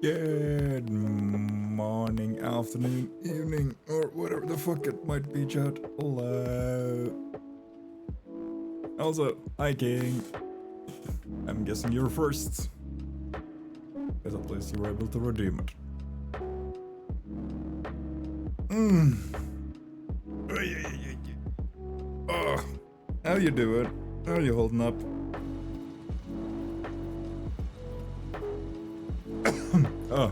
Good morning, afternoon, evening, or whatever the fuck it might be, chat. Hello. Also, hi King. I'm guessing you're first. Because at least you were able to redeem it. Oh, how you doing? How are you holding up? Oh.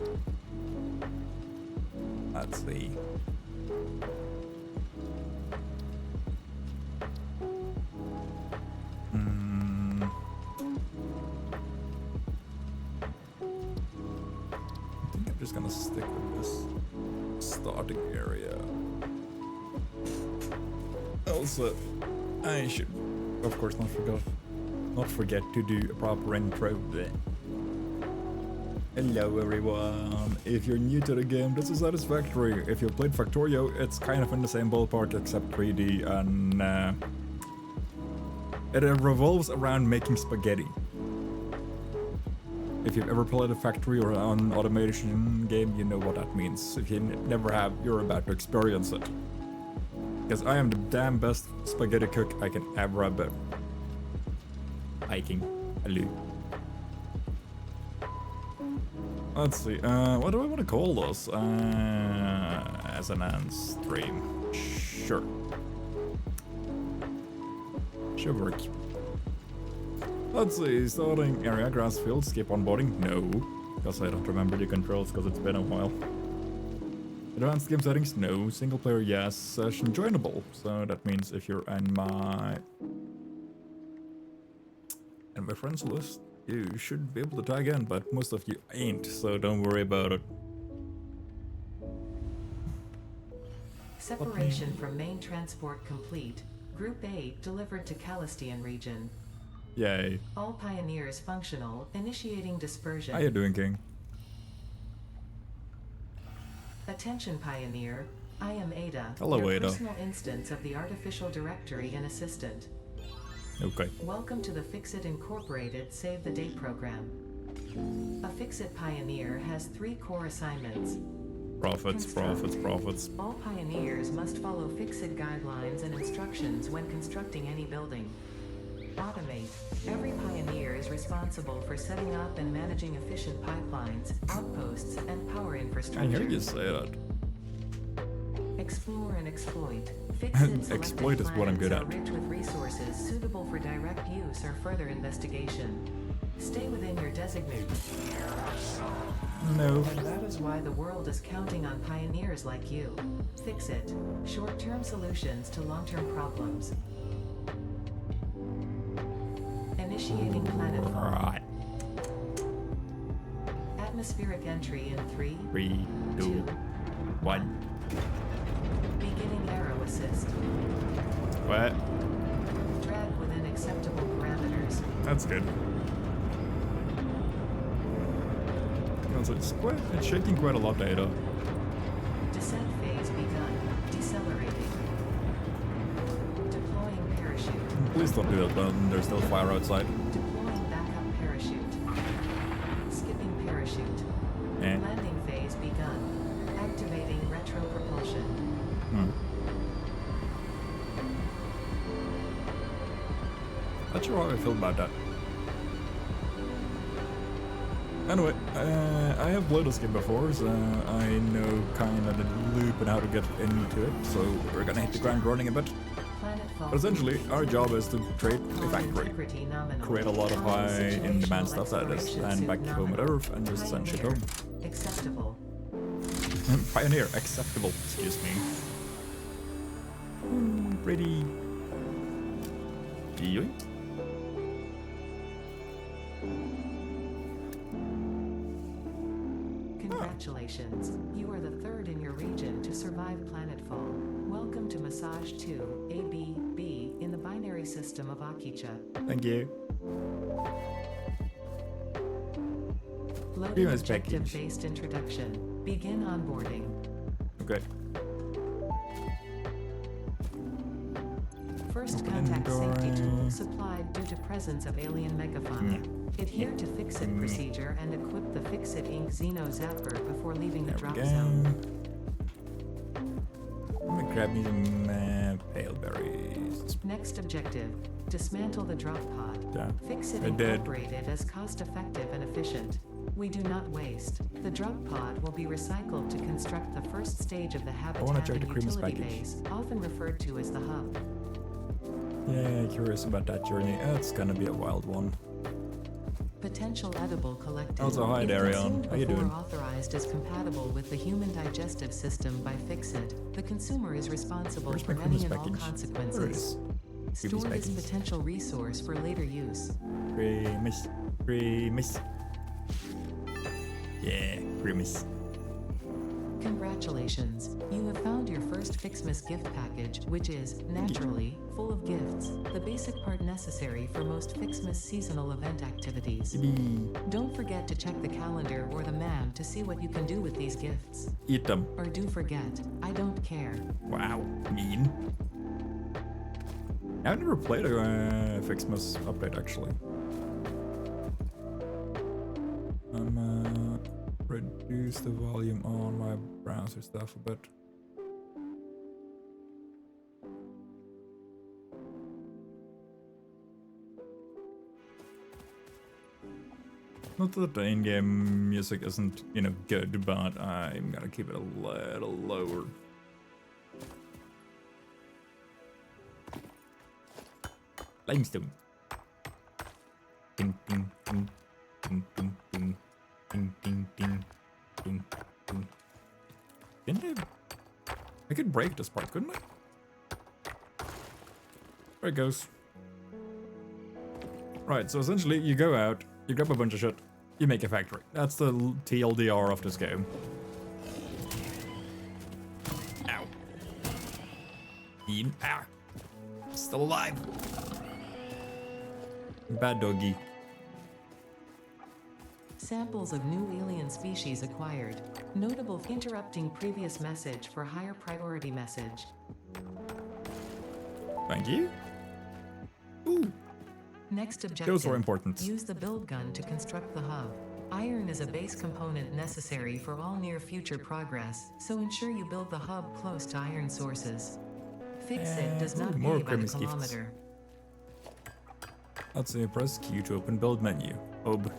Let's see. I think I'm just gonna stick with this starting area. Also, I should, of course, not forget to do a proper intro. Hello everyone, if you're new to the game, this is Satisfactory. If you've played Factorio, it's kind of in the same ballpark except 3D, and it revolves around making spaghetti. If you've ever played a factory or an automation game, you know what that means. If you never have, you're about to experience it. Because I am the damn best spaghetti cook I can ever have been. Hiking. Hello. Let's see, what do I want to call this? As an end stream. Sure. Should work. Let's see, starting area, grass field, skip onboarding? No. Because I don't remember the controls because it's been a while. Advanced game settings? No. Single player? Yes. Session joinable. So that means if you're in my friends list, you should be able to tag in, but most of you ain't, so don't worry about it. Separation from main transport complete. Group A delivered to Calistian region. Yay. All pioneers functional, initiating dispersion. How you doing, King? Attention pioneer, I am Ada, Hello, your Ada. personal instance of the artificial directory and assistant. Okay. Welcome to the Fixit Incorporated Save the Date program. A Fixit pioneer has 3 core assignments. Profits, profits, profits. All pioneers must follow Fixit guidelines and instructions when constructing any building. Automate. Every pioneer is responsible for setting up and managing efficient pipelines, outposts, and power infrastructure. I hear you say that. Explore and exploit. Fixit Exploit is what I'm good at. Rich with resources suitable for direct use or further investigation. Stay within your designated. No. And that is why the world is counting on pioneers like you. Fixit. Short-term solutions to long-term problems. Initiating planetfall. Right. Atmospheric entry in 3, 3, 2, 1. Beginning arrow assist. What? Drag within acceptable parameters. That's good. It's shaking quite a lot, Ada. Descent phase begun. Decelerating. Deploying parachute. Please don't do that, man. There's still fire outside. Deploying backup parachute. Skipping parachute. Landing phase begun. Activating retro propulsion. Not sure how I feel about that. Anyway, I have played this game before, so I know kind of the loop and how to get into it, so we're gonna hit the ground running a bit. But essentially, our job is to trade a factory, create a lot of high in-demand stuff that is, and back home at Earth, and just send shit home. Acceptable. Pioneer, acceptable, excuse me. Pretty... Yoink. Congratulations, you are the 3rd in your region to survive planetfall. Welcome to Massage 2, A-B-B, in the binary system of Akicha. Thank you. Loading objective-based introduction. Begin onboarding. Okay. First Open contact door. safety tool supplied due to presence of alien megafauna. Adhere to Fix-It procedure and equip the Fix-It Inc. Xeno Zapper before leaving the There we drop go. zone. I'm gonna grab me some pale berries. Next objective, dismantle the drop pod. Yeah, Fix-It I did. Incorporated as cost-effective and efficient. We do not waste. The drop pod will be recycled to construct the first stage of the wanna habitat check and the Cream's utility package. base, often referred to as the hub. Yeah, curious about that journey. It's gonna be a wild one. Potential edible collected. Also, hi, If Darion. consumed How you before doing? authorized as compatible with the human digestive system by Fix-It, the consumer is responsible Where's for my any Cream's and all package? There it consequences. is. Store this package. potential resource for later use. Creamus. Creamus. Yeah, Creamus. Congratulations, you have found your first Fixmas gift package, which is, naturally, full of gifts, the basic part necessary for most Fixmas seasonal event activities. Don't forget to check the calendar or the MAM to see what you can do with these gifts. Eat them. Or do forget, I don't care. Wow, mean. I've never played a Fixmas update actually. Reduce the volume on my browser stuff a bit. Not that the in-game music isn't, you know, good, but I'm gonna keep it a little lower. Limestone. Ding ding ding ding ding ding ding ding ding ding ding. Didn't I could break this part, couldn't I? There it goes. Right, so essentially you go out, you grab a bunch of shit, you make a factory. That's the TLDR of this game. Ow. Bean. Ah. Still alive. Bad doggy. Samples of new alien species acquired. Notable interrupting previous message for higher priority message. Thank you. Ooh. Next objective. Those were important. Use the build gun to construct the hub. Iron is a base component necessary for all near future progress, so ensure you build the hub close to iron sources. Fix-It does not more pay by the Grimace gifts. kilometer. Let's say press Q to open build menu. Hub.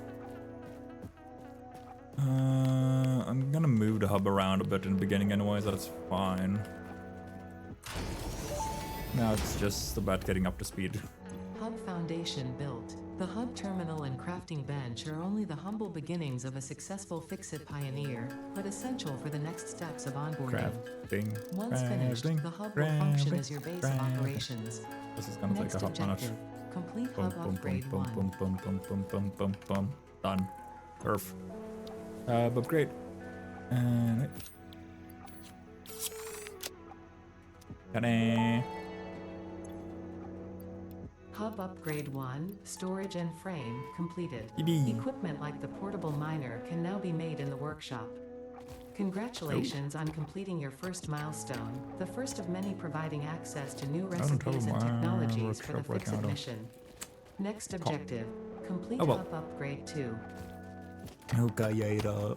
I'm gonna move the hub around a bit in the beginning anyways, that's fine. Now it's just about getting up to speed. Hub foundation built. The hub terminal and crafting bench are only the humble beginnings of a successful Fix-It pioneer, but essential for the next steps of onboarding. Crafting. Once finished, the hub will function as your base of operations. This is gonna Next take a hot minute. objective, complete Boom, hub boom, boom, upgrade boom, 1. boom, boom, boom, boom, boom, boom, boom. Done. Perf. Upgrade. And ta-da! Hub upgrade 1, storage and frame, completed. Yippee. Equipment like the portable miner can now be made in the workshop. Congratulations on completing your first milestone, the first of many providing access to new recipes and technologies for the workshop right Fix-It now. mission. Next objective, complete Oh, well. hub upgrade 2. Okay, yeah.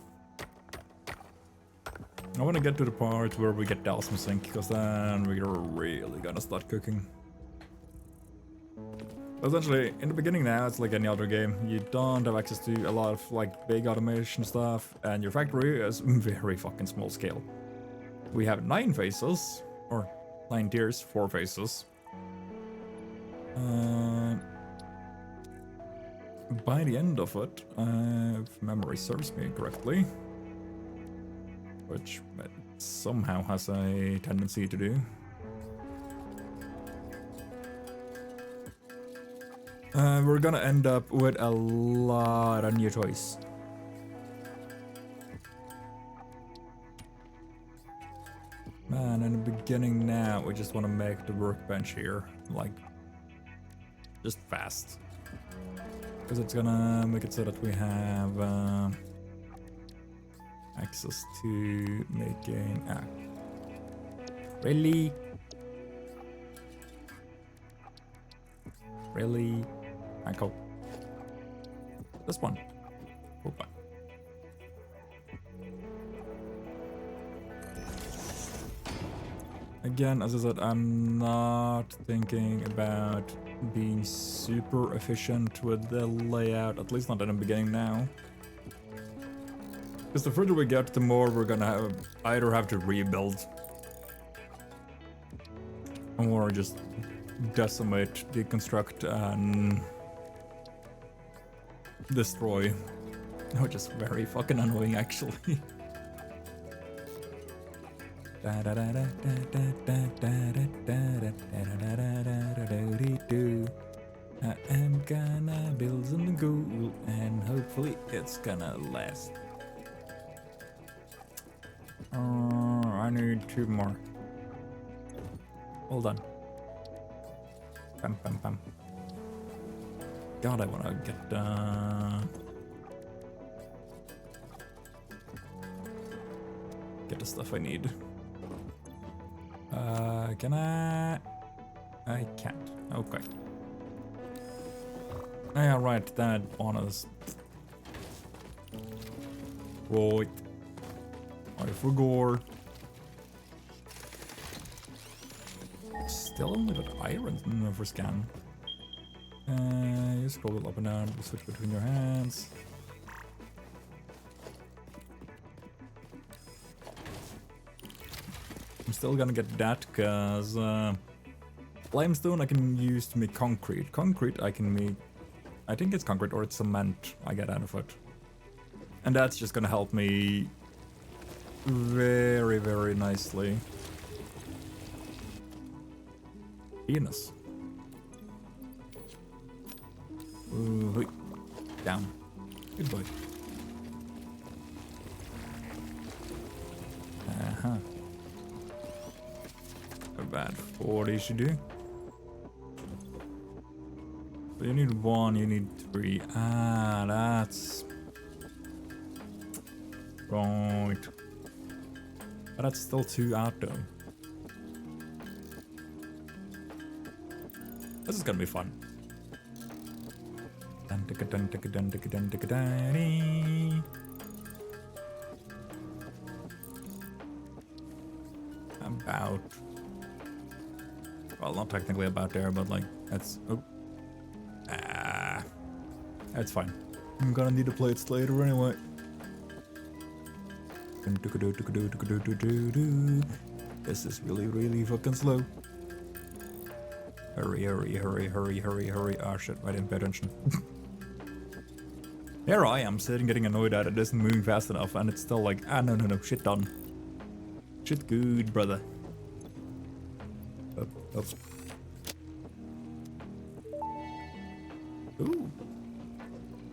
I want to get to the part where we get the awesome sink, because then we're really gonna start cooking. Essentially, in the beginning now, it's like any other game. You don't have access to a lot of like big automation stuff, and your factory is very fucking small scale. We have 9 phases, or 9 tiers, 4 phases. By the end of it, if memory serves me correctly, which it somehow has a tendency to do. We're gonna end up with a lot of new toys. Man, in the beginning now, we just want to make the workbench here, like, just fast. Because it's gonna make it so that we have access to making... Really? Really? Alright, cool. This one. Okay. Again, as I said, I'm not thinking about being super efficient with the layout, at least not in the beginning now. Because the further we get, the more we're gonna either have to rebuild or just decimate, deconstruct, and destroy. Which is very fucking annoying, actually. I am gonna build some gold, and hopefully it's gonna last. I need 2 more. Hold on. Pam pam pam. God, I wanna get the stuff I need. Can I? I can't. Okay. Yeah, right. That one is. Right. I forgot. Still only got iron for scan. You scroll up and down, switch between your hands. I'm still gonna get that because limestone I can use to make concrete. Concrete I can make. I think it's concrete or it's cement I get out of it. And that's just gonna help me very, very nicely. Venus. Ooh, down. Good boy. Uh-huh. About 40 should do. So you need 1, you need 3. Ah, that's... Right. But that's still 2 out though. This is gonna be fun. About... Well, not technically about there, but like, that's... Oh. Ah. That's fine. I'm gonna need the plates later anyway. This is really, really fucking slow. Hurry, hurry, hurry, hurry, hurry, hurry. Oh shit, I didn't pay attention. Here I am sitting getting annoyed at it isn't moving fast enough and it's still like, ah no, shit done. Shit good, brother. Up, up. Ooh.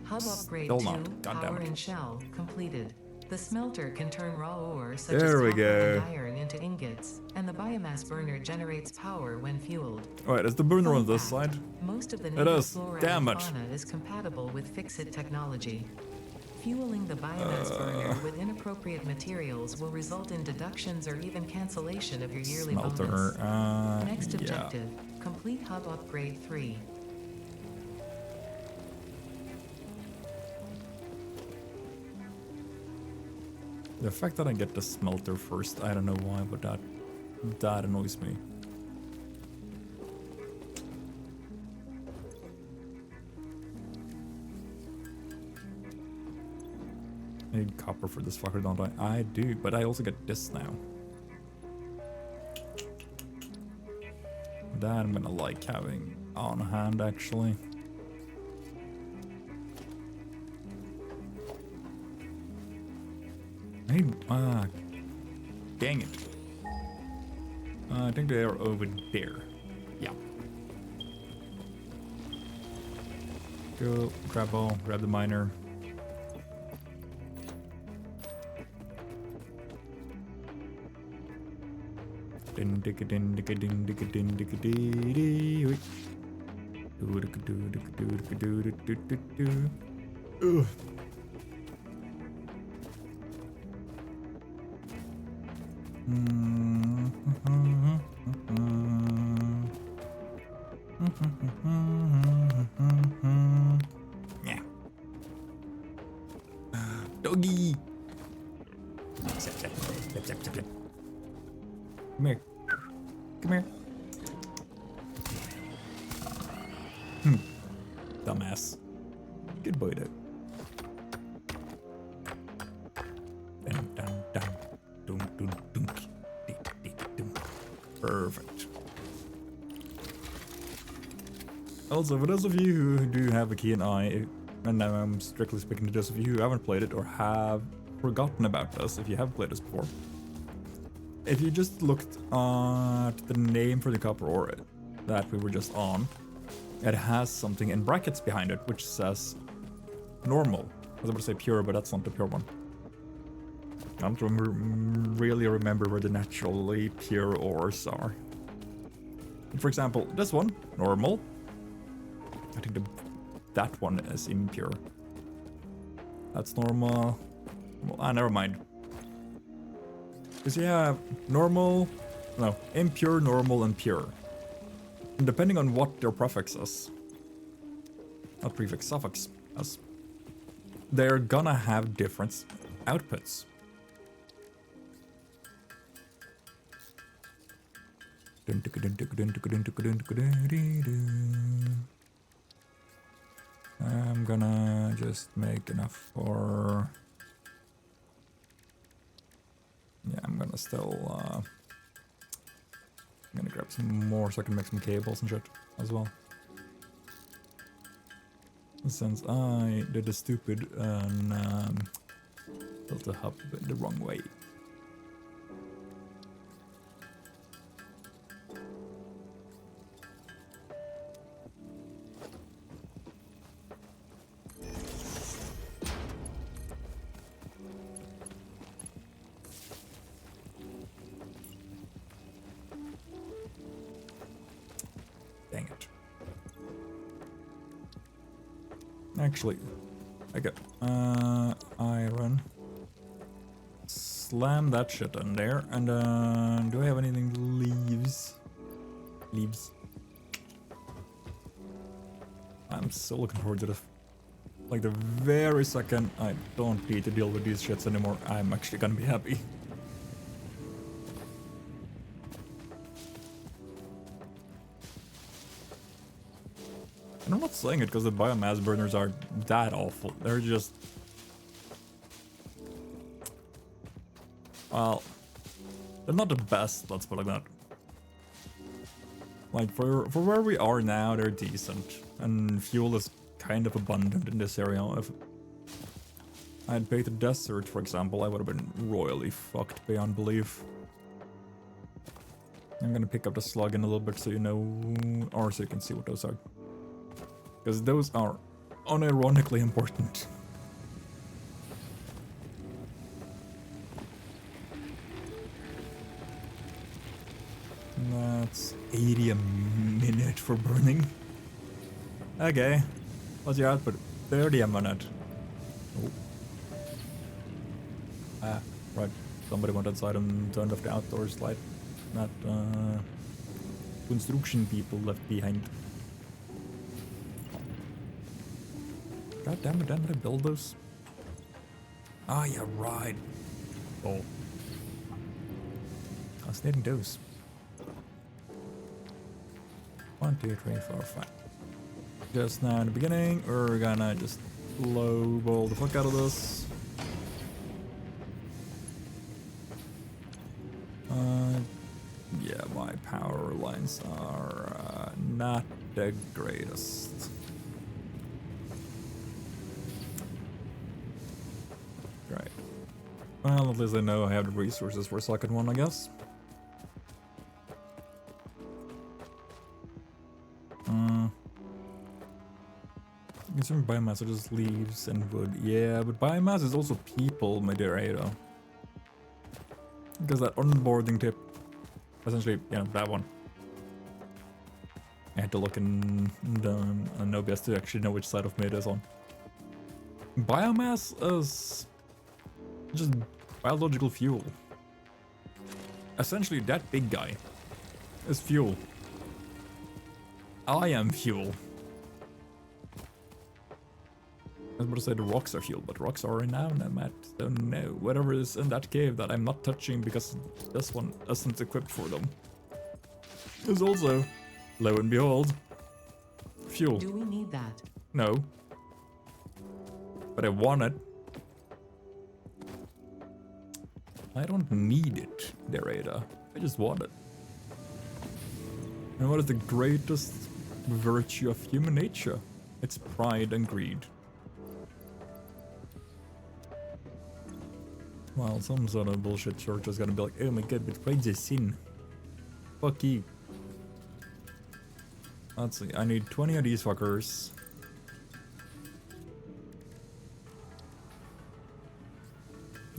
Hub upgrade Still 2, not. God damn power it. and shell, completed. The smelter can turn raw ore such There as we copper go. and iron into ingots, and the biomass burner generates power when fueled. Alright, is the burner on Fun this fact, side? Most of the It native is. flora Damn and it. fauna is compatible with Fix-It technology. Fueling the biomass burner with inappropriate materials will result in deductions or even cancellation of your yearly Smelter. bonus. Next Yeah. objective, complete hub upgrade 3. The fact that I get the smelter first, I don't know why, but that annoys me. I need copper for this fucker, don't I? I do, but I also get this now. That I'm gonna like having on hand, actually. I need, dang it. I think they are over there. Yeah. Go, grab all, grab the miner. Din digga din digga din digga din digga dee. Wait. Do digga do digga do digga do do do do. Ugh. Yeah. Doggy. Zip, zip, zip, zip, zip, zip. Come here. Come here. Dumbass. Good boy, though. Dun, dun, dun. Dun, dun, dun. Dee, dee, dun. Perfect. Also, for those of you who do have a keen eye, and now I'm strictly speaking to those of you who haven't played it or have forgotten about this, if you have played this before. If you just looked at the name for the copper ore that we were just on, it has something in brackets behind it which says normal. I was about to say pure, but that's not the pure one. I don't really remember where the naturally pure ores are. For example, this one, normal. I think that one is impure. That's normal. Well, never mind. Because you have normal, no, impure, normal, and pure. And depending on what their prefix is, not prefix, suffix is, they're gonna have different outputs. I'm gonna just make enough for... Yeah, I'm gonna still, I'm gonna grab some more so I can make some cables and shit as well. Since I did the stupid and built the hub the wrong way. Dang it. Actually, I got iron. Slam that shit in there, and do I have anything leaves? Leaves. I'm so looking forward to this. Like the very second I don't need to deal with these shits anymore, I'm actually gonna be happy. And I'm not saying it because the biomass burners are that awful. They're just... Well, they're not the best, let's put it like that. Like, for where we are now, they're decent. And fuel is kind of abundant in this area. If I had picked the desert, for example, I would have been royally fucked beyond belief. I'm gonna pick up the slug in a little bit so you know, or so you can see what those are. Because those are unironically important. That's 80 a minute for burning. Okay. What's your output? 30 a minute. Oh. Ah, right. Somebody went outside and turned off the outdoors light. That construction people left behind. God damn it, didn't I build those? Ah, yeah, right. Oh. I was needing those. 1, 2, 3, 4, 5. Just now in the beginning, we're gonna just lowball the fuck out of this. Yeah, my power lines are not the greatest. Right. Well, at least I know I have the resources for a second one, I guess. Consumer biomass are just leaves and wood. Yeah, but biomass is also people, my dear Ada. Because that onboarding tip, essentially, yeah, that one. I had to look in the OBS to actually know which side of me it is on. Biomass is just biological fuel. Essentially, that big guy is fuel. I am fuel. I was about to say the rocks are fuel, but rocks are renowned, Matt. So no, whatever is in that cave that I'm not touching because this one isn't equipped for them is also, lo and behold, fuel. Do we need that? No. But I want it. I don't need it, Derrida. I just want it. And what is the greatest virtue of human nature? It's pride and greed. Well, some sort of bullshit church is gonna be like, oh my god, but pride's a sin. Fuck you. Let's see, I need 20 of these fuckers.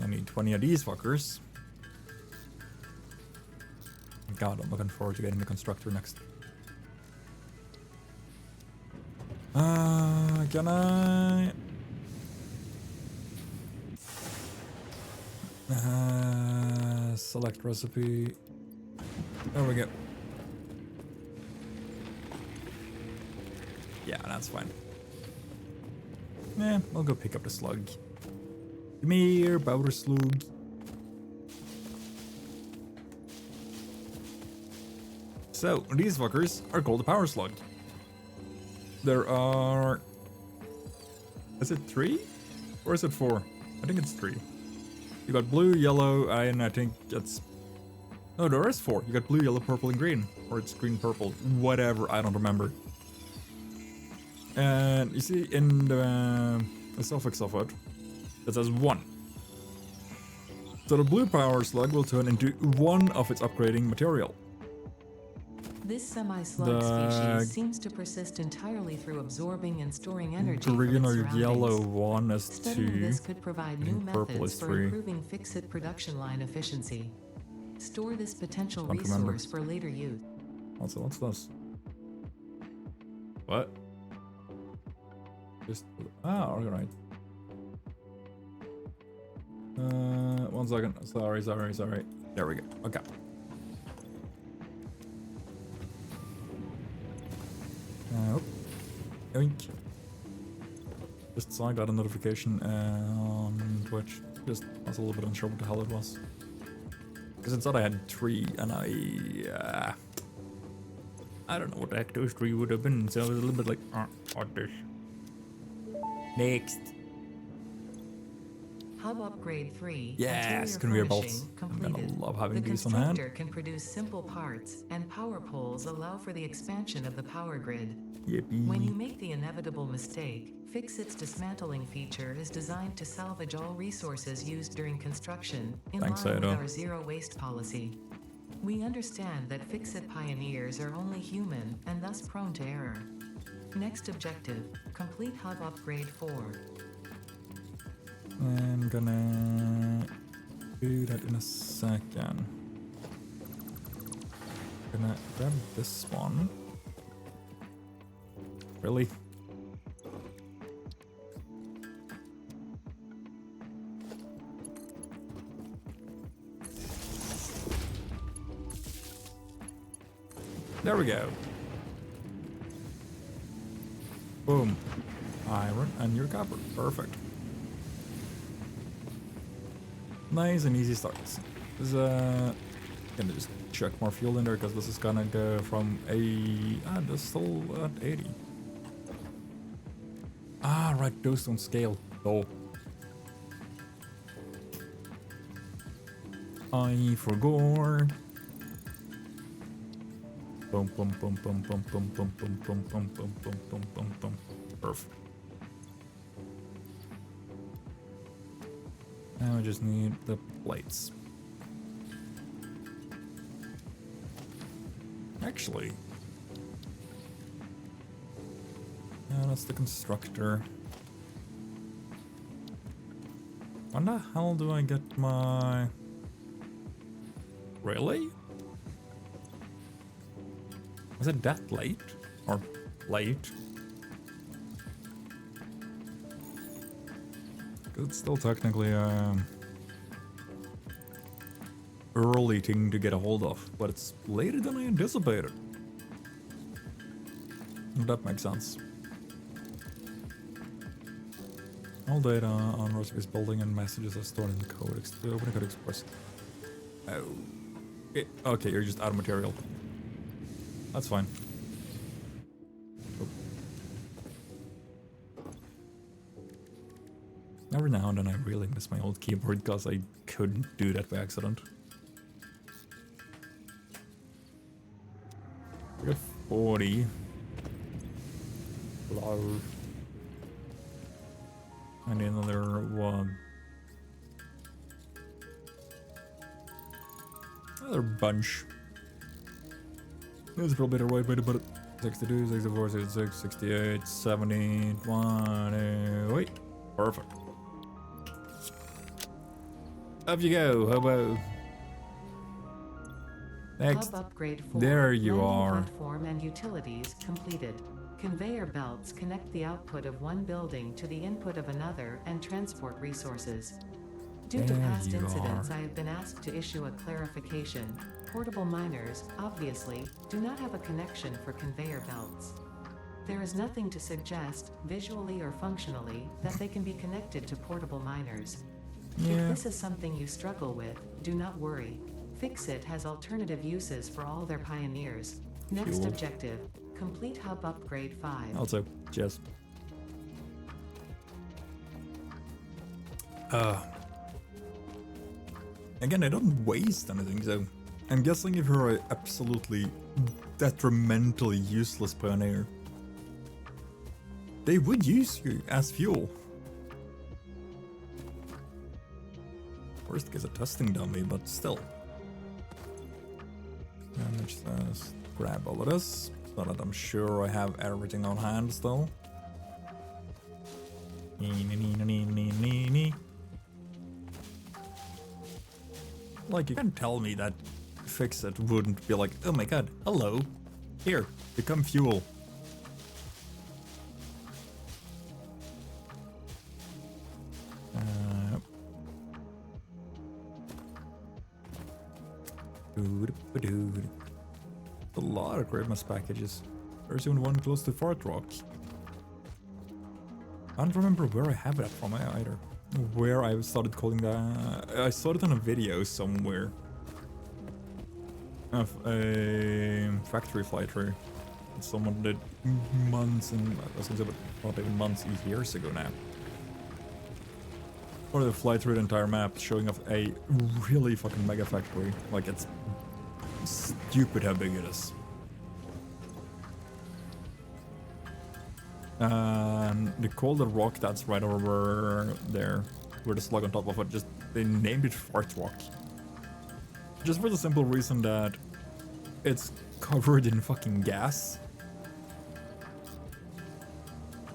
I need 20 of these fuckers. God, I'm looking forward to getting the constructor next. Can I? Select recipe. There we go. Yeah, that's fine. Yeah, I'll go pick up the slug. Come here, powder slug. So, these fuckers are called the power slug. There are... Is it 3? Or is it 4? I think it's 3. You got blue, yellow, and I think it's... No, there is 4. You got blue, yellow, purple, and green. Or it's green, purple. Whatever, I don't remember. And you see in the suffix of it, it says 1. So the blue power slug will turn into 1 of its upgrading material. This semi-slug species seems to persist entirely through absorbing and storing energy from Green its or surroundings. yellow one is 2. Studying this could provide new purple methods is for 3. improving fix-it production line efficiency. Store this potential Don't remember. resource for later use. Also, what's this? What? Just... Ah, alright. 1 second. Sorry. There we go. Okay. Yoink. Just saw I got a notification on Twitch. Just was a little bit unsure what the hell it was. Because it said I had 3 and I don't know what the heck those 3 would have been, so I was a little bit like, what this? Next. Hub upgrade 3. Yes, interior conveyor belts. furnishing I'm gonna completed. love having The these on hand. constructor can produce simple parts, and power poles allow for the expansion of the power grid. Yippee. When you make the inevitable mistake, Fix-It's dismantling feature is designed to salvage all resources used during construction, in Thanks, line with Ada. our zero waste policy. We understand that Fix-It pioneers are only human and thus prone to error. Next objective, complete hub upgrade 4. I'm gonna do that in a second. Gonna grab this one. Really? There we go. Boom. Iron and your copper. Perfect. Nice and easy starts. Gonna just chuck more fuel in there because this is gonna go from this is still at 80. Ah, right, those don't scale. Oh. I forgot. Boom, boom, boom, boom, boom, boom, boom, boom, boom, boom, boom, boom, boom, boom, boom. Perfect. Now I just need the plates. Actually, yeah, that's the constructor. When the hell do I get my... Really? Is it that late? Or late? It's still technically early thing to get a hold of, but it's later than I anticipated. That makes sense. All data on Roscoe's building and messages are stored in the codex. The opening code express. Oh. Okay, you're just out of material. That's fine. Oh. Every now and then I really miss my old keyboard because I couldn't do that by accident. We got 40. Hello. And another one. Another bunch. That's probably the right way to put it. 62, 64, 66, 68, 70, 28. Perfect. Up you go, hobo. Next. Hub upgrade 4. There you Landing are. Platform and utilities completed. Conveyor belts connect the output of one building to the input of another and transport resources. Due to There past you incidents, are. I have been asked to issue a clarification. Portable miners, obviously, do not have a connection for conveyor belts. There is nothing to suggest, visually or functionally, that they can be connected to portable miners. Yeah. If this is something you struggle with, do not worry. Fixit has alternative uses for all their pioneers. Next Fuel. objective, complete hub upgrade 5. Also, just. Again, I don't waste anything, so I'm guessing if you're an absolutely detrimentally useless pioneer, they would use you as fuel. Worst case, a testing dummy, but still. Damage this. Grab all of this, so that I'm sure I have everything on hand still. Like, you can tell me that Fixit wouldn't be like, oh my god, hello, here, become fuel. A lot of Christmas packages. There's even one close to Fort Rock. I don't remember where I have that from either. Where I started calling that. I saw it on a video somewhere. Of a factory flight through. Someone did months and I was gonna say, but not even months, years ago now. Or the flight through the entire map, showing off a really fucking mega factory. Like, it's stupid how big it is. They called the rock that's right over there, with the slug on top of it, just they named it Fart Rock. Just for the simple reason that it's covered in fucking gas.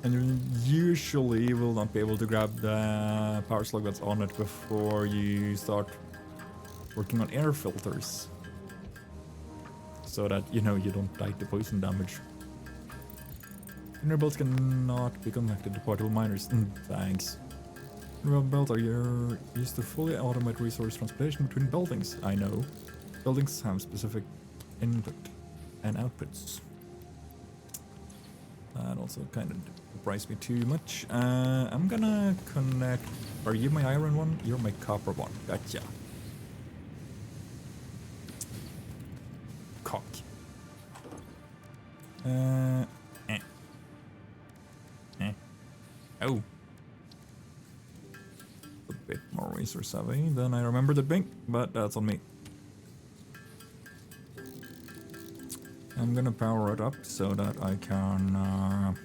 And you usually will not be able to grab the power slug that's on it before you start working on air filters. So that, you know, you don't die to poison damage. Conveyor belts cannot be connected to portable miners. Thanks. Conveyor belts are used to fully automate resource transportation between buildings. I know. Buildings have specific input and outputs. That also kind of surprised me too much. I'm gonna connect. Are you my iron one? You're my copper one. Gotcha. Cock. Oh. A bit more resource savvy than I remembered it being, but that's on me. I'm gonna power it up so that I can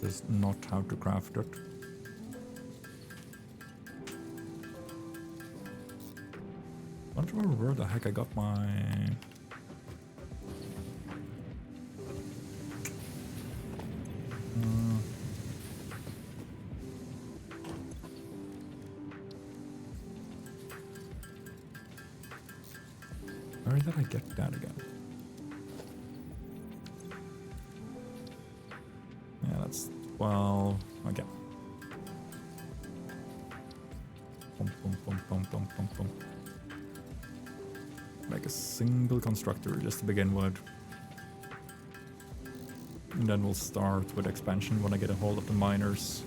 just not how to craft it. I don't remember where the heck I got my... Where did I get that again? Yeah, that's 12. Okay. Boom, boom, boom, boom, boom, boom, boom. make a single constructor just to begin with. And then we'll start with expansion when I get a hold of the miners.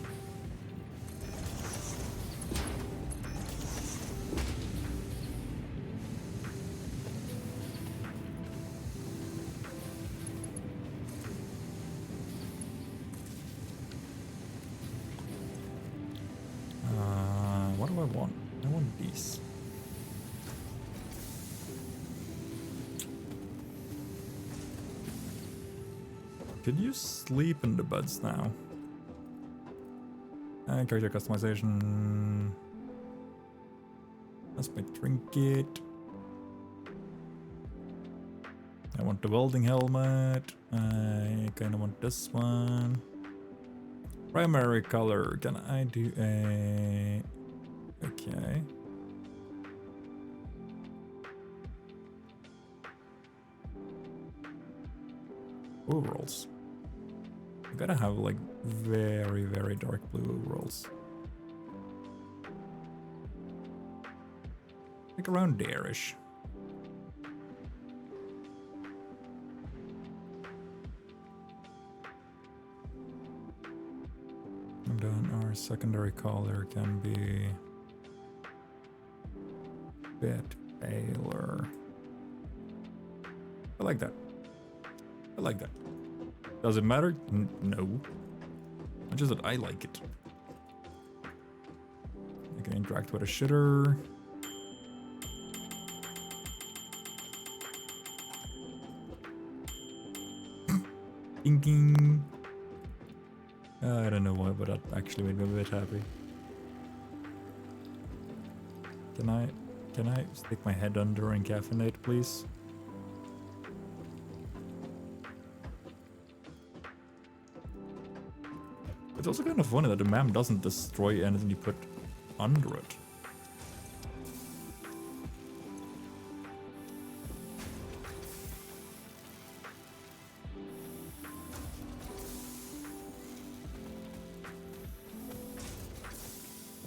What do I want? I want these. Could you sleep in the beds now? Character customization. That's my trinket. I want the welding helmet. I kind of want this one. Primary color. Can I do a... Okay. Overalls. You gotta have like very, very dark blue overalls. Like around there-ish. And then our secondary color can be a bit paler. I like that. I like that. Does it matter? No. It's just that I like it. I can interact with a shitter. Thinking. I don't know why, but that actually made me a bit happy. Can I stick my head under and caffeinate, please? It's also kind of funny that the map doesn't destroy anything you put under it.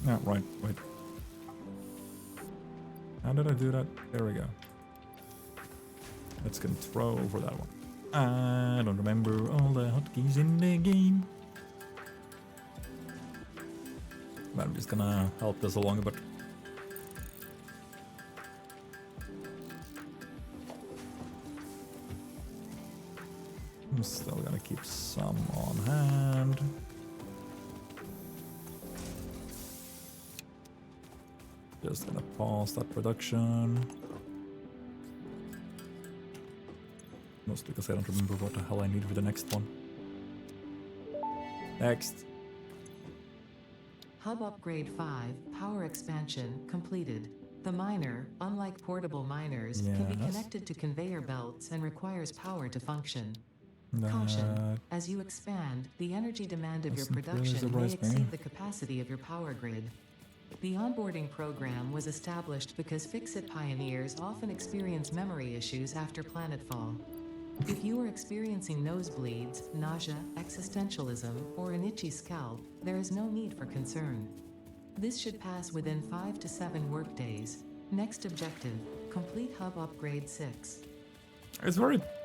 No, right, wait. How did I do that? There we go. Let's control for that one. I don't remember all the hotkeys in the game. But I'm just gonna help this along a bit. I'm still gonna keep some on hand. Just gonna pause that production. Mostly because I don't remember what the hell I need for the next one. Next. Hub Upgrade 5, Power Expansion, completed. The miner, unlike portable miners, can be connected to conveyor belts and requires power to function. Caution, as you expand, the energy demand of your production may exceed the capacity of your power grid. The onboarding program was established because Fix-It pioneers often experience memory issues after planetfall. If you are experiencing nosebleeds, nausea, existentialism, or an itchy scalp, there is no need for concern. This should pass within 5 to 7 workdays. Next objective, complete Hub Upgrade 6. It's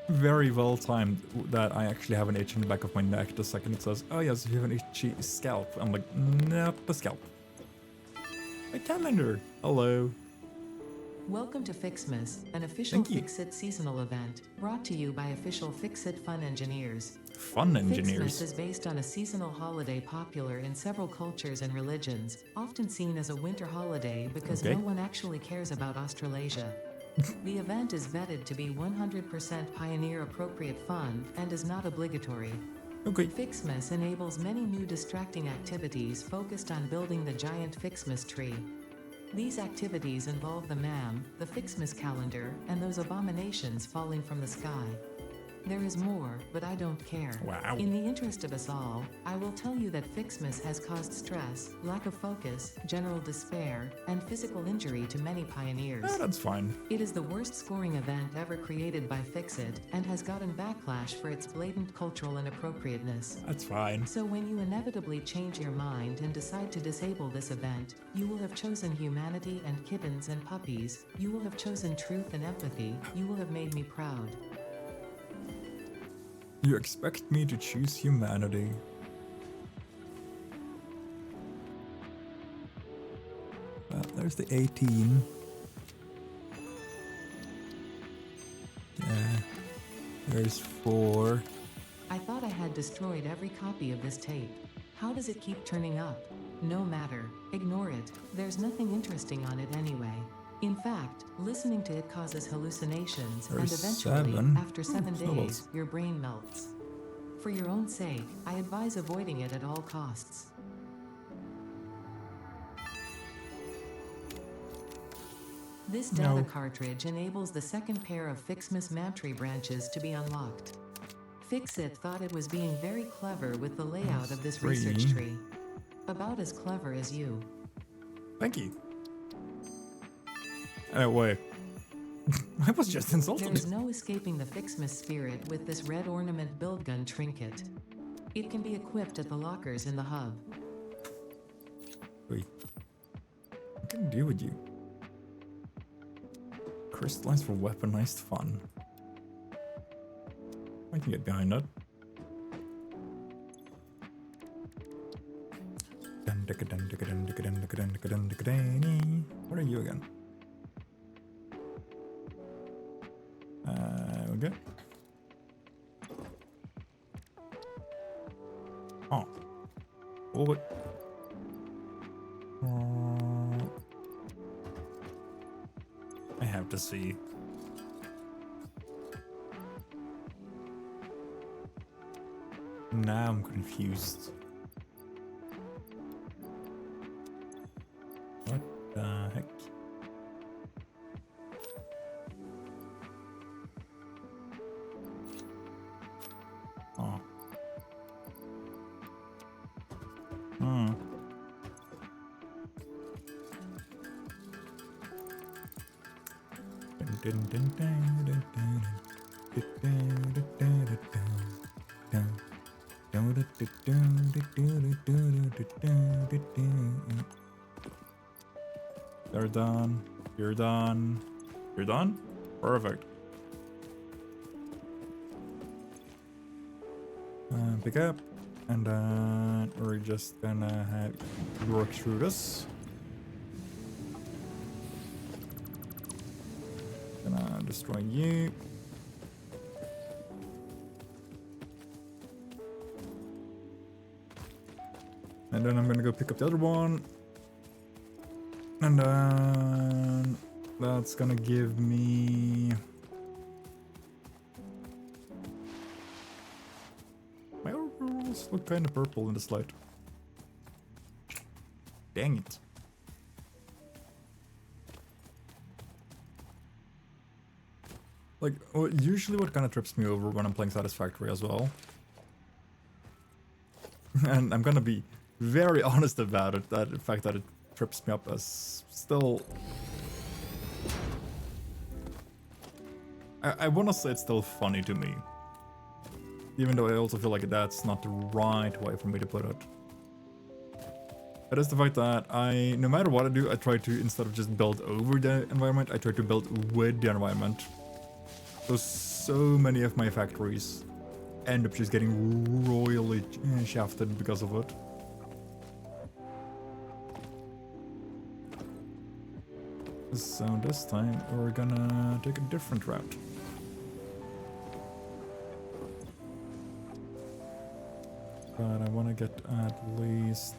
very well timed that I actually have an itch in the back of my neck the second it says, oh yes, you have an itchy scalp. I'm like, not the scalp. My calendar. Hello. Welcome to Fixmas, an official Fix-It seasonal event, brought to you by official Fix-It Fun Engineers. Fun Engineers. Fixmas is based on a seasonal holiday popular in several cultures and religions, often seen as a winter holiday because no one actually cares about Australasia. The event is vetted to be 100% pioneer-appropriate fun and is not obligatory. Fixmas enables many new distracting activities focused on building the giant Fixmas tree. These activities involve the MAM, the Fixmas calendar, and those abominations falling from the sky. There is more, but I don't care. Wow. In the interest of us all, I will tell you that Fixmas has caused stress, lack of focus, general despair, and physical injury to many pioneers. Yeah, that's fine. It is the worst scoring event ever created by Fixit, and has gotten backlash for its blatant cultural inappropriateness. That's fine. So when you inevitably change your mind and decide to disable this event, you will have chosen humanity and kittens and puppies, you will have chosen truth and empathy, you will have made me proud. You expect me to choose humanity? There's the 18. Yeah. There's 4. I thought I had destroyed every copy of this tape. How does it keep turning up? No matter. Ignore it. There's nothing interesting on it anyway. In fact, listening to it causes hallucinations, and There's eventually, 7. after 7 snowballs. days, your brain melts. For your own sake, I advise avoiding it at all costs. This data No. cartridge enables the second pair of Fixmas Mantry branches to be unlocked. Fixit thought it was being very clever with the layout of this 3. research tree. About as clever as you. Thank you. Wait. I was just insulted. There's no escaping the Fixmas spirit with this red ornament build gun trinket. It can be equipped at the lockers in the hub. Wait. What can I do with you? Crystallized for weaponized fun. I can get behind that. What are you again? Okay. Oh. Oh, wait. I have to see. Now I'm confused. What the heck? Oh. Hmm. They're done. You're done. You're done? Perfect. Pick up. And then we're just gonna have you work through this. Gonna destroy you. And then I'm gonna go pick up the other one. And then that's gonna give me... My overalls look kind of purple in this light. Dang it. Like, usually what kind of trips me over when I'm playing Satisfactory as well. And I'm gonna be very honest about it, that the fact that it trips me up as still... I wanna say it's still funny to me. Even though I also feel like that's not the right way for me to put it. It is the fact that no matter what I do, I try to, instead of just build over the environment, I try to build with the environment. So many of my factories end up just getting royally shafted because of it. So this time we're gonna take a different route. But I want to get at least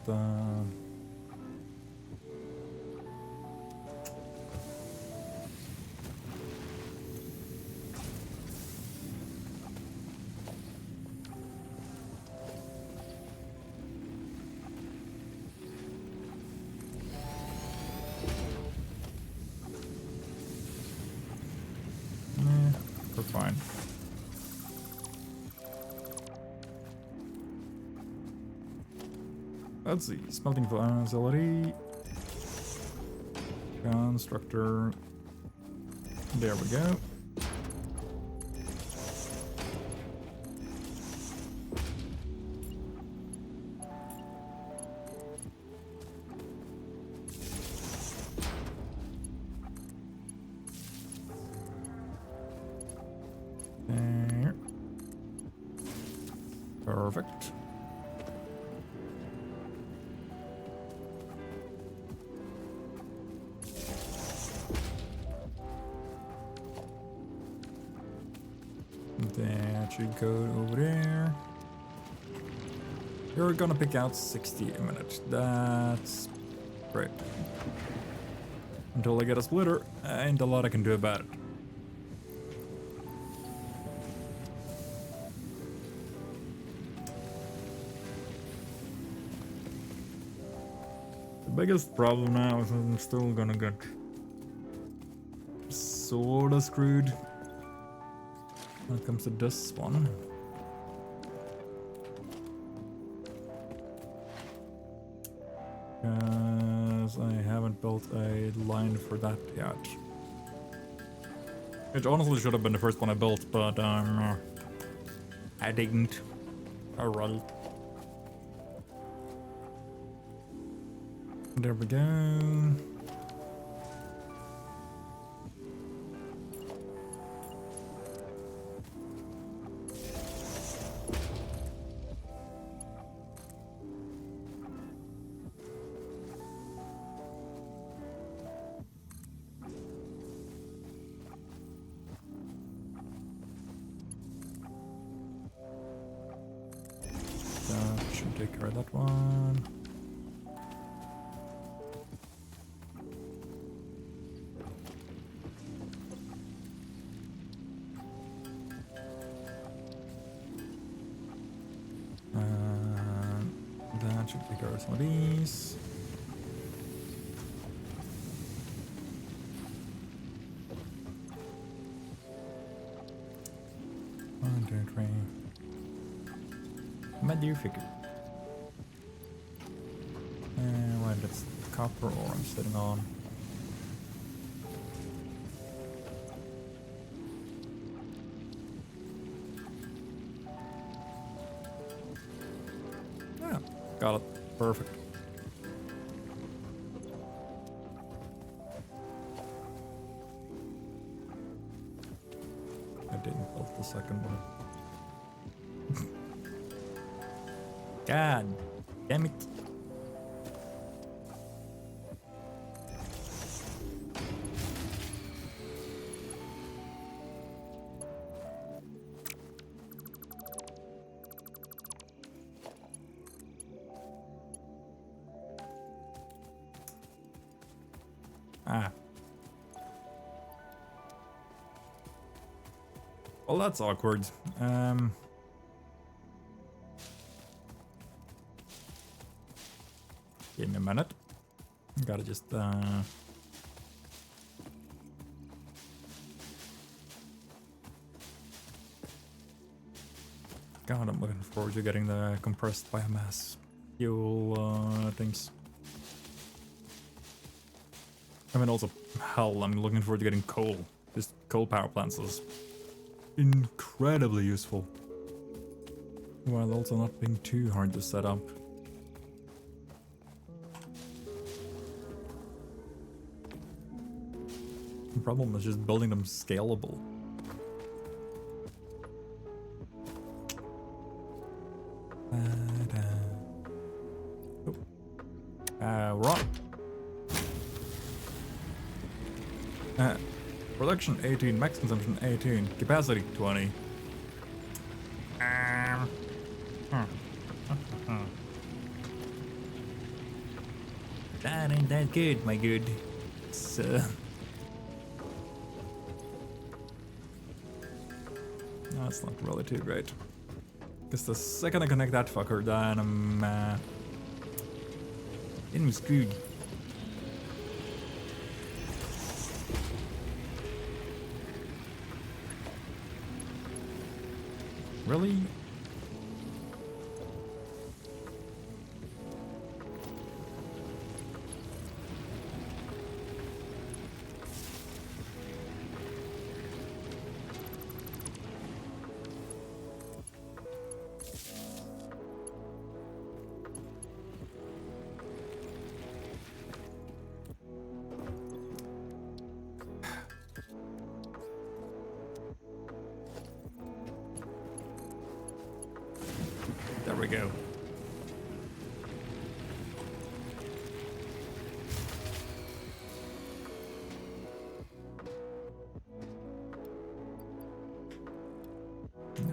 we're fine. Let's see. Smelting facility. Constructor. There we go. There. Perfect. That should go over there. You're gonna pick out 60 a minute. That's great. Until I get a splitter, ain't a lot I can do about it. The biggest problem now is I'm still gonna get sorta screwed when it comes to this one. Because I haven't built a line for that yet. Which honestly should have been the first one I built, but I didn't. Alright. There we go. That should take care of that one. That should take care of some of these. One, two, three. Motherfucker. Wait, that's copper ore I'm sitting on. Yeah, got it. Perfect. I didn't build the second one. God damn it. Ah. Well, that's awkward. Give me a minute. Gotta just God, I'm looking forward to getting the compressed biomass fuel things. I mean, also, hell, I'm looking forward to getting coal. Just coal power plants is incredibly useful, while also not being too hard to set up. The problem is just building them scalable. We're on. Production 18, max consumption 18, capacity 20. That ain't that good, my good. So. That's not really too great. Because the second I connect that fucker, then I'm getting screwed. Really? There we go.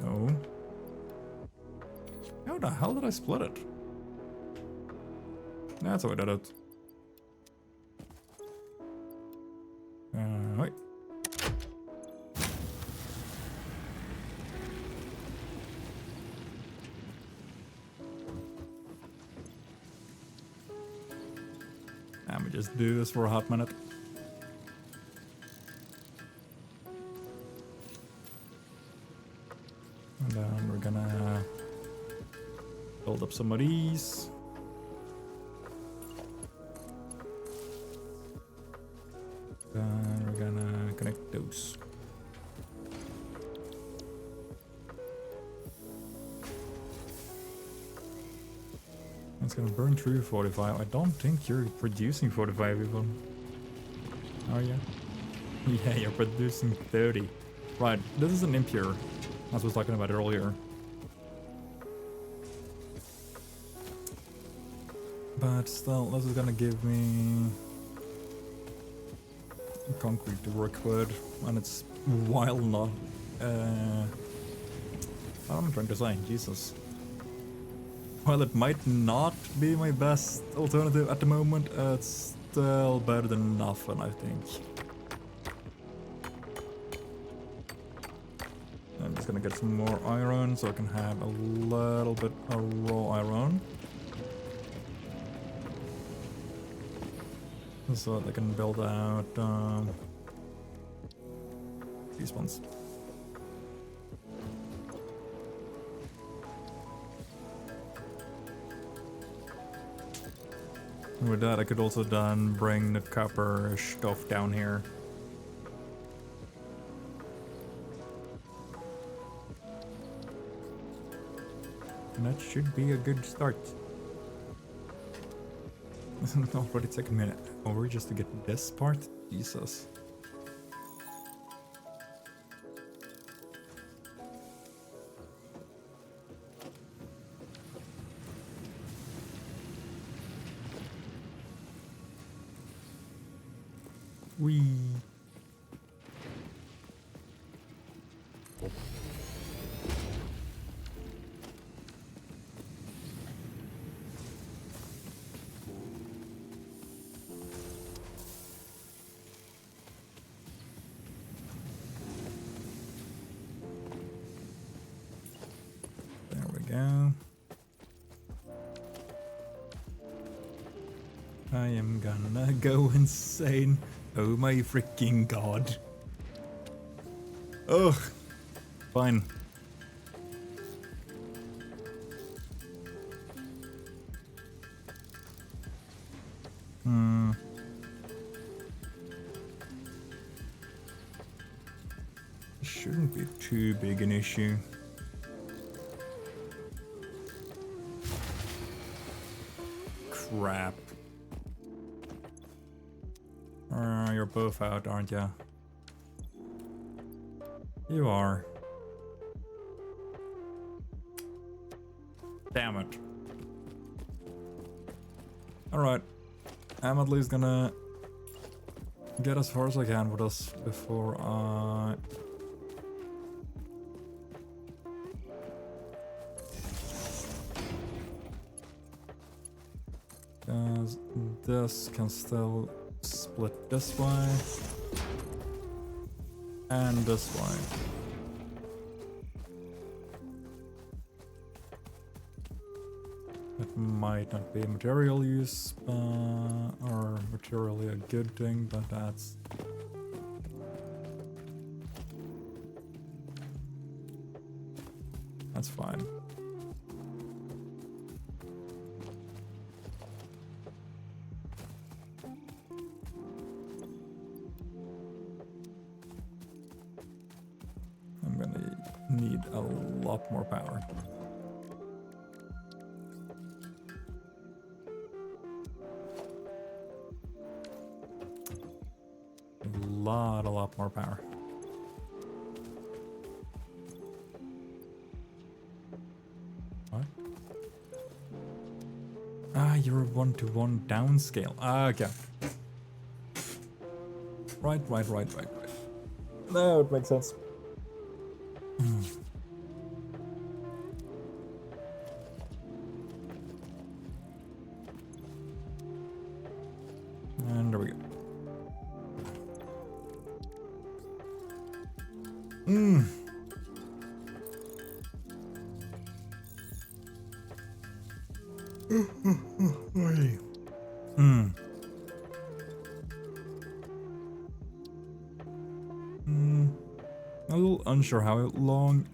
No. How the hell did I split it? That's how I did it. Wait. Let me just do this for a hot minute. And then we're gonna build up some of these. Then we're gonna connect those. It's gonna burn through 45. I don't think you're producing 45 even. Are you? Yeah, you're producing 30. Right, this is an impure, as I was talking about earlier. But still, this is gonna give me concrete to work with, and it's while not. What am I trying to say? Jesus. While it might not be my best alternative at the moment, it's still better than nothing, I think. I'm just gonna get some more iron so I can have a little bit of raw iron. So that I can build out these ones. And with that, I could also then bring the copper stuff down here. And that should be a good start. Isn't it already taking a minute over just to get this part? Jesus. Wee. There we go. I am gonna go insane. Oh my freaking god. Ugh. Fine. Shouldn't be too big an issue. Crap. You're both out, aren't ya? You are. Damn it. Alright. I'm at least gonna get as far as I can with this before I... Because this can still split this way. And this way. It might not be material use, or materially a good thing, but that's fine. I'm gonna need a lot more power. A lot more power. What? Ah, you're a 1-to-1 downscale. Ah, okay. Right. No, it makes sense. And there we go. A little unsure how long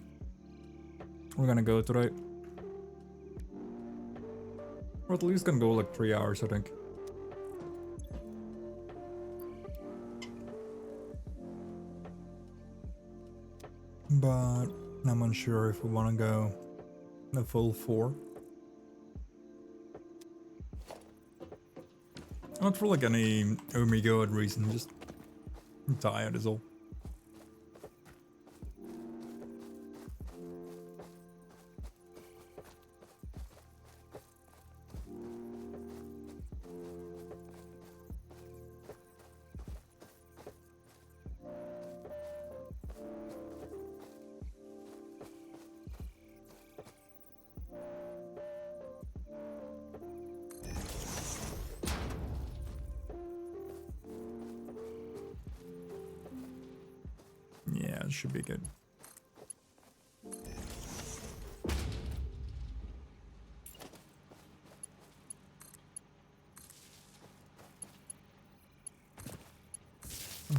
we're gonna go today. Or at least gonna go like 3 hours, I think. But I'm unsure if we wanna go the full 4. Not for like any oh my god reason, just I'm tired is all. Yeah, it should be good.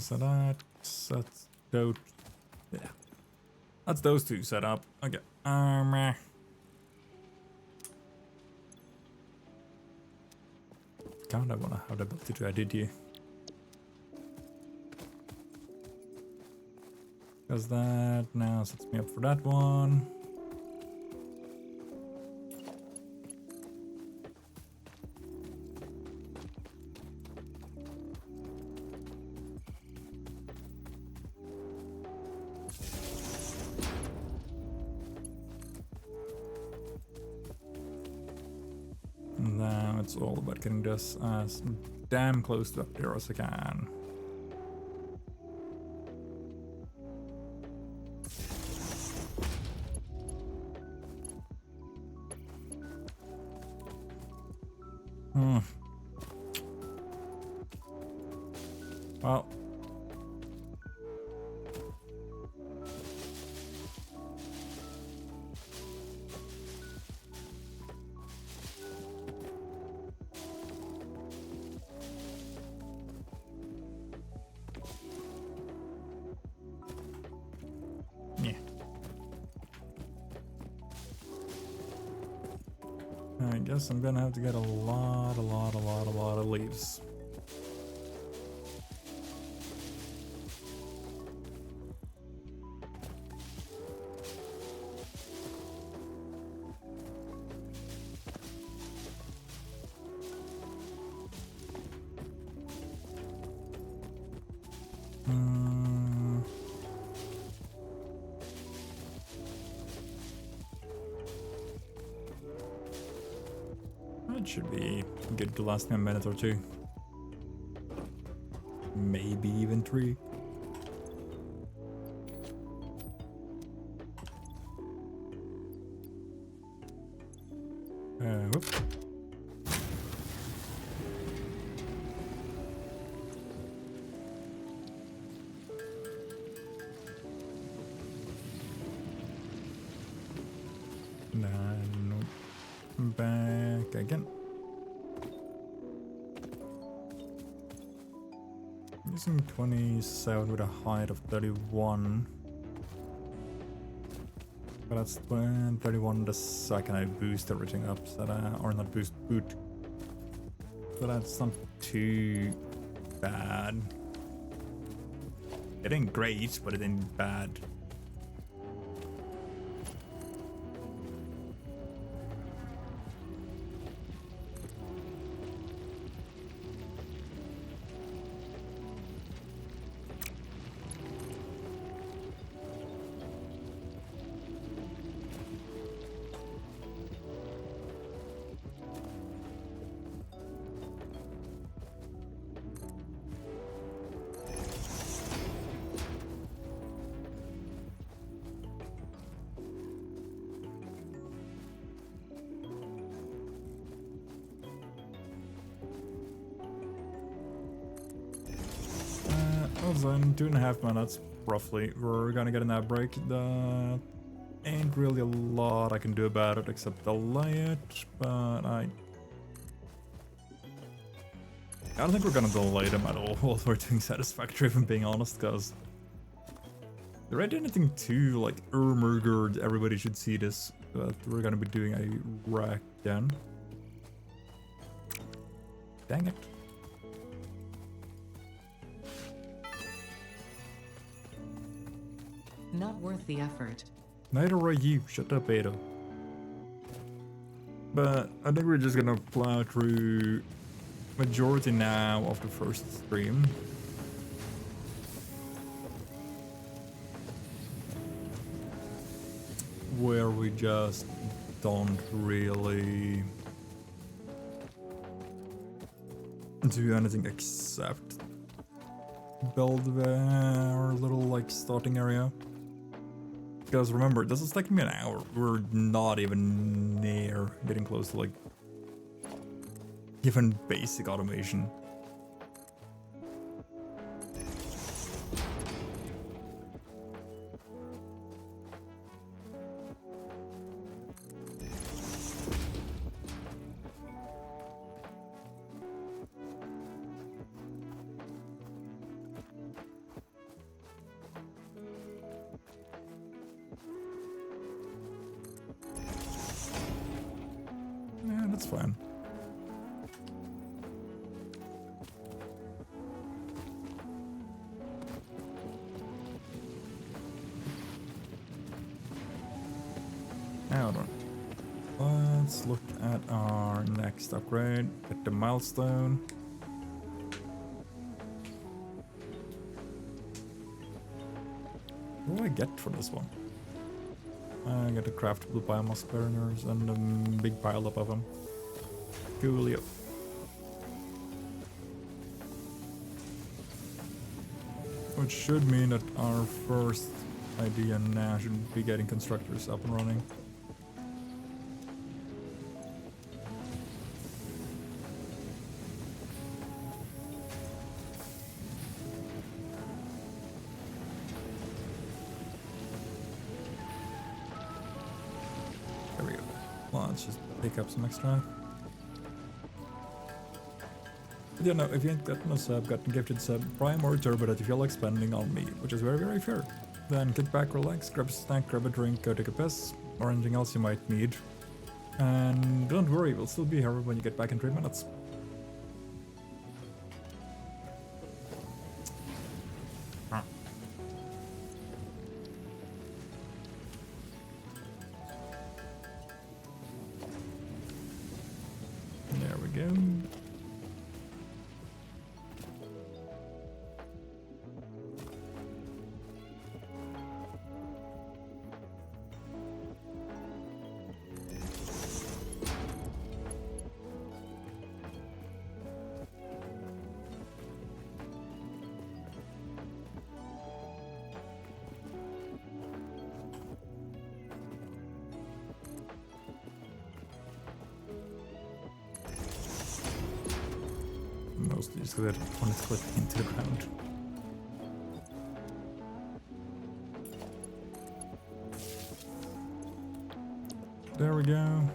So that's those. Yeah, that's those 2 set up. Okay. God, I wanna have the ability to edit here. Because that now sets me up for that one. And now it's all about getting this as damn close to up there as I can. Well. Yeah. I guess I'm gonna have to get a lot of leaves. It should be good to last me a minute or 2. Maybe even 3. Whoop. Then back again. Using 27 with a height of 31. But that's 31 the second I boost everything up, so that, or not boost, boot. So that's not too bad. It ain't great, but it ain't bad. So in 2.5 minutes, roughly, we're gonna get an ad break. That ain't really a lot I can do about it except delay it, but I don't think we're gonna delay them at all while we're doing Satisfactory, if I'm being honest, because there ain't anything too, like, murdered, everybody should see this, but we're gonna be doing a rack then. Dang it. Not worth the effort. Neither are you, shut up, Ada. But I think we're just gonna plow through majority now of the first stream. Where we just don't really do anything except build our little like starting area. Because remember, this is taking me an hour. We're not even near getting close to like even basic automation. Yeah, that's fine. Hold on. Let's look at our next upgrade. At the milestone. What do I get for this one? I get the craftable biomass burners and a big pile up of them. Coolio. Which should mean that our first idea now should be getting constructors up and running. There we go. Well, let's just pick up some extra. But yeah, no, if you ain't gotten a sub, gotten gifted sub, Prime or Turbo that you feel like spending on me, which is very, very fair. Then kick back, relax, grab a snack, grab a drink, go take a piss, or anything else you might need. And don't worry, we'll still be here when you get back in 3 minutes. There we go. Mostly just because I don't want it to clip into the ground. There we go.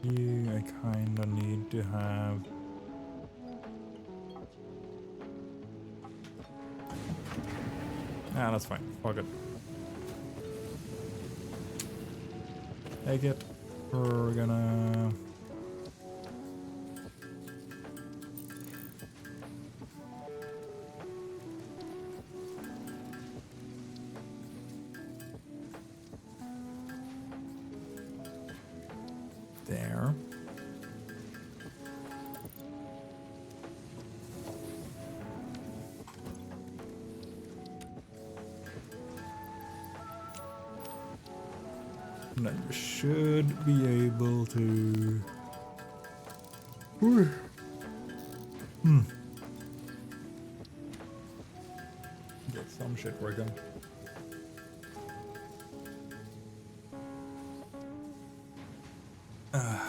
You, I kinda need to have. Ah, that's fine. Fuck it. Take it. We're gonna. There. And then we should be able to. Get some shit working. Now,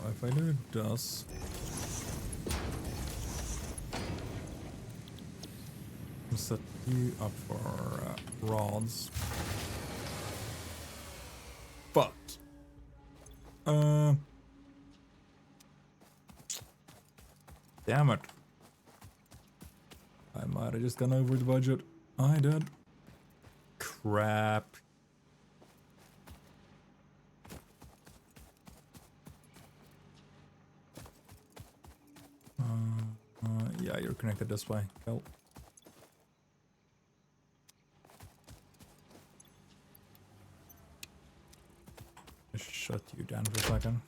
if I do this, set you up for rods. But, damn it. I might have just gone over the budget. I did. Crap. Yeah, you're connected this way. Cool. Just shut you down for a second.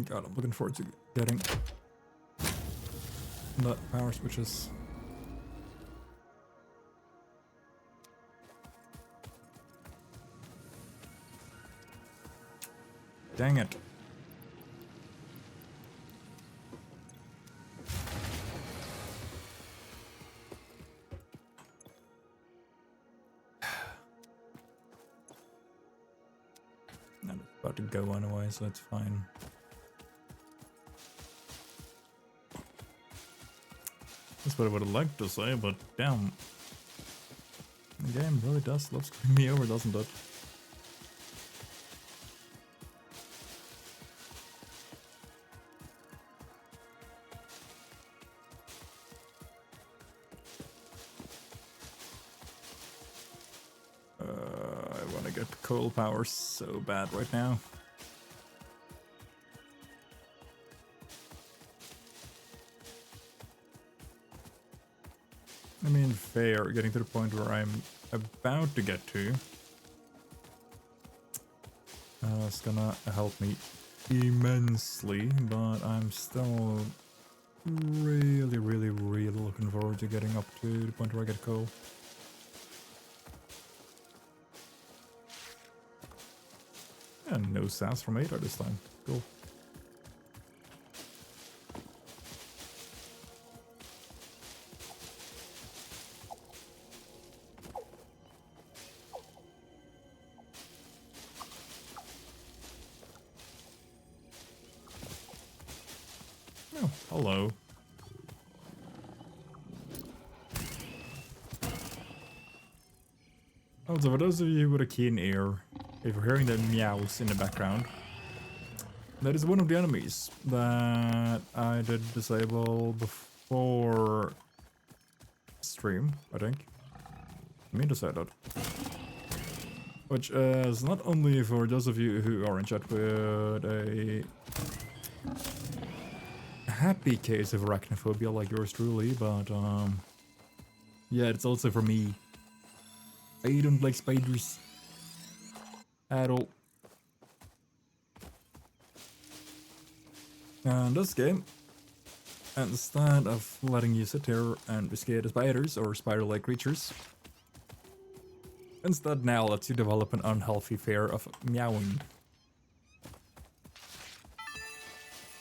God, I'm looking forward to getting the power switches. Dang it. I'm about to go anyway, so it's fine. That's what I would have liked to say, but damn. The game really does love screwing me over, doesn't it? I want to get coal power so bad right now. I mean, fair, getting to the point where I'm about to get to. It's gonna help me immensely, but I'm still really, really, really looking forward to getting up to the point where I get coal. And no sass from Adar this time. Cool. Oh, hello. Oh, so for those of you with a keen ear, if you're hearing the meows in the background, that is one of the enemies that I did disable before stream, I think. I mean to say that. Which is not only for those of you who are in chat with a happy case of arachnophobia like yours truly, but yeah, it's also for me. I don't like spiders at all. And this game, instead of letting you sit here and be scared of spiders or spider-like creatures, instead now lets you develop an unhealthy fear of meowing.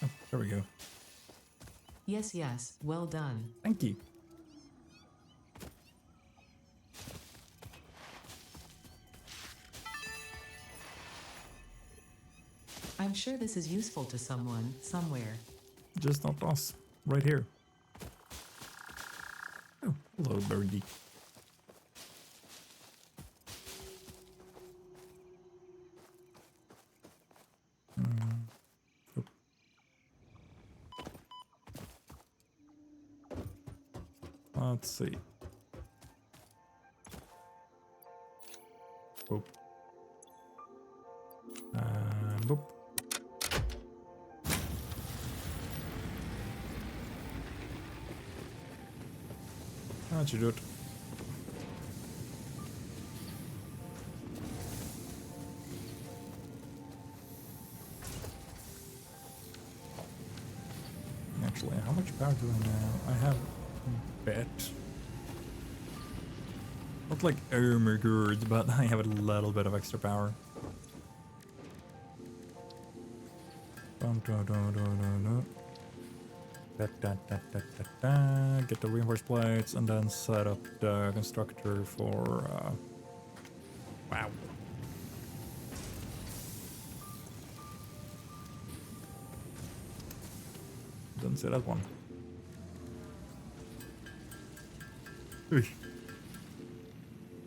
Oh, there we go. Yes, yes, well done. Thank you. I'm sure this is useful to someone, somewhere. Just not us. Right here. Oh, hello, birdie. Oh. Let's see. Boop. And boop. That should do it. Actually, how much power do I now? I have bet. Not like oh my god, but I have a little bit of extra power. Dun, dun, dun, dun, dun, dun. Da, da, da, da, da, da. Get the reinforced plates and then set up the constructor for. Wow. Didn't see that one. Ooh.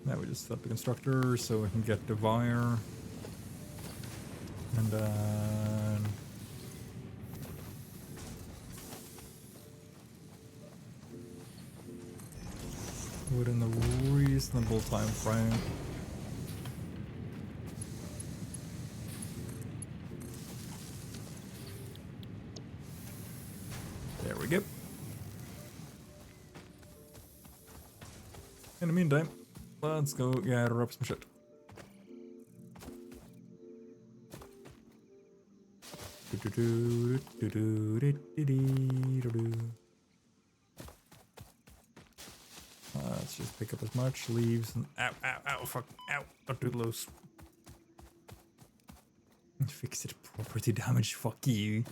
Now we just set up the constructor so we can get the wire. And then. Within a reasonable time frame. There we go. In the meantime, let's go gather up some shit. Let's just pick up as much leaves and ow, ow, ow, fuck, ow, not too close. Fix it, property damage, fuck you.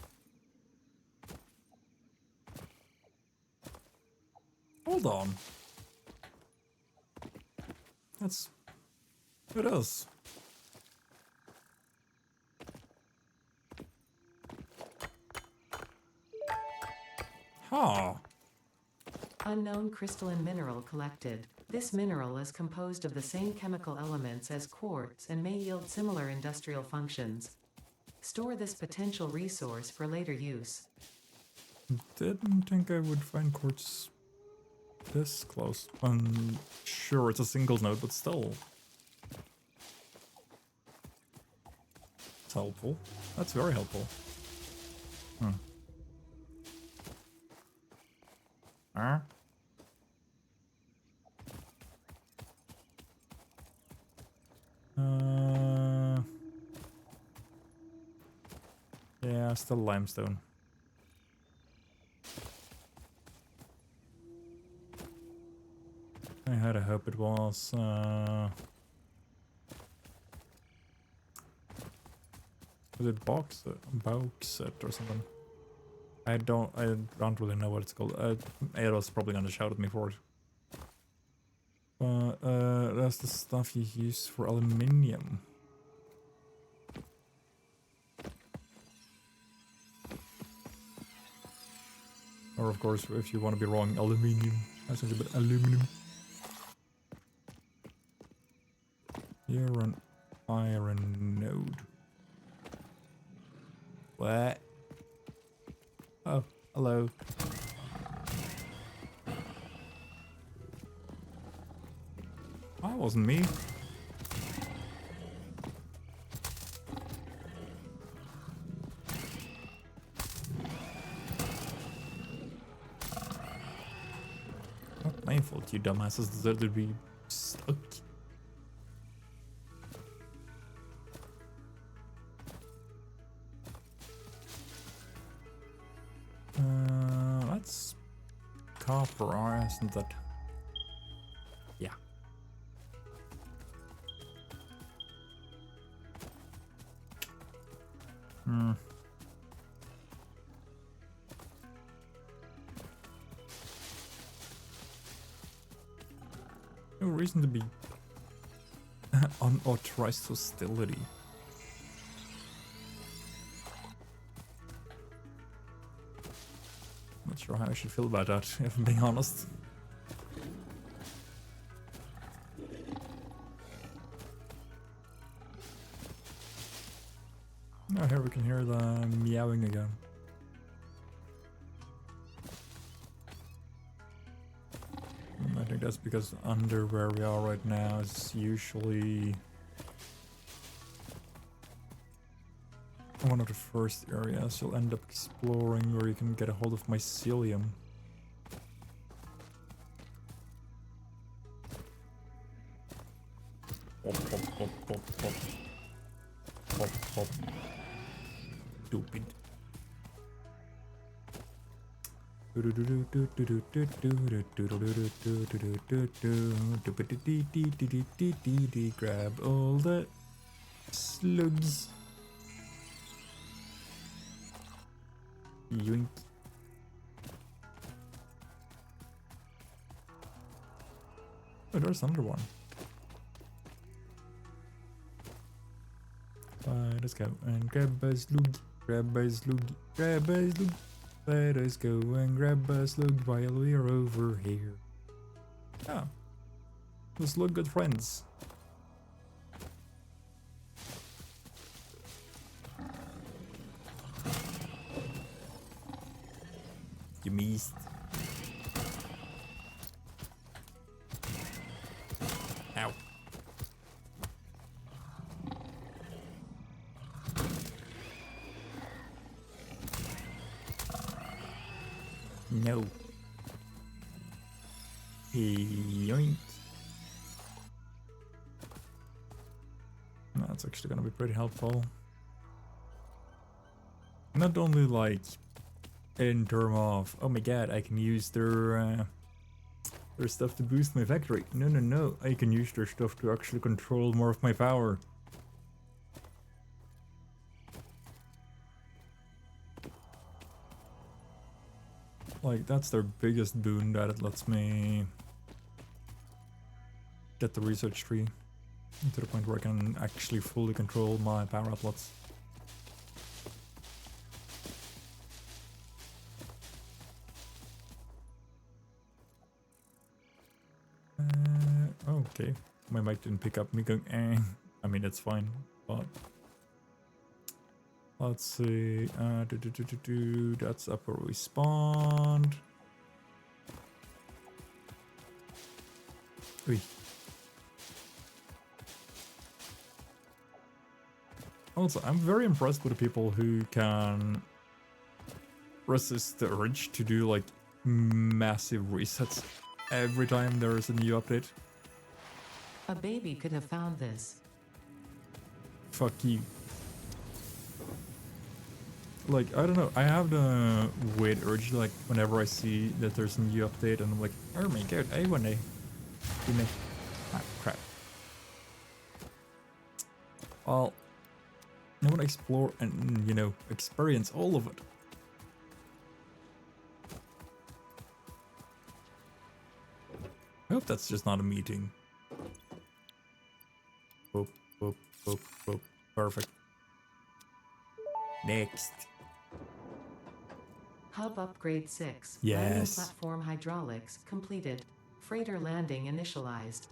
Hold on. That's... it is. Huh. Unknown crystalline mineral collected. This mineral is composed of the same chemical elements as quartz and may yield similar industrial functions. Store this potential resource for later use. Didn't think I would find quartz this close. Sure, it's a single node, but still. It's helpful. That's very helpful. Huh? Yeah, still limestone. I had a hope it was it bauxite or something? I don't really know what it's called. Edo's probably gonna shout at me for it. That's the stuff you use for aluminium. Or of course, if you want to be wrong, aluminium. I said a bit aluminum. You're an iron node. What? Oh, hello. That wasn't me. Not my fault, you dumbasses deserve to be stuck. That's copper, isn't that? Yeah. No reason to be unauthorized hostility. Not sure how I should feel about that, if I'm being honest. Oh, here we can hear the meowing again. I think that's because under where we are right now is usually one of the first areas you'll end up exploring where you can get a hold of mycelium. Pop, pop, pop, pop, pop. Pop, pop. Stupid. Grab all the slugs. Yoink. Oh, there's another one. Let's go and grab a slug, grab a slug, grab a slug. Let us go and grab a slug while we're over here. Yeah. The slug good friends. You missed. Ow. No. Yoink. That's actually gonna be pretty helpful. Not only like in terms of, oh my god, I can use their stuff to boost my factory. No, no, no. I can use their stuff to actually control more of my power. Like, that's their biggest boon, that it lets me get the research tree to the point where I can actually fully control my power outlets. Okay, my mic didn't pick up me going eh. I mean, it's fine, but let's see. That's up where we spawned. Oy. Also, I'm very impressed with the people who can resist the urge to do like massive resets every time there is a new update. A baby could have found this. Fuck you. Like, I don't know, I have the weird urge, like, whenever I see that there's a new update and I'm like, oh my god, I wanna... Ah, crap. Well, I wanna explore and, you know, experience all of it. I hope that's just not a meeting. Boop, boop, boop, boop. Perfect. Next. Hub upgrade 6. Yes. Landing platform hydraulics completed. Freighter landing initialized.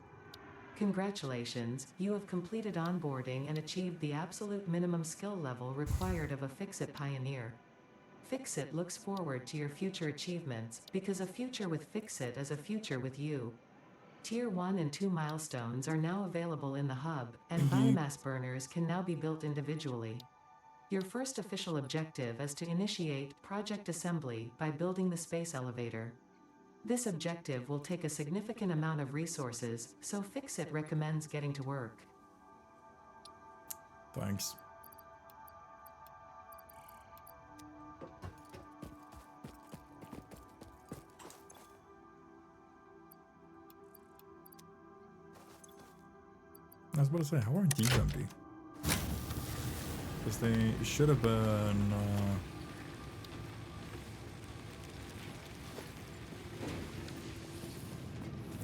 Congratulations, you have completed onboarding and achieved the absolute minimum skill level required of a Fix-It pioneer. Fix-It looks forward to your future achievements, because a future with Fix-It is a future with you. Tier 1 and 2 milestones are now available in the hub, and biomass burners can now be built individually. Your first official objective is to initiate project assembly by building the space elevator. This objective will take a significant amount of resources, so Fix-It recommends getting to work. Thanks. I was about to say, how aren't these empty? Because they should have been...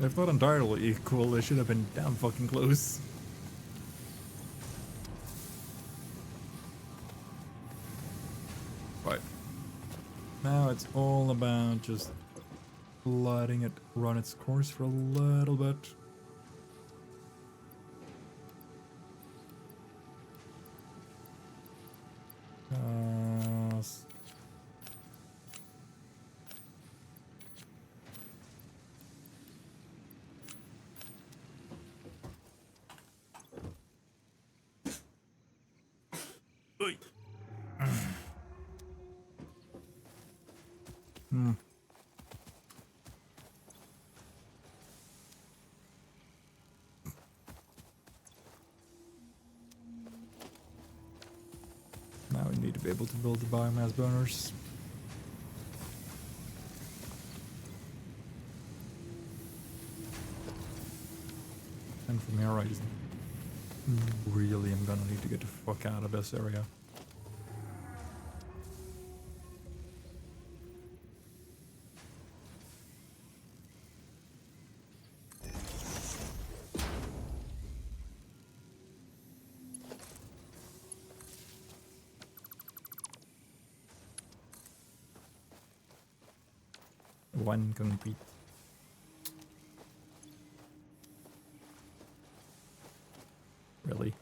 if not entirely equal, they should have been damn fucking close. Right. Now it's all about just letting it run its course for a little bit. Now we need to be able to build the biomass burners. And from here I just really am gonna need to get the fuck out of this area. One concrete. Really?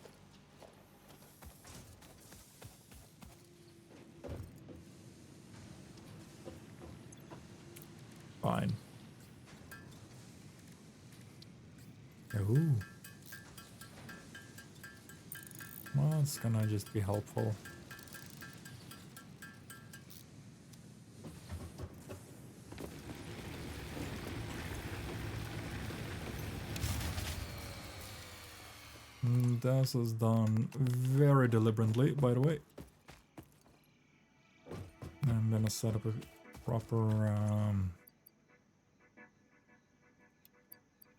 Fine. Ooh. Well, it's gonna just be helpful. This is done very deliberately, by the way. I'm gonna set up a proper,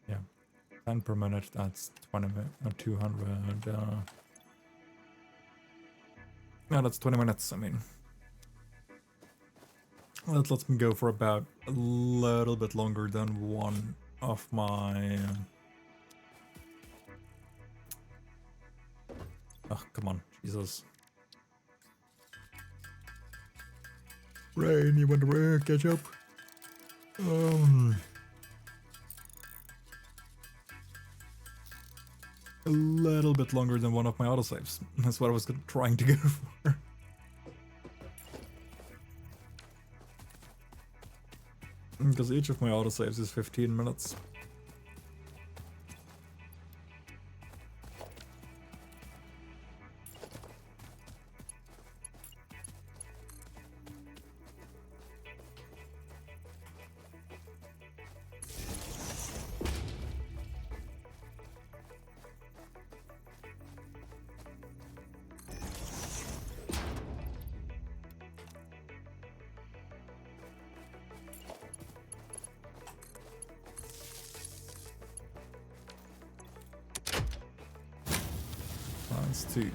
yeah, 10 per minute, that's 20 minutes, 200, yeah, that's 20 minutes, I mean. That lets me go for about a little bit longer than one of my... oh, come on, Jesus. Rain, you want to catch up? A little bit longer than one of my autosaves. That's what I was trying to go for. Because each of my autosaves is 15 minutes. That's 2.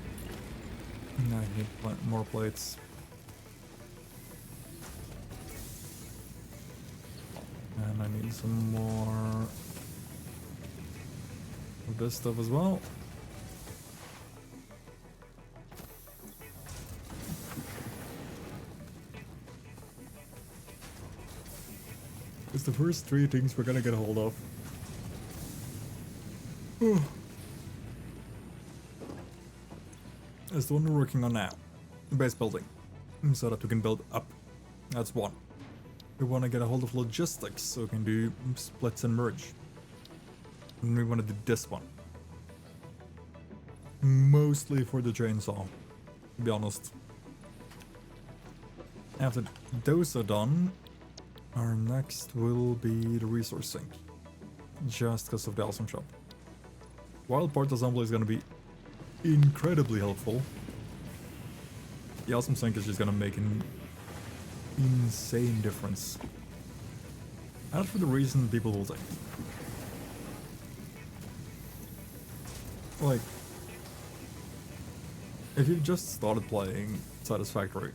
Now I need more plates. And I need some more of this stuff as well. It's the first 3 things we're gonna get a hold of. It's the one we're working on now. Base building. So that we can build up. That's 1. We want to get a hold of logistics so we can do splits and merge. And we want to do this one. Mostly for the chainsaw, to be honest. After those are done, our next will be the resource sink. Just because of the awesome shop. While part assembly is going to be incredibly helpful, the awesome sink is just going to make an insane difference. And for the reason people will think. Like, if you just started playing Satisfactory,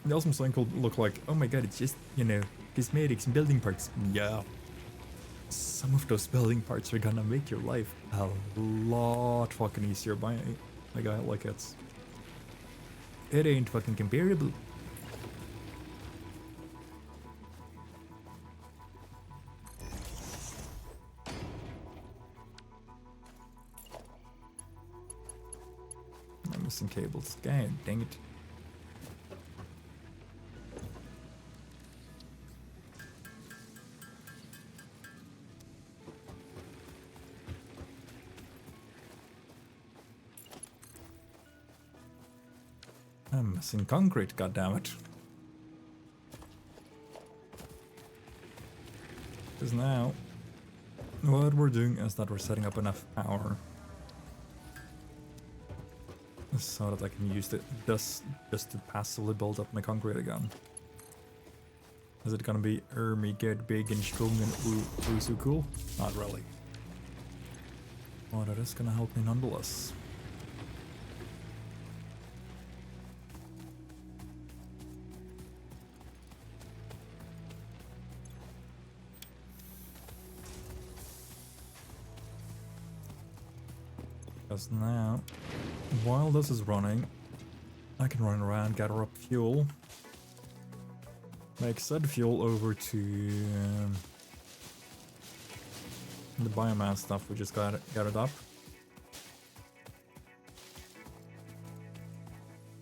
the awesome sink will look like, oh my god, it's just, you know, cosmetics and building parts. Yeah. Some of those building parts are gonna make your life a lot fucking easier by a guy like it. It ain't fucking comparable. I'm missing cables. God dang it. I'm missing concrete, goddammit. Because now, what we're doing is that we're setting up enough power so that I can use this just to passively build up my concrete again. Is it gonna be me get big and strong and ooh so cool? Not really. But it is gonna help me nonetheless. Because now, while this is running, I can run around, gather up fuel, make said fuel over to the biomass stuff we just gathered up.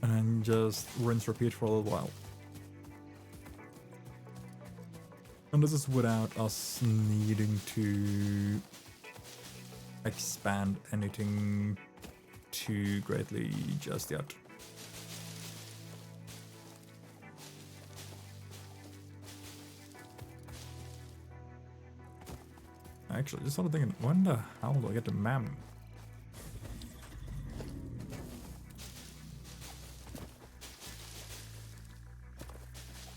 And just rinse repeat for a little while. And this is without us needing to expand anything too greatly just yet. Actually, just started thinking, when the hell do I get the MAM?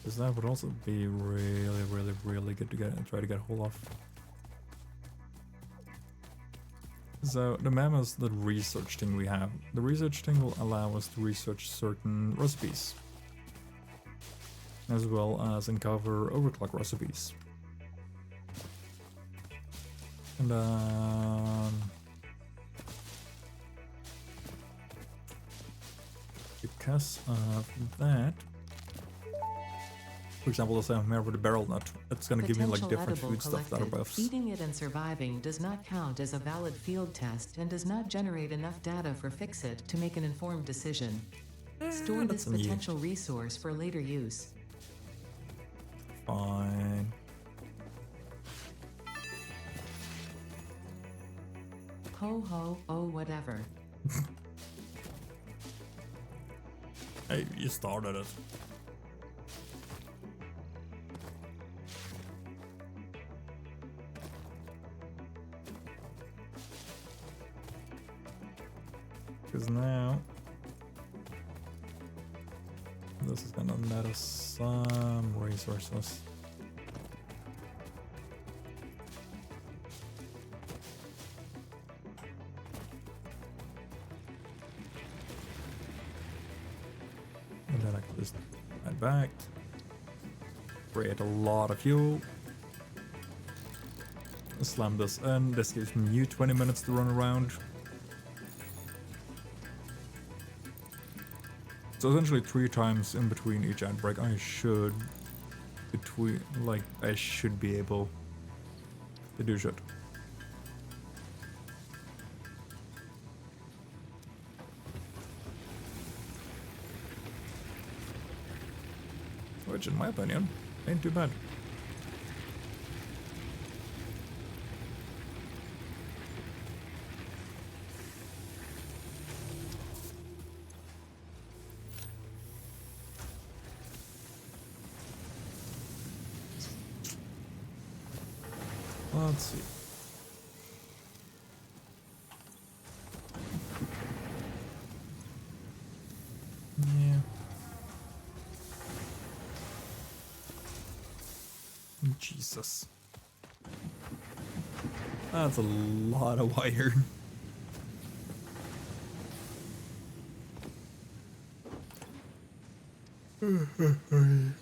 Because that would also be really good to try to get hold of. So the MAM is the research thing we have. The research thing will allow us to research certain recipes, as well as uncover overclock recipes. And because of that, for example, let's say I'm here with a barrel nut, it's gonna give me like different food stuff that are buffs. Eating it and surviving does not count as a valid field test and does not generate enough data for Fixit to make an informed decision. Store this potential resource for later use. Fine. Ho ho, oh whatever. Hey, you started it. Because now this is gonna net us some resources. And then I can just add back, create a lot of fuel, slam this in. This gives me 20 minutes to run around. So essentially 3 times in between each ad break, I should be able to do shit. Which in my opinion, ain't too bad. Let's see. Yeah. Jesus. That's a lot of wire.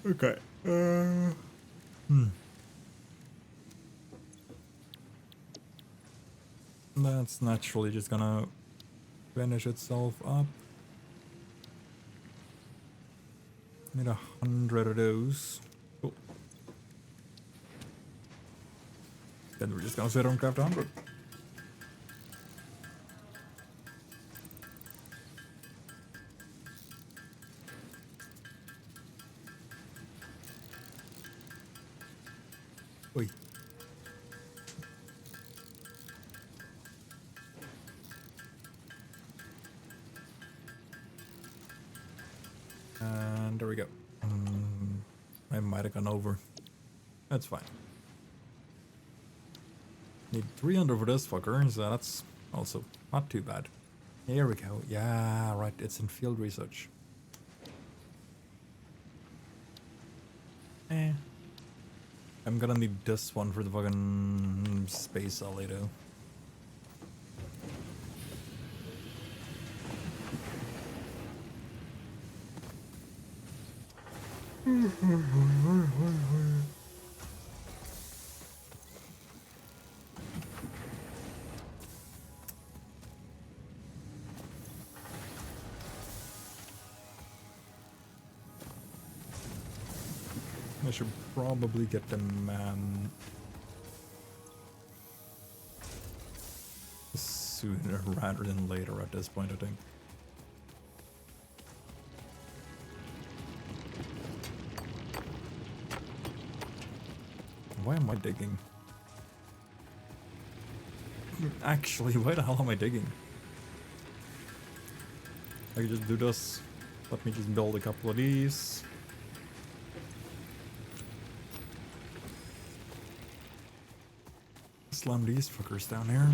Okay. That's naturally just gonna finish itself up. Need 100 of those. Cool. Then we're just gonna sit on craft 100. Oi. And there we go. I might have gone over. That's fine. Need 300 for this fucker, so that's also not too bad. Here we go. Yeah, right, it's in field research. I'm gonna need this one for the fucking space alley though. I should probably get them sooner rather than later at this point, I think. Why am I digging? Actually, why the hell am I digging? I could just do this. Let me just build a couple of these. Slam these fuckers down here.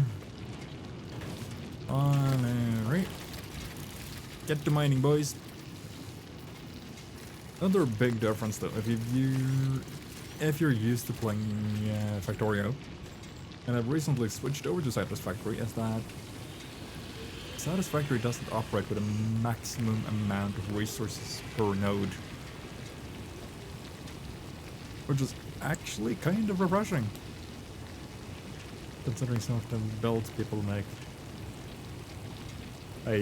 Alright. Get to mining, boys. Another big difference though, if you're used to playing Factorio, and I've recently switched over to Satisfactory, is that Satisfactory doesn't operate with a maximum amount of resources per node. Which is actually kind of refreshing, considering some of the builds people make. I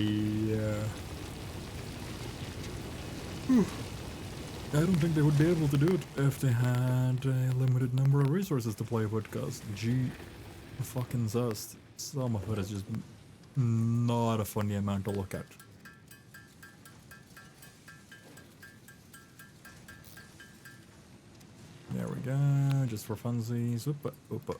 don't think they would be able to do it if they had a limited number of resources to play with, because gee fucking zust, some of it is just not a funny amount to look at. There we go, just for funsies. Oopa, oopa.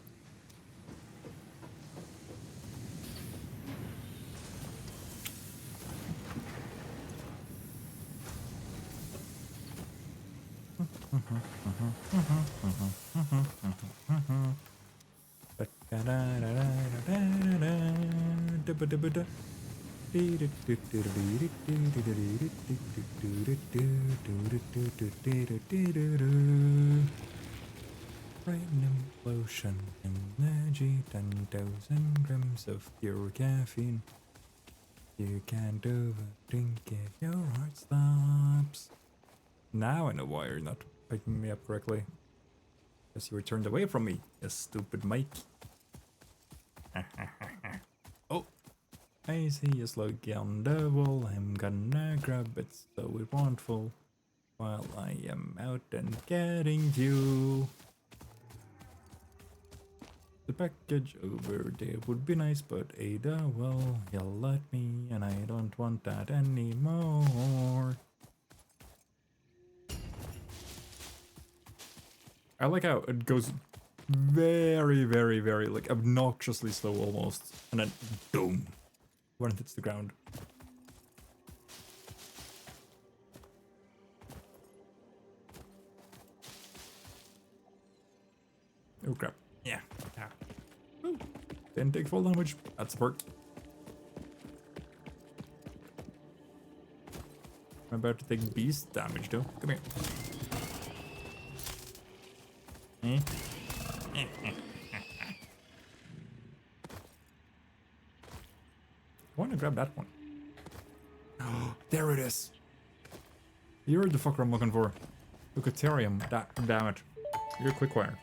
Random lotion, energy, 10,000 grams of pure caffeine. You can't overdrink if your heart stops. Now I know why you're not picking me up correctly. Because you were turned away from me, you stupid Mike. Oh, I see a slug on the wall. I'm gonna grab it so it won't fall while I am out and getting fuel. The package over there would be nice, but Ada, well, yell at me, and I don't want that anymore. I like how it goes very, very, very, like, obnoxiously slow almost, and then boom, when it hits the ground. Oh crap. Yeah. Ooh. Didn't take full damage. That's a perk. I'm about to take beast damage though. Come here. I want to grab that one. Oh, there it is. You're the fucker I'm looking for. Lucatarium. Damn it. You're a quickwire.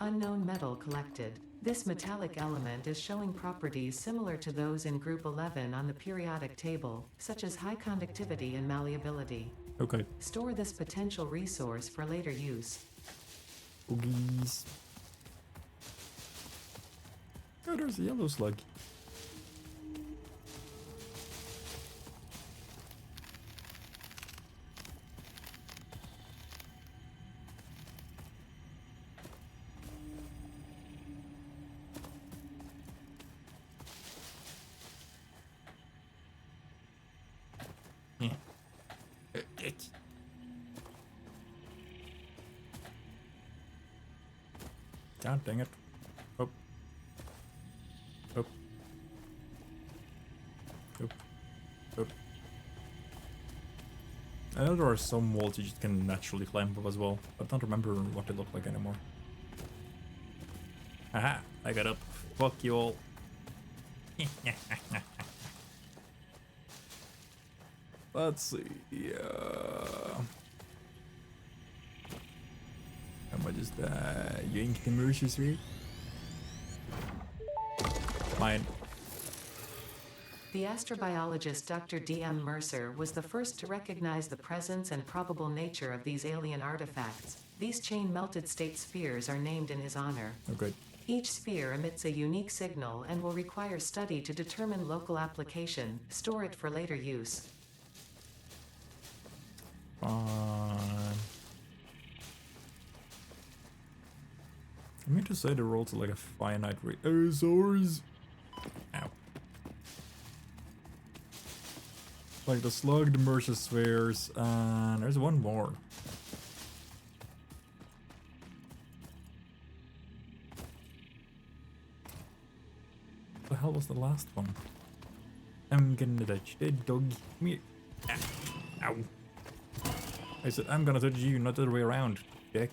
Unknown metal collected. This metallic element is showing properties similar to those in Group 11 on the periodic table, such as high conductivity and malleability. Okay. Store this potential resource for later use. Oogies. Oh, there's a yellow slug. God dang it. Up. Up. Up. Up. I know there are some walls you just can naturally climb up as well, but I don't remember what they look like anymore. Aha! I got up. Fuck you all. Let's see. Am I just yank the mercies here? Mine. The astrobiologist Dr. D.M. Mercer was the first to recognize the presence and probable nature of these alien artifacts. These chain-melted state spheres are named in his honor. Oh, great. Each sphere emits a unique signal and will require study to determine local application, store it for later use. Fine. I mean to say the rolls are like a finite rate. Oh, sorry. Ow. Like the slug, the Mercer spheres, and there's one more. What the hell was the last one? I'm gonna touch the dog. Come here. Ah. Ow. I said I'm gonna touch you, not the other way around, dick.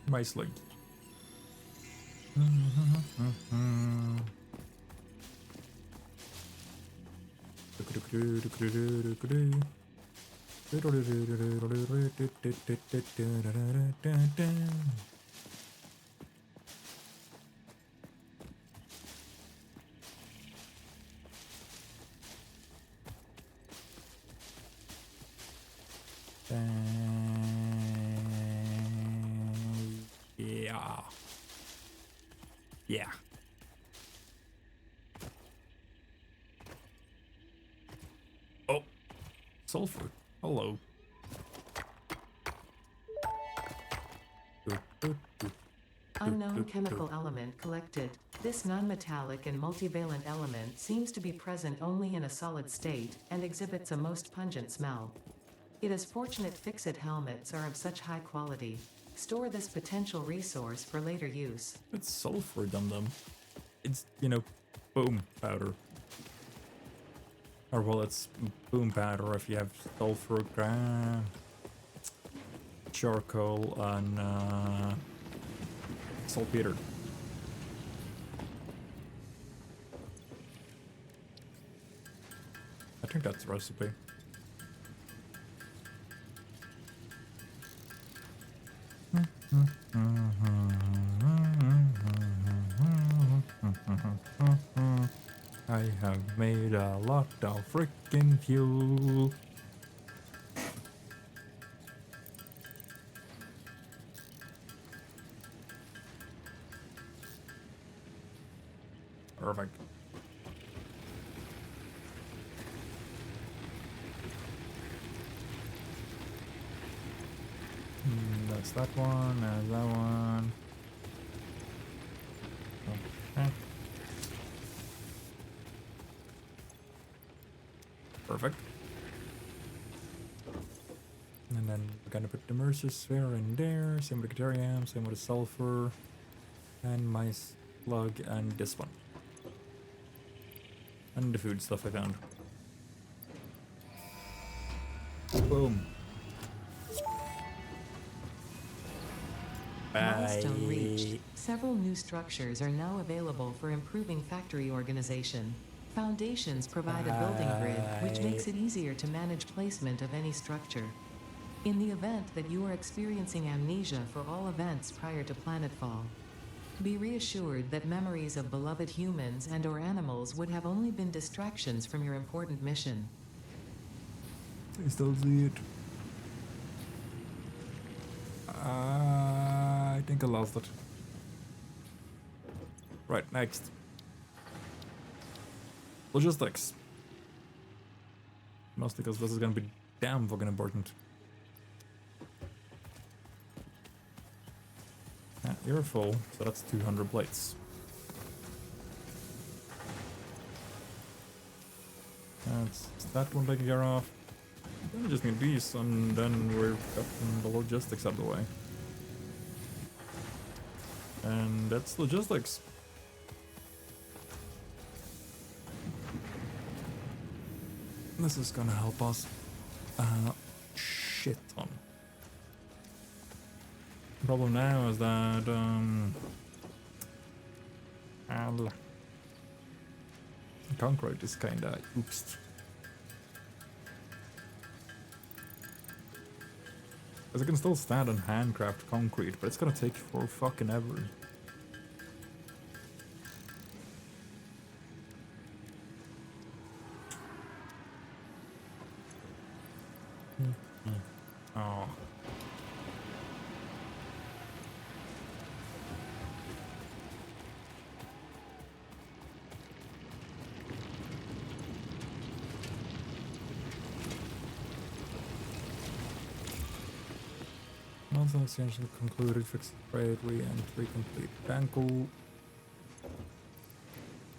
My slug. Yeah. Yeah. Oh. Sulfur. Hello. Unknown chemical element collected. This non-metallic and multivalent element seems to be present only in a solid state and exhibits a most pungent smell. It is fortunate fixed helmets are of such high quality. Store this potential resource for later use. It's sulfur, dum-dum. It's, you know, boom powder. Or well, it's boom powder if you have sulfur, charcoal, and saltpeter. I think that's the recipe. I have made a lot of freaking fuel. Perfect. That's that one, there's that one. Okay. Perfect. And then we're gonna put the Mercer sphere in there, same with the deuterium, same with the sulfur, and my slug, and this one. And the food stuff I found. Boom. Milestone reached. Several new structures are now available for improving factory organization. Foundations provide a building grid, which makes it easier to manage placement of any structure. In the event that you are experiencing amnesia for all events prior to planetfall, be reassured that memories of beloved humans and/or animals would have only been distractions from your important mission. I still see it. I think I lost it. Right, next. Logistics. Mostly because this is gonna be damn fucking important. You're full, so that's 200 plates. That's that one taken care of. Then we just need these, and then we're getting the logistics out of the way. And that's logistics. This is gonna help us shit ton. The problem now is that concrete is kinda oops. Because I can still stand on handcraft concrete, but it's gonna take for fucking ever. Oh. Once the exchange is concluded, fix the trade, re-entry complete. Cancel.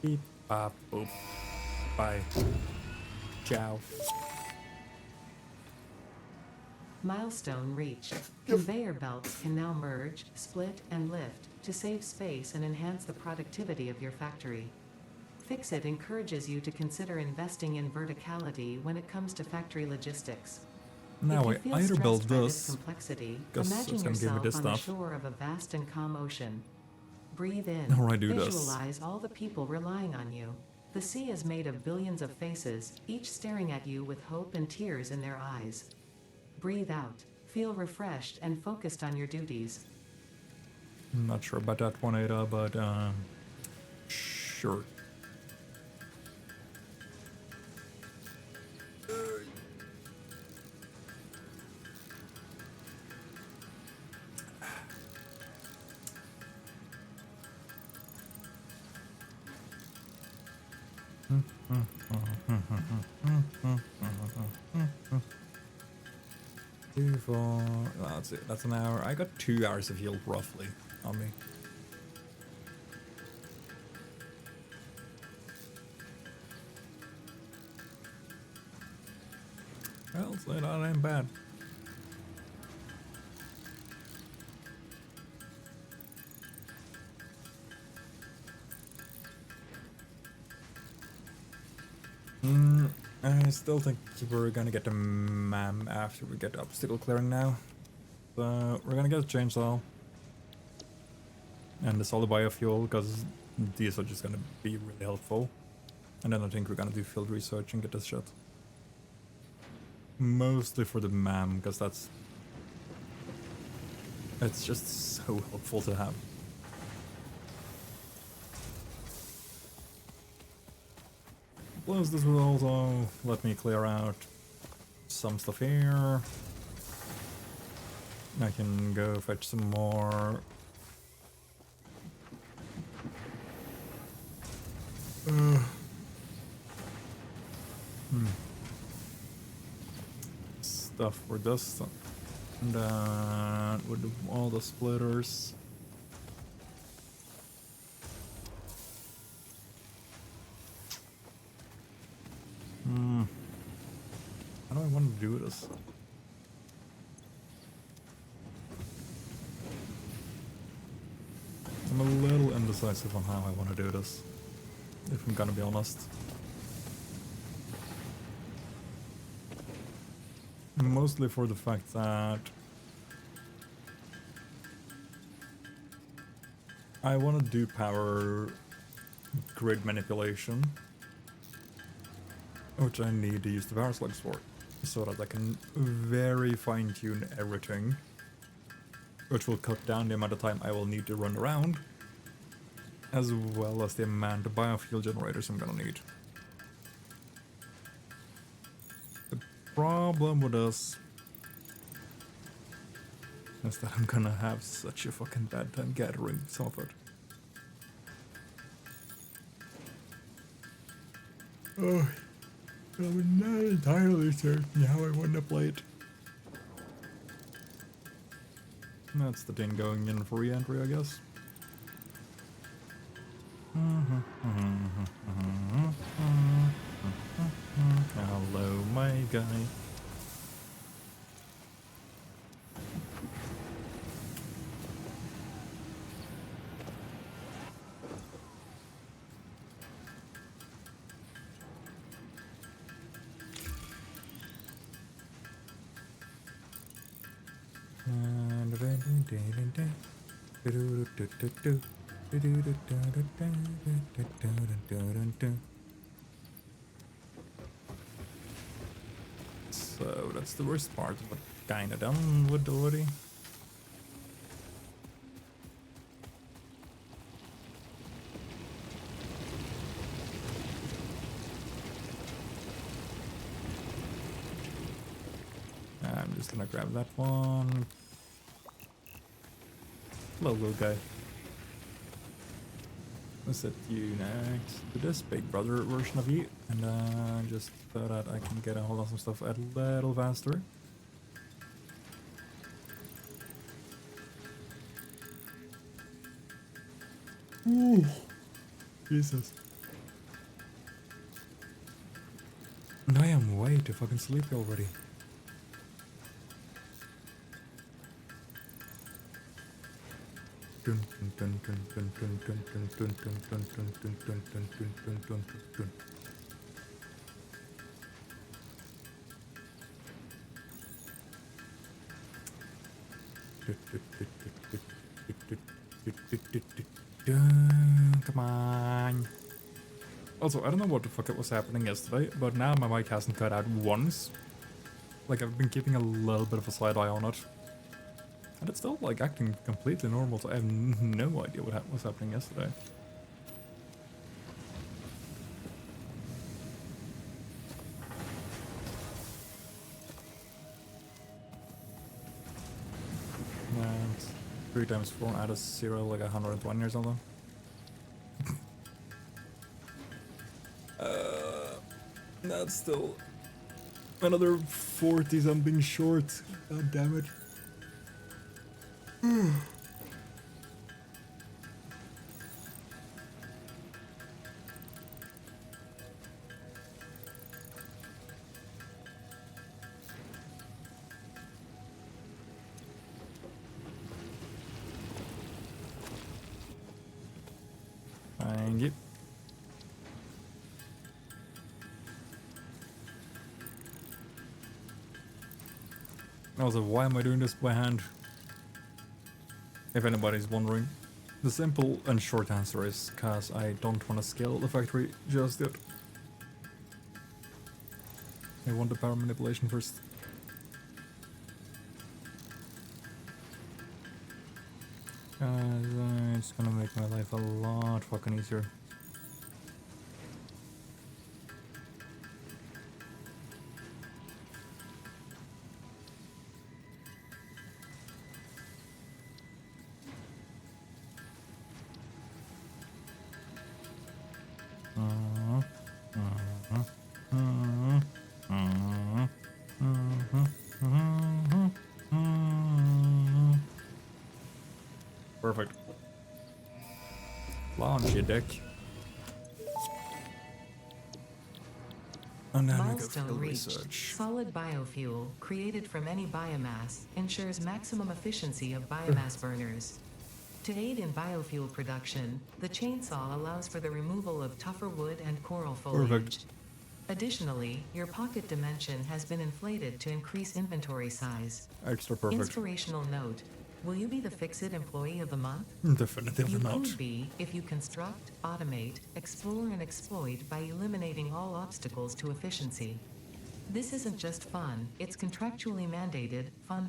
Beep, bop, boop. Bye. Ciao. Milestone reached. Conveyor belts can now merge, split, and lift to save space and enhance the productivity of your factory. Fixit encourages you to consider investing in verticality when it comes to factory logistics. Now I If you feel either build stressed by this this, complexity, guess imagine it's gonna give me yourself this on the stuff, shore of a vast and calm ocean. Breathe in. or I do this. Visualize all the people relying on you. The sea is made of billions of faces, each staring at you with hope and tears in their eyes. Breathe out. Feel refreshed and focused on your duties. I'm not sure about that one, Ada, but sure. Two, four. That's it. That's an hour. I got 2 hours of heal roughly on me. Well, so that ain't bad. I still think we're gonna get the MAM after we get obstacle clearing now. So we're gonna get a chainsaw. And the solid biofuel, because these are just gonna be really helpful. And then I think we're gonna do field research and get this shit. Mostly for the MAM, because it's just so helpful to have. Plus this will also let me clear out some stuff here. I can go fetch some more. Stuff for this. And with all the splitters. How do I want to do this? I'm a little indecisive on how I want to do this, if I'm gonna be honest. Mostly for the fact that I want to do power grid manipulation, which I need to use the power slugs for, so that I can very fine-tune everything, which will cut down the amount of time I will need to run around, as well as the amount of biofuel generators I'm gonna need. The problem with this is that I'm gonna have such a fucking bad time gathering some of it. Oh, I'm not entirely certain how I want to play it. That's the thing going in for re-entry, I guess. Hello, my guy. So that's the worst part, but kinda done with already. I'm just gonna grab that one. Hello, little guy. Let's set you next to this big brother version of you, and just so that I can get a hold of some stuff a little faster. Ooh, Jesus. And I am way too fucking sleepy already. Dun, dun, dun, dun, dun, dun, dun, dun, dun, dun, dun, dun, dun, dun, dun, dun, dun, dun. Come on. Also, I don't know what the fuck it was happening yesterday, but now my mic hasn't cut out once. Like, I've been keeping a little bit of a side eye on it. And it's still, like, acting completely normal, so I have no idea what was happening yesterday. And 3 times 4 out of 0, like 120 or something. That's still another 40 something short. God damn it. Thank you. Also, why am I doing this by hand? If anybody's wondering. The simple and short answer is because I don't want to scale the factory just yet. I want the power manipulation first. It's gonna make my life a lot fucking easier. Perfect. Launch your deck. And then we go Milestone field reached. research. Solid biofuel, created from any biomass, ensures maximum efficiency of biomass burners. To aid in biofuel production, the chainsaw allows for the removal of tougher wood and coral foliage. Perfect. Additionally, your pocket dimension has been inflated to increase inventory size. Extra perfect. Inspirational note. Will you be the Fix-It Employee of the Month? Definitively You not. could be if you construct, automate, explore and exploit by eliminating all obstacles to efficiency. This isn't just fun, it's contractually mandated, fun.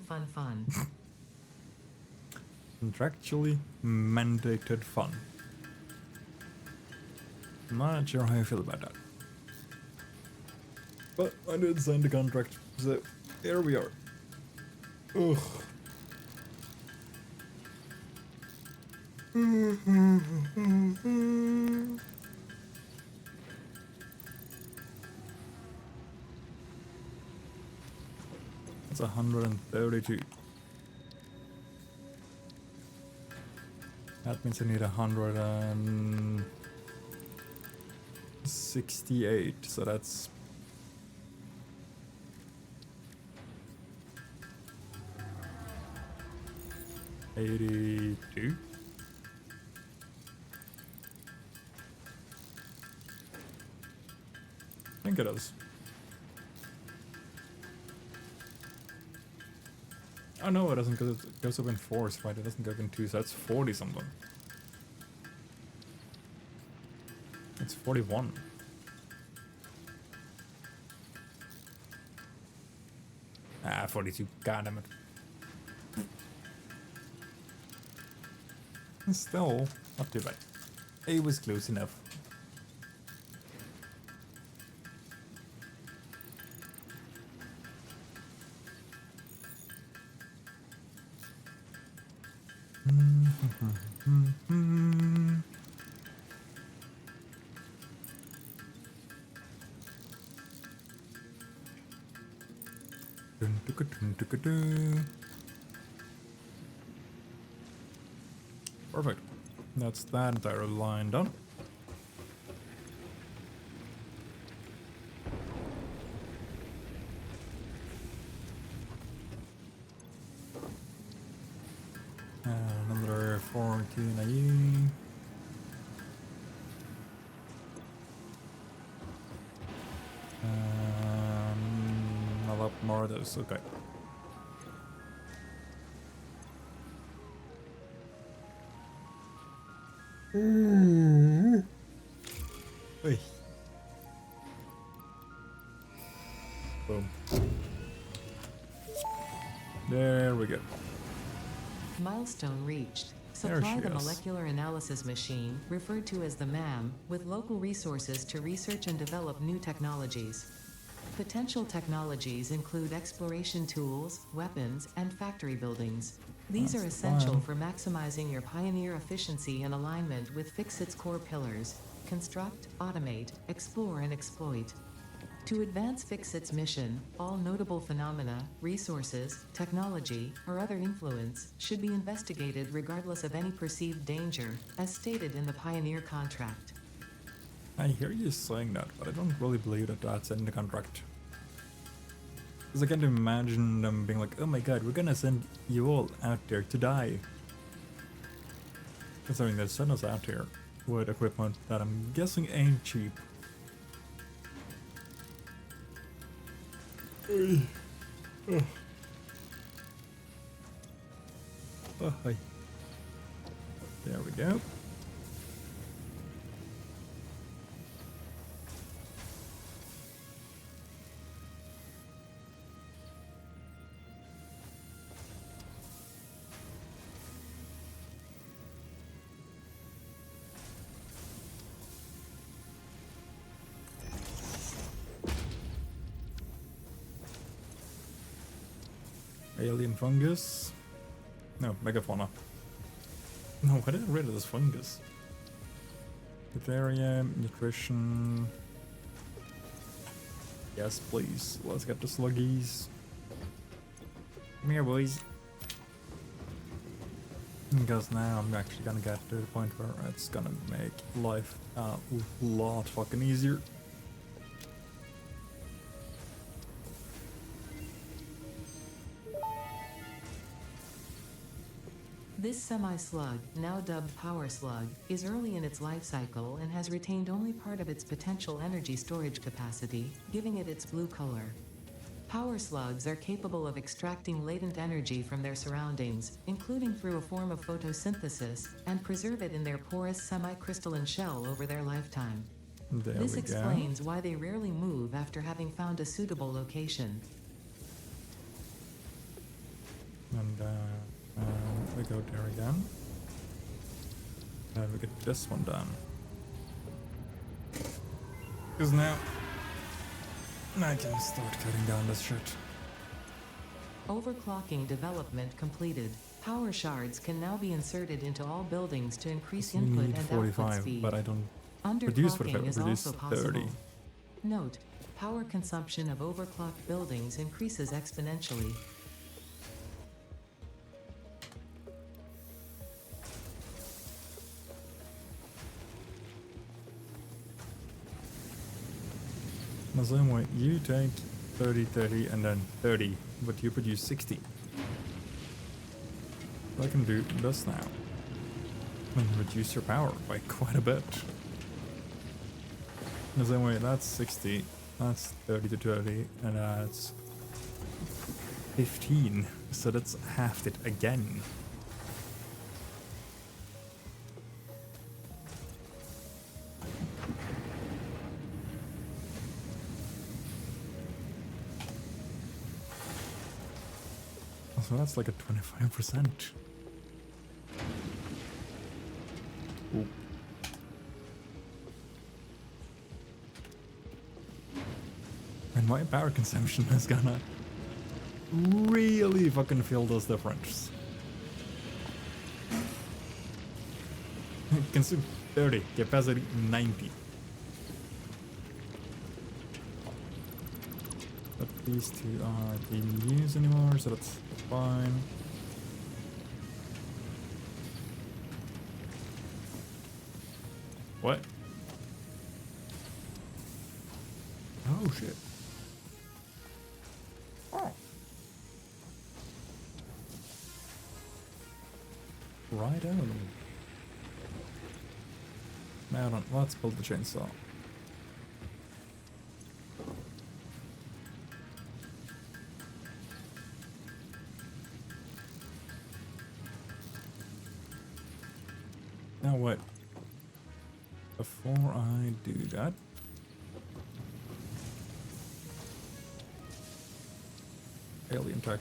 Contractually mandated fun. Not sure how I feel about that. But I did sign the contract, so here we are. Ugh. That's 132. That means I need 168, so that's 82. I think it is. Oh no, it doesn't, because it goes up in 4s, right? It doesn't go up in 2, so that's 40 something. It's 41. 42, goddammit. Still, not too bad. It was close enough. Perfect. That's that entire line done. Another 14 IE. A lot more of those, okay. Hey. Boom. There we go. Milestone reached. There Supply she the is. molecular analysis machine, referred to as the MAM, with local resources to research and develop new technologies. Potential technologies include exploration tools, weapons, and factory buildings. These That's are essential fine. for maximizing your Pioneer efficiency and alignment with Fixit's core pillars: construct, automate, explore, and exploit. To advance Fixit's mission, all notable phenomena, resources, technology, or other influence should be investigated regardless of any perceived danger, as stated in the Pioneer contract. I hear you saying that, but I don't really believe that that's in the contract. Because I can't imagine them being like, oh my god, we're gonna send you all out there to die. Considering they sent us out here with equipment that I'm guessing ain't cheap. Oh, hi. There we go. Alien fungus. No, megafauna. No, why did I read it as fungus? Ethereum, nutrition. Yes, please. Let's get the sluggies. Come here, boys. Because now I'm actually gonna get to the point where it's gonna make life a lot fucking easier. This semi-slug, now dubbed Power Slug, is early in its life cycle and has retained only part of its potential energy storage capacity, giving it its blue color. Power slugs are capable of extracting latent energy from their surroundings, including through a form of photosynthesis, and preserve it in their porous semi-crystalline shell over their lifetime. There This we go. explains why they rarely move after having found a suitable location. And we go there again. And we get this one done. Because now I can start cutting down this shit. Overclocking development completed. Power shards can now be inserted into all buildings to increase You input need and output 45, speed. but I don't produce 45, Underclocking is produce also possible. 30. Note: power consumption of overclocked buildings increases exponentially. In the same way, you take 30, 30, and then 30, but you produce 60. I can do this now. And reduce your power by quite a bit. In the same way, that's 60, that's 30 to 30, and that's 15. So that's halved it again. So that's like a 25%. Ooh. And my power consumption is gonna really fucking feel this difference. Consume 30, capacity 90. But these two aren't being used anymore, so that's fine. What? Oh shit. Oh. Right on. Now then, let's build the chainsaw. Now what? Before I do that, alien tech.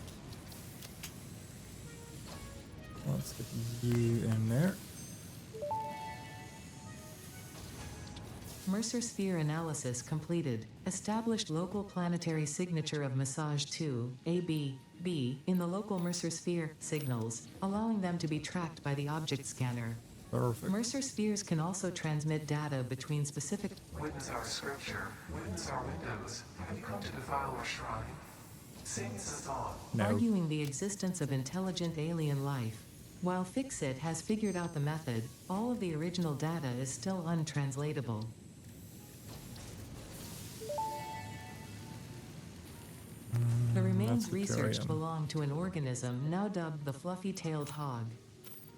Let's get you in there. Mercer sphere analysis completed. Established local planetary signature of massage 2, AB, B, in the local Mercer sphere signals, allowing them to be tracked by the object scanner. Perfect. Mercer spheres can also transmit data between specific. Witness our scripture, witness our windows. Have you come to defile our shrine? Sing the song. No. Arguing the existence of intelligent alien life. While Fixit has figured out the method, all of the original data is still untranslatable. The remains that's researched Victorian. belong to an organism now dubbed the fluffy-tailed hog.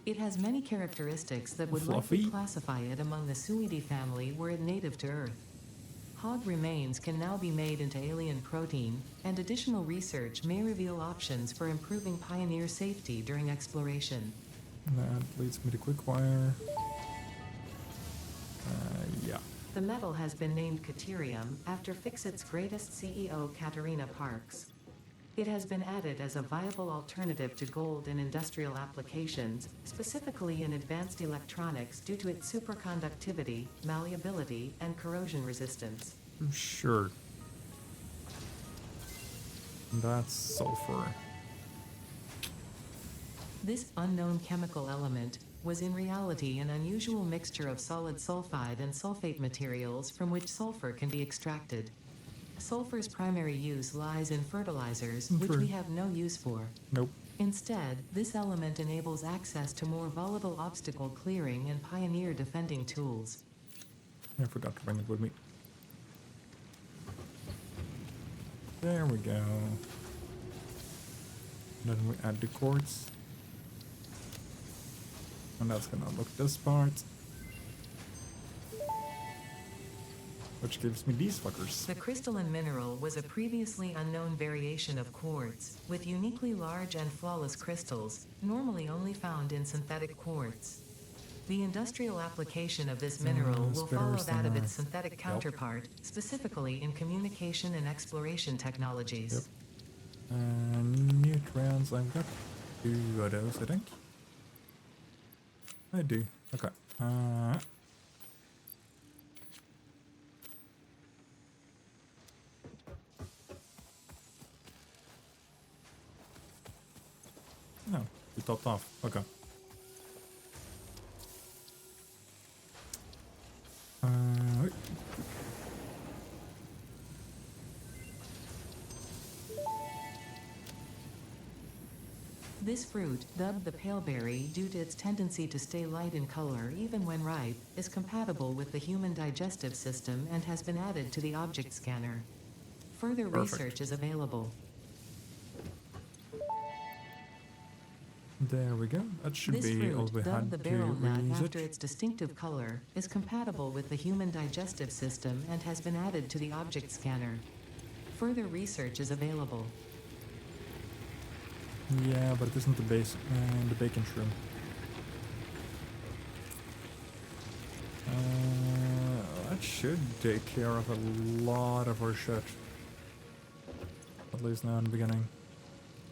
It has many characteristics that would likely Fluffy? classify it among the Suidae family were it native to Earth. Hog remains can now be made into alien protein, and additional research may reveal options for improving Pioneer safety during exploration. That leads me to Quickwire. Yeah. The metal has been named Caterium after Fixit's greatest CEO, Katerina Parks. It has been added as a viable alternative to gold in industrial applications, specifically in advanced electronics due to its superconductivity, malleability, and corrosion resistance. Sure. That's sulfur. This unknown chemical element was in reality an unusual mixture of solid sulfide and sulfate materials from which sulfur can be extracted. Sulfur's primary use lies in fertilizers, which we have no use for. Nope. Instead, this element enables access to more volatile obstacle clearing and Pioneer defending tools. I forgot to bring it with me. There we go. Then we add the quartz. And that's gonna look this part. Which gives me these fuckers. The crystalline mineral was a previously unknown variation of quartz, with uniquely large and flawless crystals, normally only found in synthetic quartz. The industrial application of this mineral will follow that of its synthetic counterpart, specifically in communication and exploration technologies. Yep. Neutrons, I've got 2 of those, I think. I do. Okay. No, you topped off. Okay. Wait. This fruit, dubbed the paleberry due to its tendency to stay light in color even when ripe, is compatible with the human digestive system and has been added to the object scanner. Further research is available. There we go. That should This be all fruit, we dubbed had the to barrel nut after research. its distinctive color, is compatible with the human digestive system and has been added to the object scanner. Further research is available. Yeah, but it isn't the base, the bacon shroom. That should take care of a lot of our shit. At least now in the beginning.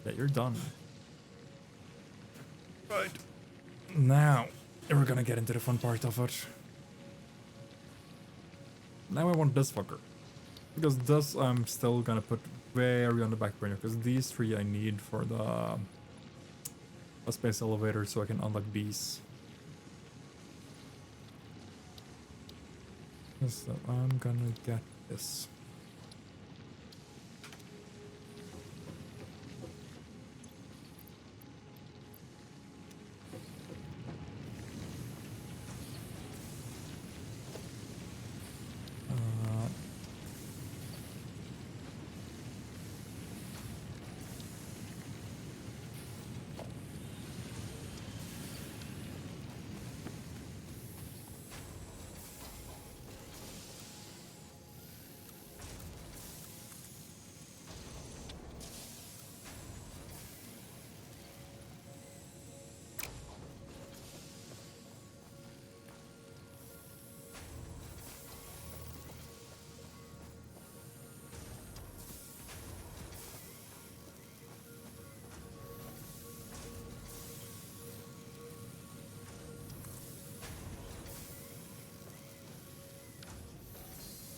Yeah, you're done. Right. Now, we're gonna get into the fun part of it. Now I want this fucker. Because this I'm still gonna put very on the back burner, because these three I need for the space elevator so I can unlock these. So I'm gonna get this.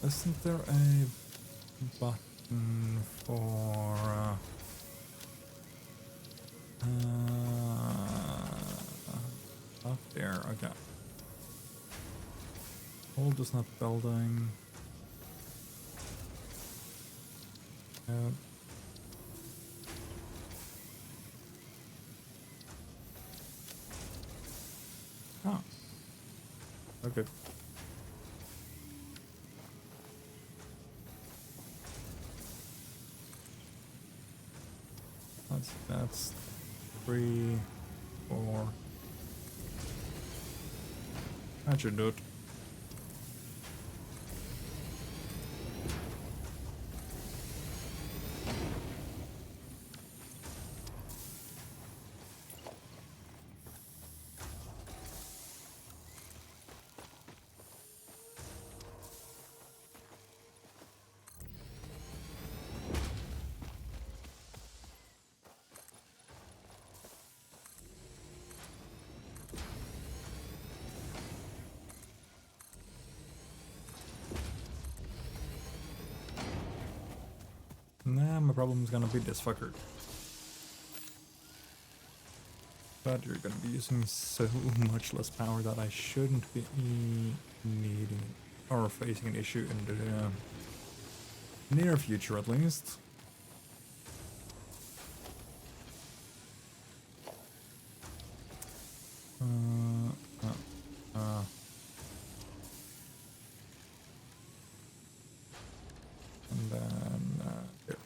Isn't there a button for up there? Okay. Hold is not building. Oh. Okay. That's 3, 4. That should do it. Nah, my problem is gonna be this fucker. But you're gonna be using so much less power that I shouldn't be needing or facing an issue in the near future at least. And then here.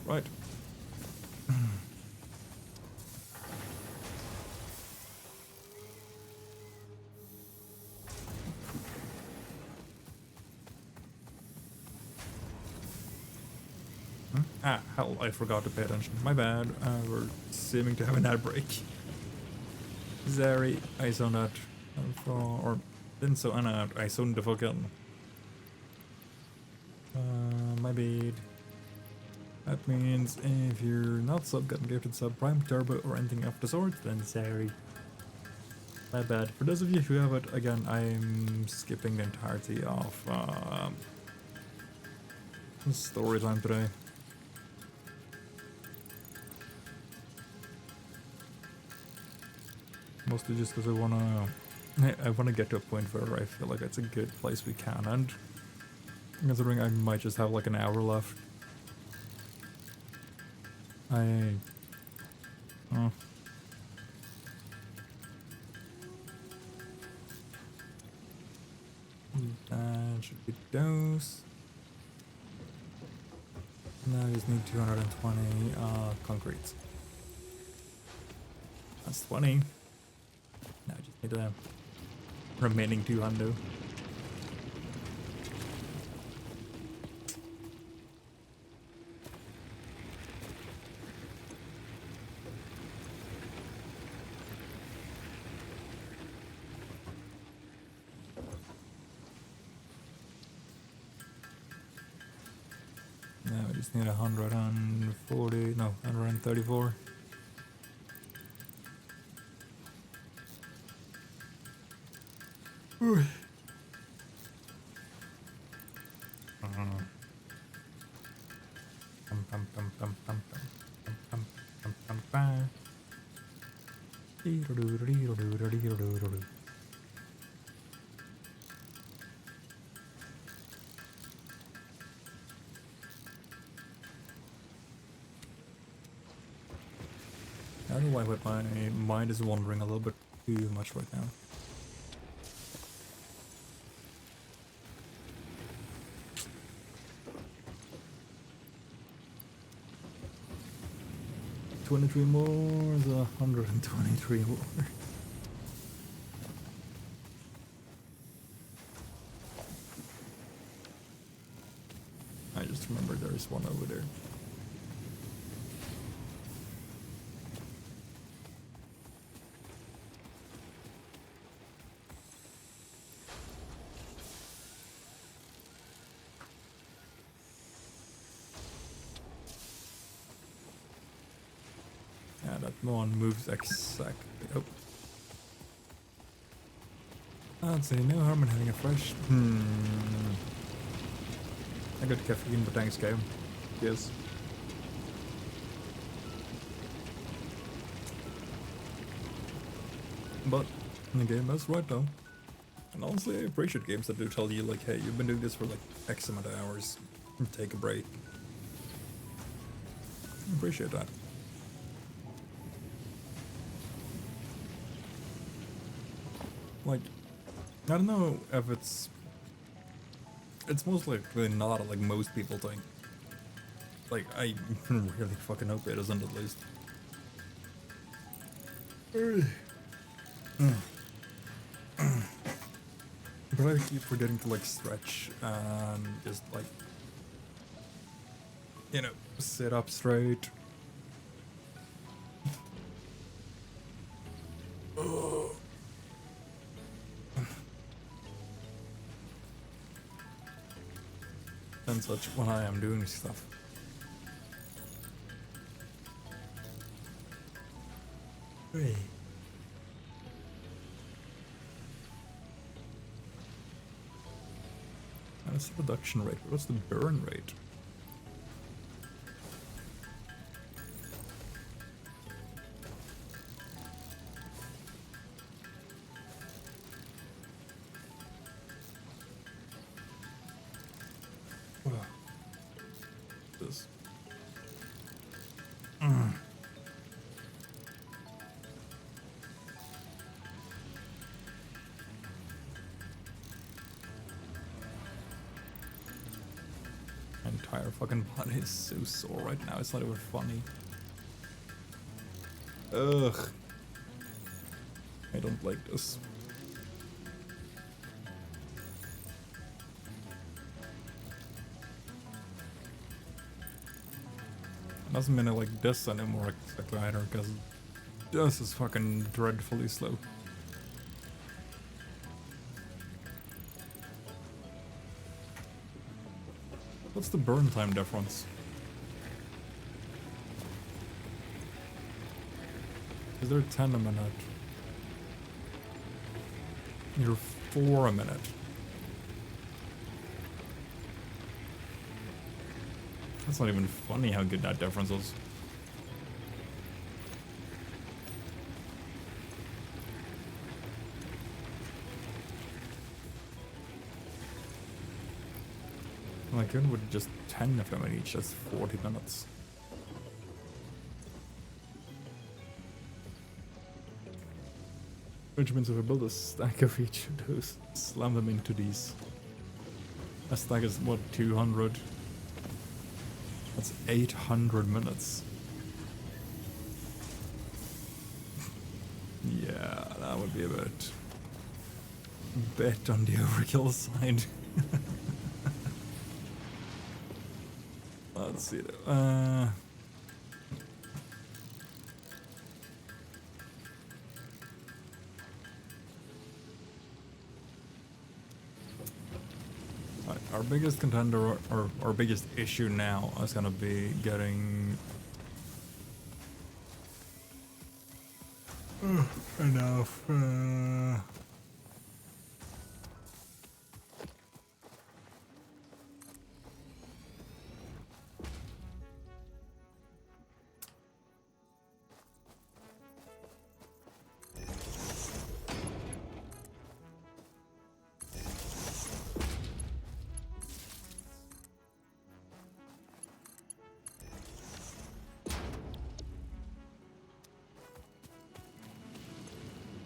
Right. Ah, hell, I forgot to pay attention. My bad. We're seeming to have an ad break. Sorry, I zoned out. Or didn't zone out, I zoned the fuck in. My bad. That means if you're not getting gifted sub prime turbo or anything of the sort, then sorry. My bad. For those of you who have it, again, I'm skipping the entirety of story time today. Mostly just because I wanna get to a point where I feel like it's a good place we can end. Considering I might just have like an hour left. That should be those. Now I just need 220 concrete. That's 20. Now I just need the remaining 200. just need 140, no, 134. Ooh. I don't know why, but my mind is wandering a little bit too much right now. $23 more is 123 more. I just remember there is one over there. Yeah, that one moves exactly. Oh. I'd say no harm in having a fresh. I got caffeine, but thanks, game. Yes. But the game is right though. And honestly, I appreciate games that do tell you, like, hey, you've been doing this for like X amount of hours. Take a break. I appreciate that. Like, I don't know if it's most likely not like most people think. Like, I really fucking hope it isn't, at least. But I keep forgetting to like stretch and just like, you know, sit up straight. And such when I am doing stuff. Hey. That's the production rate, but what's the burn rate? This. My entire fucking body is so sore right now, it's not even funny. Ugh. I don't like this. Doesn't mean I like this anymore exactly either, because this is fucking dreadfully slow. What's the burn time difference? Is there 10 a minute? You're 4 a minute. That's not even funny how good that difference is. Like, even with just 10 of them in each, that's 40 minutes. Which means if I build a stack of each of those, slam them into these. A stack is what, 200? That's 800 minutes. Yeah, that would be a bit on the overkill side. Let's see. Our biggest contender or biggest issue now is gonna be getting enough.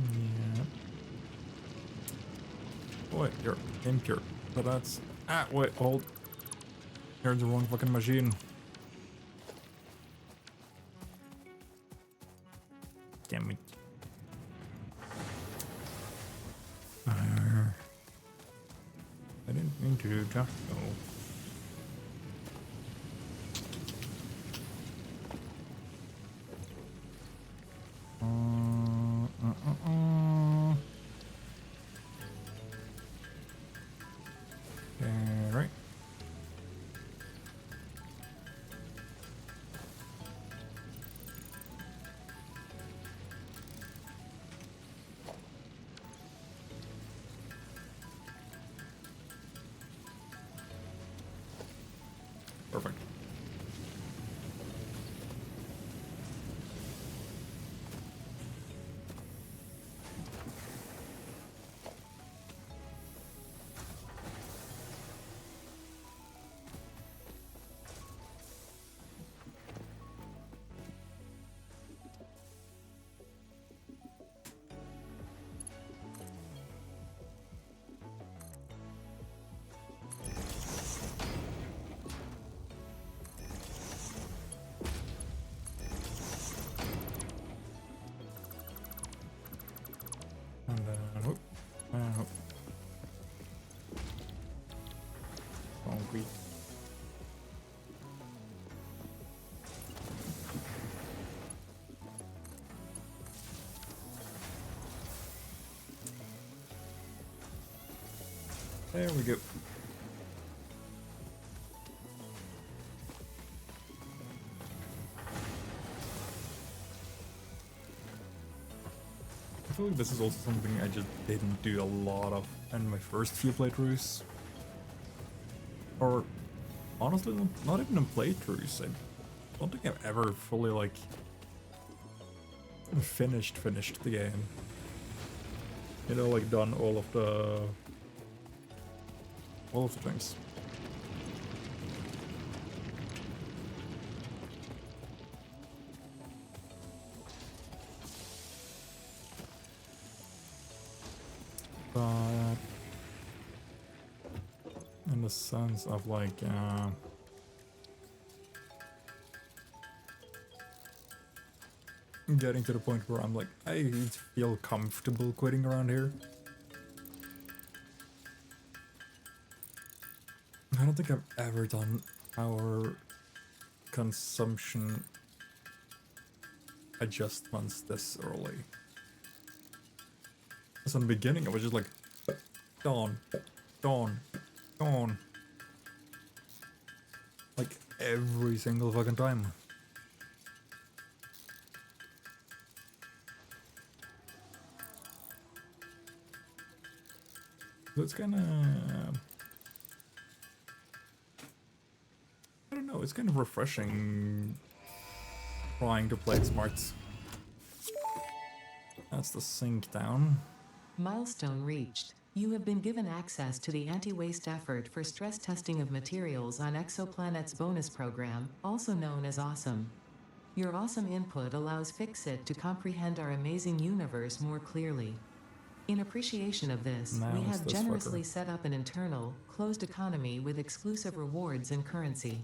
Yeah. Wait, you're impure. But that's... Ah, wait, hold. You're in the wrong fucking machine. Damn it. I didn't mean to just go. Right. Perfect. And then whoop, and whoop. Concrete. There we go. I feel like this is also something I just didn't do a lot of in my first few playthroughs. Or honestly, not even in playthroughs. I don't think I've ever fully like finished the game. You know, like done all of the things. But in the sense of like getting to the point where I'm like, I feel comfortable quitting around here. I don't think I've ever done power consumption adjustments this early. So in the beginning, I was just like, dawn, dawn, dawn. Like every single fucking time. So it's kind of, I don't know, it's kind of refreshing trying to play it smart. That's the sink down. Milestone reached. You have been given access to the anti-waste effort for stress testing of materials on Exoplanet's bonus program, also known as Awesome. Your awesome input allows Fixit to comprehend our amazing universe more clearly. In appreciation of this, Now we it's have this generously fucker. set up an internal, closed economy with exclusive rewards and currency.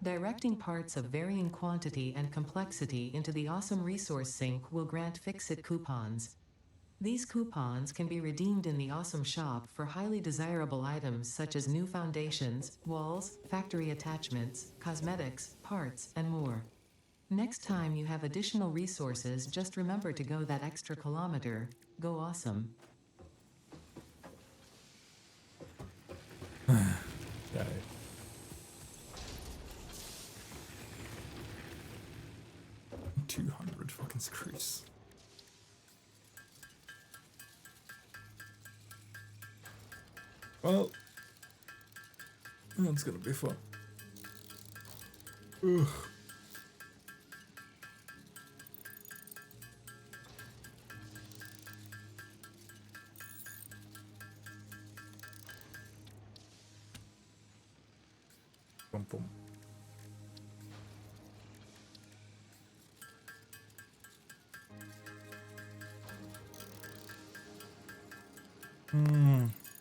Directing parts of varying quantity and complexity into the Awesome Resource Sink will grant Fixit coupons. These coupons can be redeemed in the Awesome Shop for highly desirable items such as new foundations, walls, factory attachments, cosmetics, parts, and more. Next time you have additional resources, just remember to go that extra kilometer. Go awesome. fucking screws. Well, that's gonna be fun. Ugh. Boom, boom.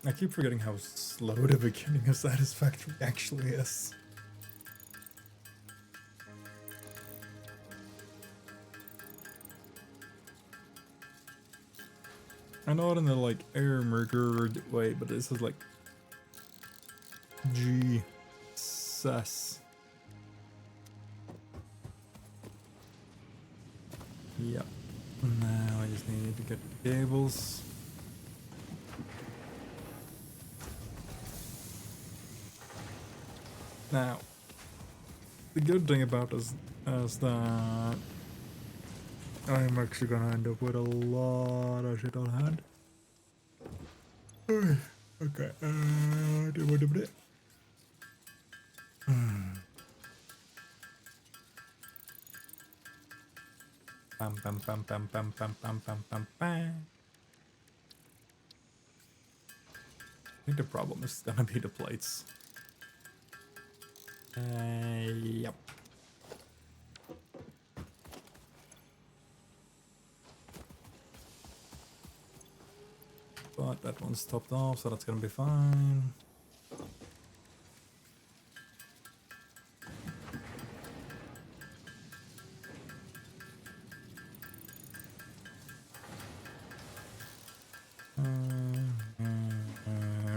I keep forgetting how slow the beginning of Satisfactory actually is. I know it in the like air merger way, but this is like Jesus. Yep. Now I just need to get the cables. Now, the good thing about this is that I'm actually gonna end up with a lot of shit on hand. Okay, Bam, bam, bam, bam, bam, bam, bam, bam, bam, bam. I think the problem is gonna be the plates. Yep. But that one's topped off, so that's gonna be fine.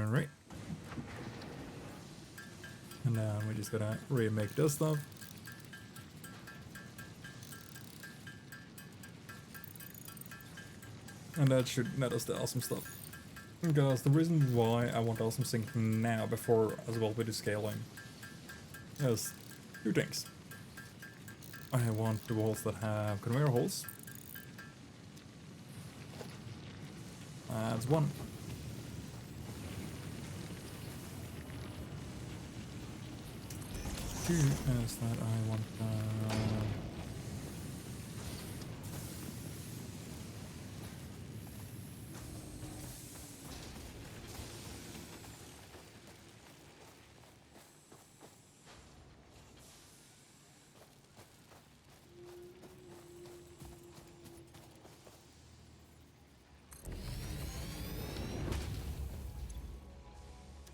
Right. And then we just gotta remake this stuff. And that should net us the awesome stuff. Because the reason why I want awesome sync now before as well with the scaling is two things. I want the walls that have conveyor holes. That's one. Two is that I want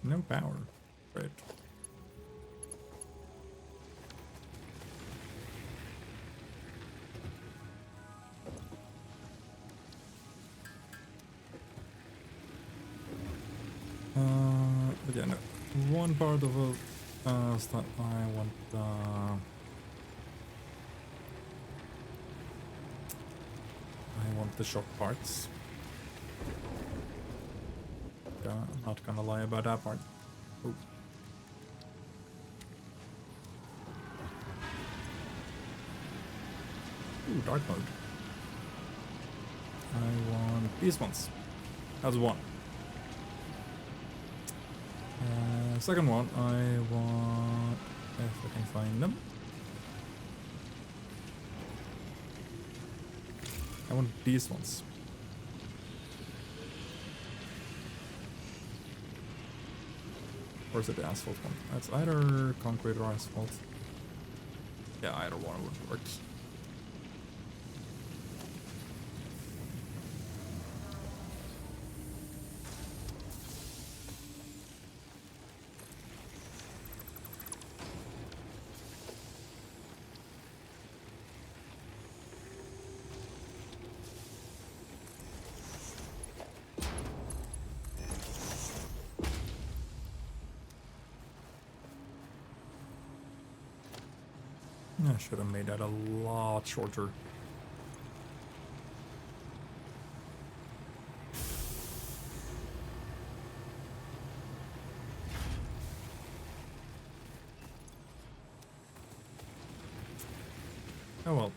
no power. Right. But yeah, no. One part of it is that I want the shock parts. I'm not gonna lie about that part. Ooh. Ooh, dark mode. I want these ones. That's one. Second one, I want, if I can find them. I want these ones. Or is it the asphalt one? That's either concrete or asphalt. Yeah, either one would work. I should have made that a lot shorter. Oh well.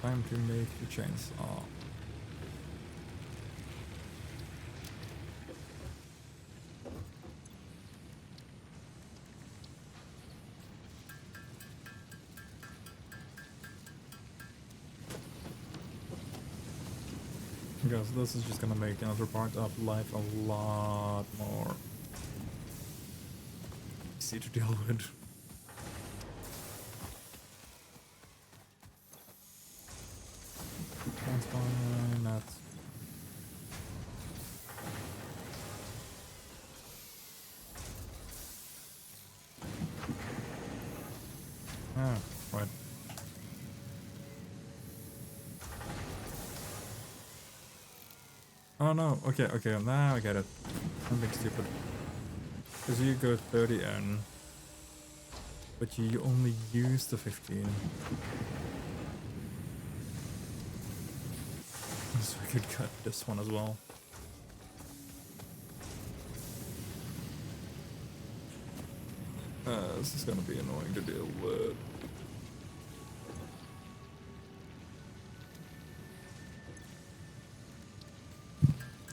Time to make the chainsaw. Because this is just gonna make another part of life a lot more easy to deal with. That's fine, that's... Ah, right. Oh no, okay, now I get it. I'm being stupid. Because you go 30 in, but you only use the 15. So I could cut this one as well. This is gonna be annoying to deal with.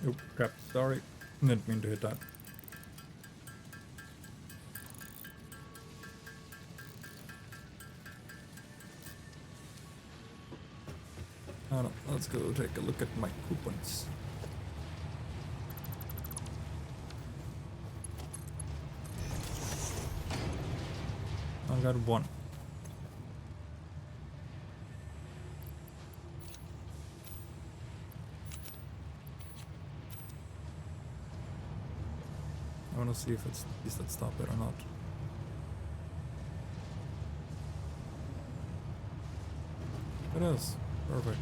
Oh crap, sorry. Didn't mean to hit that. Hold on, let's go take a look at my coupons. I got one. I wanna see if it's is that stop it or not. It is. Perfect.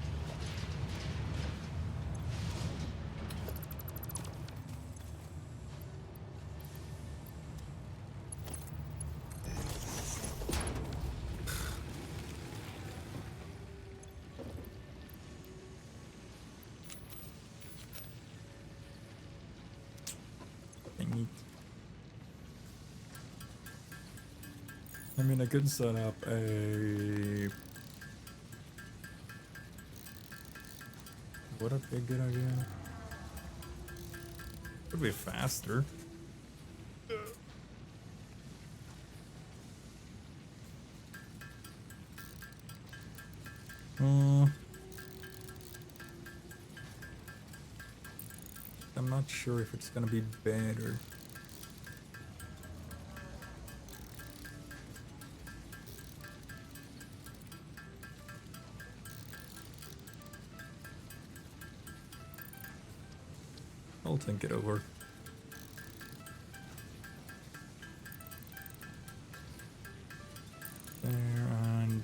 I mean, I could set up a... Would it be a good idea? Would be faster. I'm not sure if it's gonna be better. I'll think it over. There and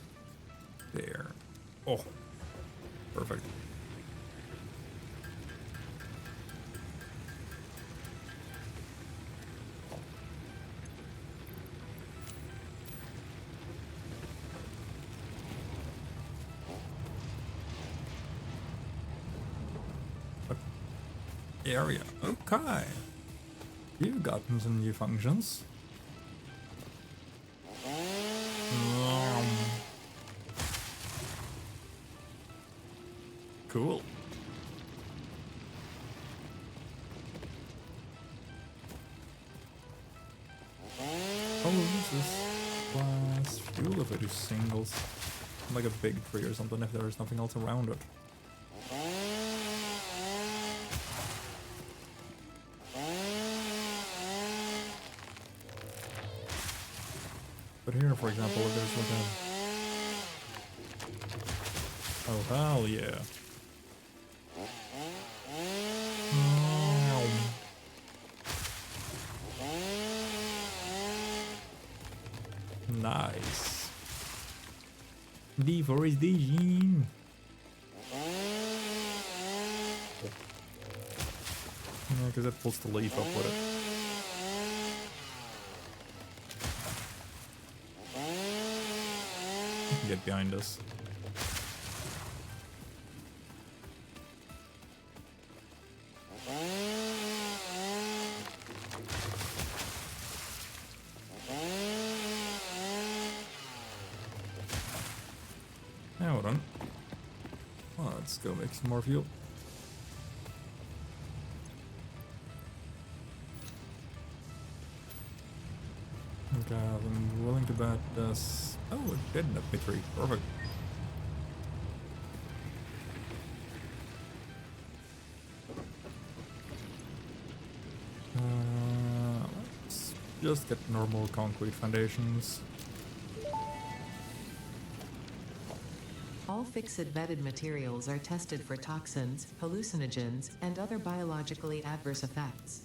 there. Oh, perfect. Area. Okay. You've gotten some new functions. Cool. Oh, this is plus fuel if I do singles. Like a big tree or something if there is nothing else around it. But here, for example, if there's like a... Oh, hell yeah. Nice. Deforestation. Yeah, because it pulls the leaf up with it. Get behind us. Hold on. let's go make some more fuel. Okay, I'm willing to bet this. Oh, it did net me 3. Perfect. Let's just get normal concrete foundations. All fixed-bedded materials are tested for toxins, hallucinogens, and other biologically adverse effects.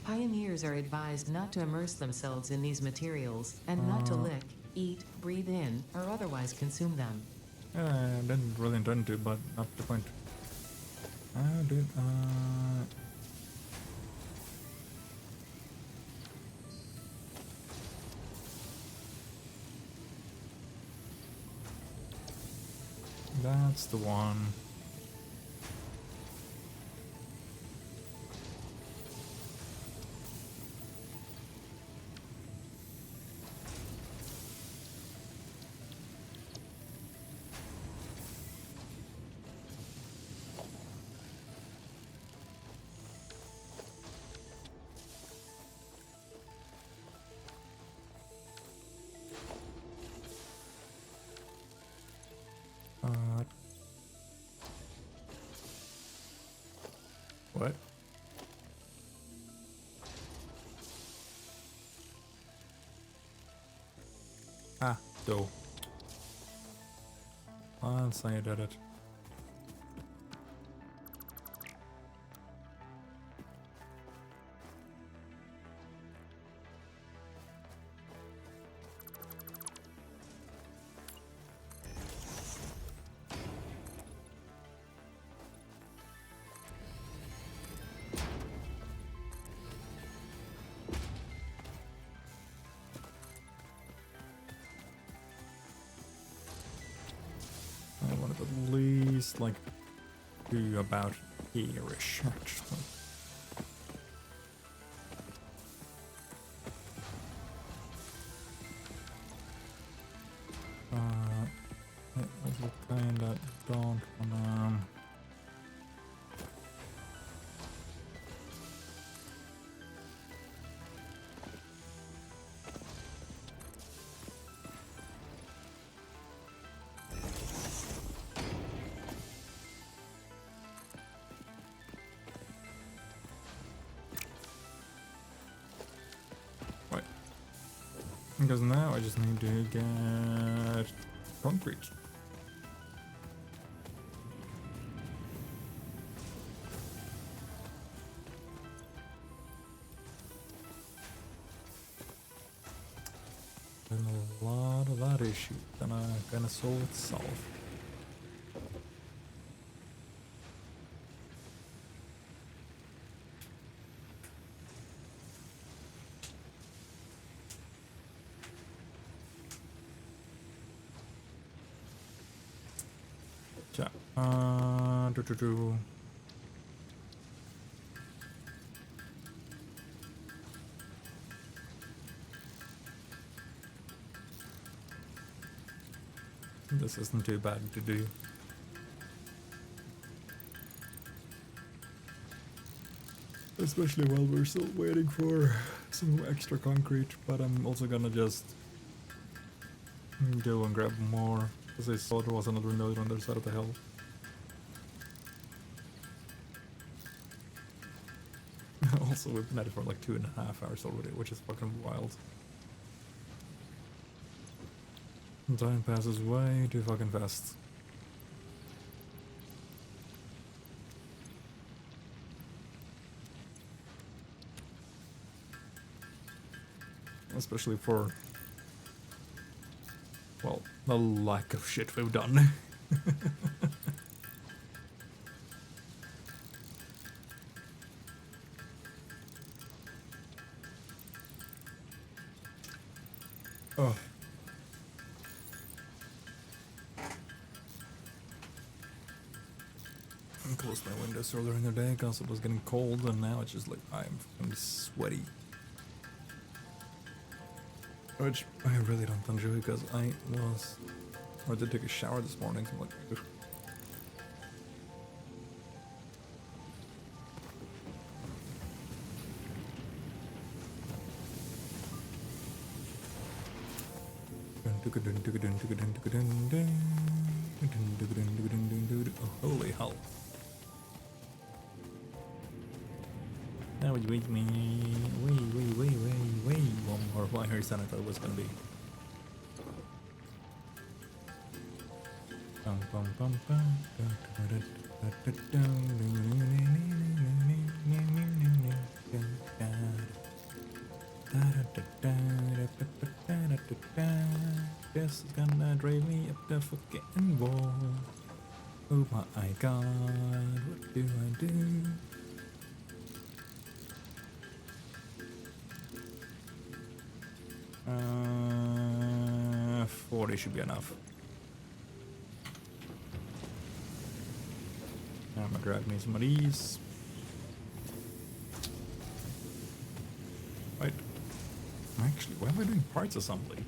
Pioneers are advised not to immerse themselves in these materials, and not to lick, eat, breathe in, or otherwise consume them. I didn't really intend to, but not the point. Dude, that's the one. What? Ah, go. Once I did it. I want to at least like do about here-ish, actually. I also kinda don't wanna. Right. Because now I just need to get concrete. And a lot of that issue gonna solve itself. Yeah. Do. This isn't too bad to do. Especially while we're still waiting for some extra concrete, but I'm also gonna just go and grab more, because I saw there was another node on the other side of the hill. Also, we've been at it for like 2.5 hours already, which is fucking wild. Time passes way too fucking fast. Especially for, well, the lack of shit we've done. Oh. I closed my windows earlier in the day because it was getting cold, and now it's just like I'm sweaty. Which I really don't enjoy because I did take a shower this morning, so I'm like, ugh. Oh, holy hell. That was with me. Way more wires than I thought it was gonna be. This is gonna drive me up the fucking wall. Oh my god, what do I do? 40 should be enough. I'm gonna grab me some of these. Right. Actually, why am I doing parts assembly?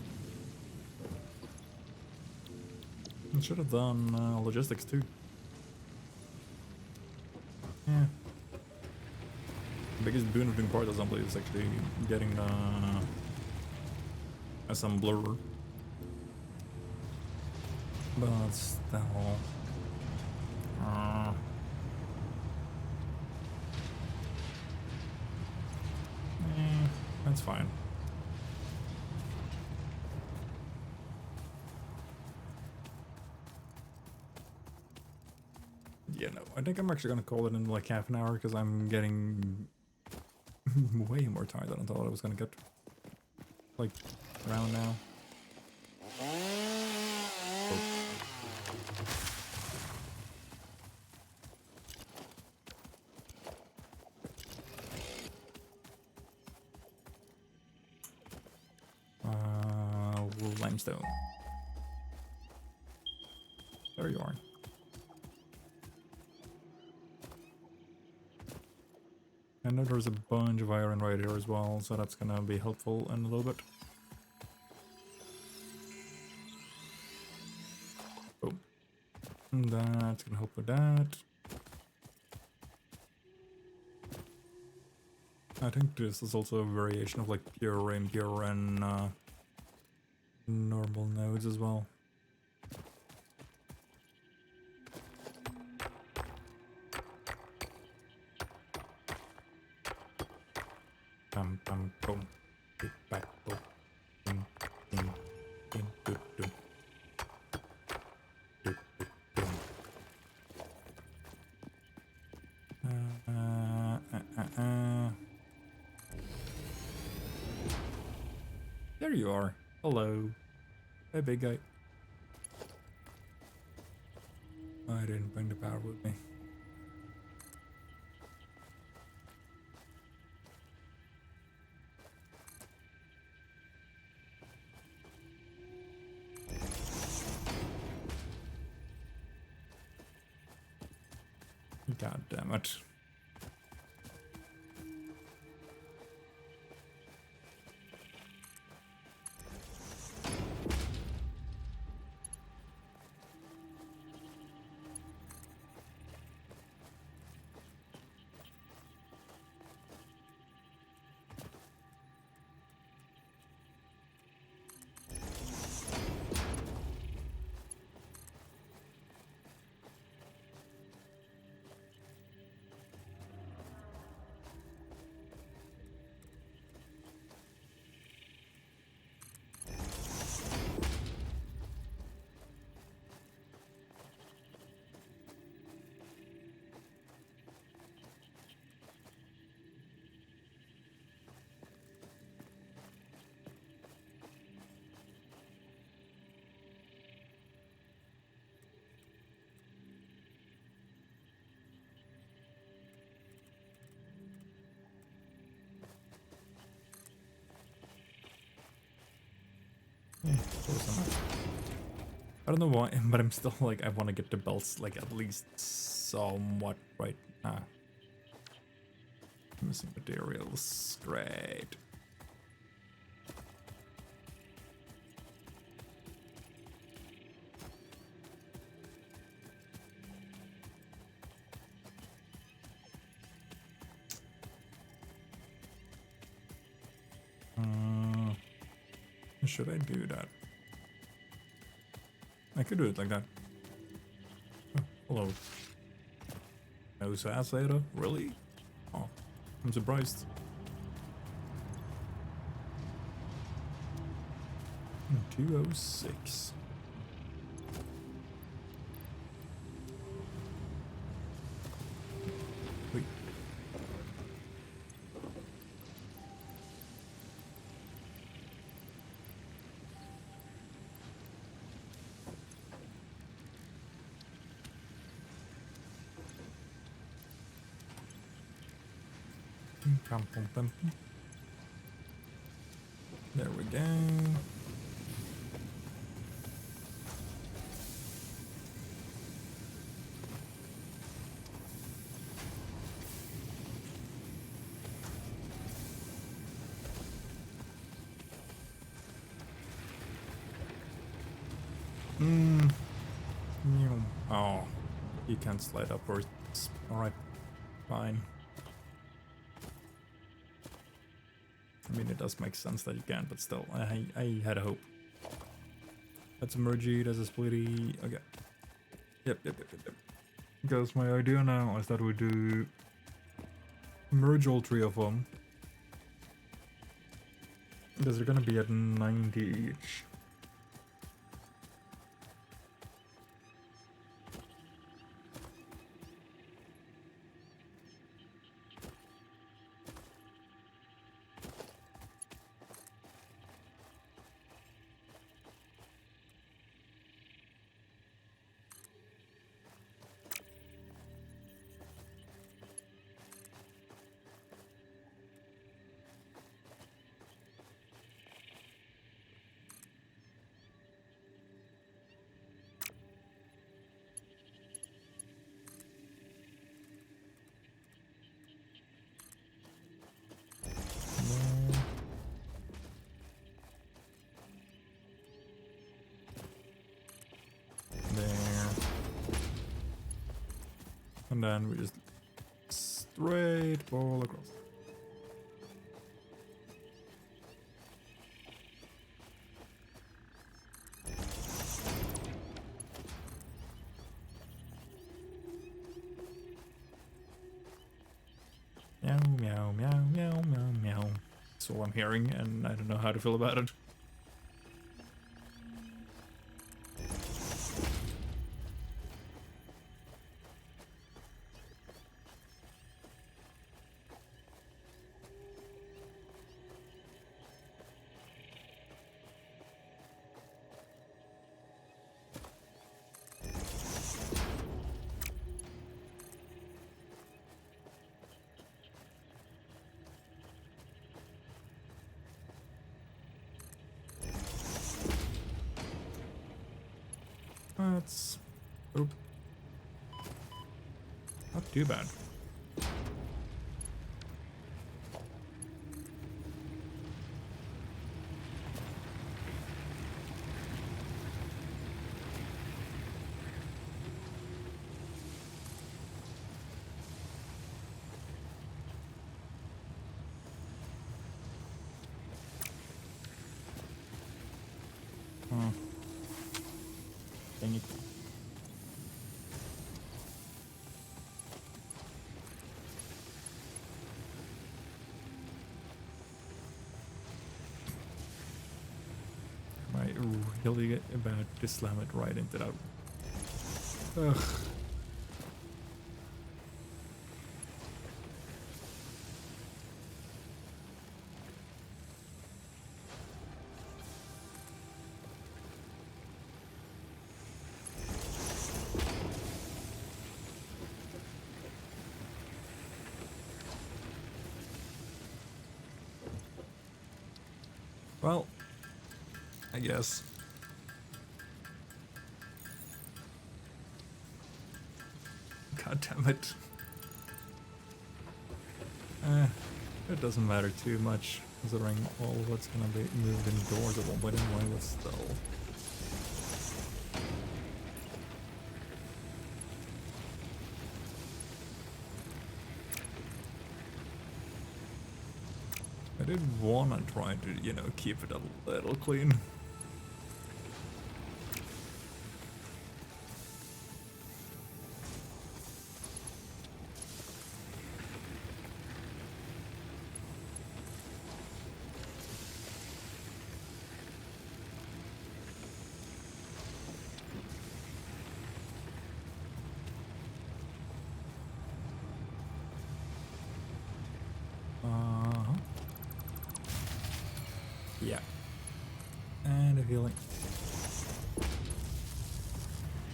I should have done logistics too. Yeah. The biggest boon of doing parts assembly is actually getting the assembler. But still. That's fine. Yeah, no, I think I'm actually gonna call it in like half an hour because I'm getting way more tired than I thought I was gonna get. Like, around now. Limestone. There you are. I know there's a bunch of iron right here as well, so that's gonna be helpful in a little bit. Oh. And that's gonna help with that. I think this is also a variation of like pure, impure, and normal nodes as well. Bum bum boom. Get back boom. Ding ding ding doo doo. Doo doo doo. There you are. Hello. Hey, big guy. I didn't bring the power with me. God damn it. Yeah, close enough. I don't know why, but I'm still like, I want to get the belts like at least somewhat right now. Missing materials, great. Should I do that? I could do it like that. Oh, hello. No sass, Ada? Really? Oh, I'm surprised. 206. Wait. There we go. Oh, you can't slide upwards. Alright, fine. I mean, it does make sense that you can, but still, I had a hope. That's a mergy, that's a splitty. Okay. Yep. Because my idea now is that we do merge all three of them. Because they're gonna be at 90 each. And then we just straight ball across. Meow, meow, meow, meow, meow, meow. That's all I'm hearing, and I don't know how to feel about it. That's... Oop. Not too bad. Oh. Dang it. Am I really about to slam it right into that? Ugh. Well, I guess. God damn it. It doesn't matter too much, considering all of what's gonna be moved indoors at one point anyway, but still. I did wanna try to, you know, keep it a little clean. Yeah. And a healing.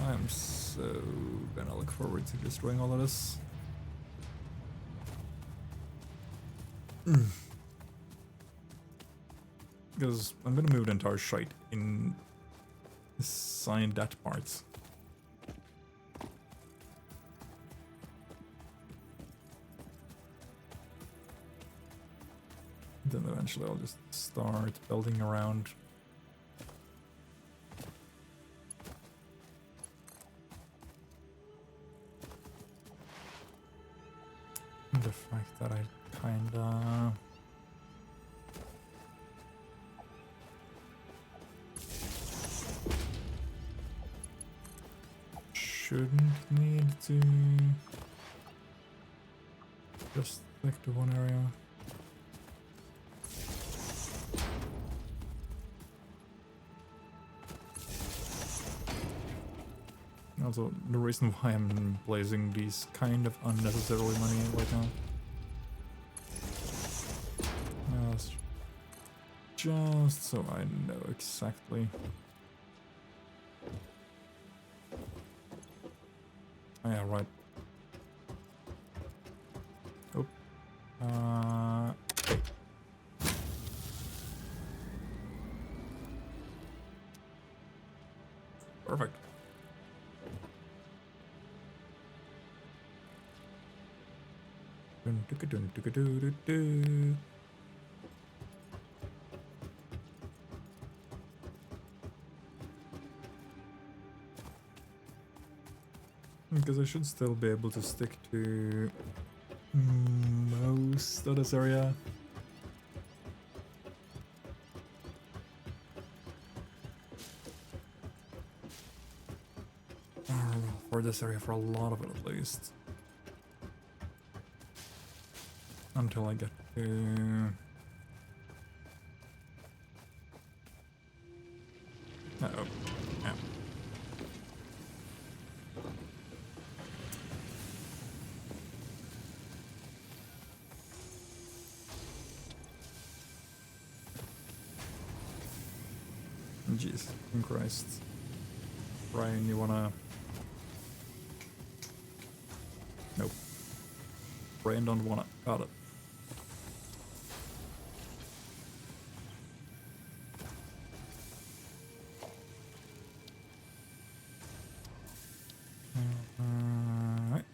I'm so gonna look forward to destroying all of this. Because I'm gonna move the entire shite in sign that part. Then eventually I'll just start building around. The fact that I kinda shouldn't need to just stick to one area. Also, the reason why I'm blazing these kind of unnecessarily money right now. Just so I know exactly. Oh yeah, right. Oh. Perfect. Because I should still be able to stick to most of this area. For this area, for a lot of it at least. Until I get to... Uh-oh. Yeah. Jesus Christ. Ryan, you wanna... Nope. Ryan don't wanna... Got it. Right.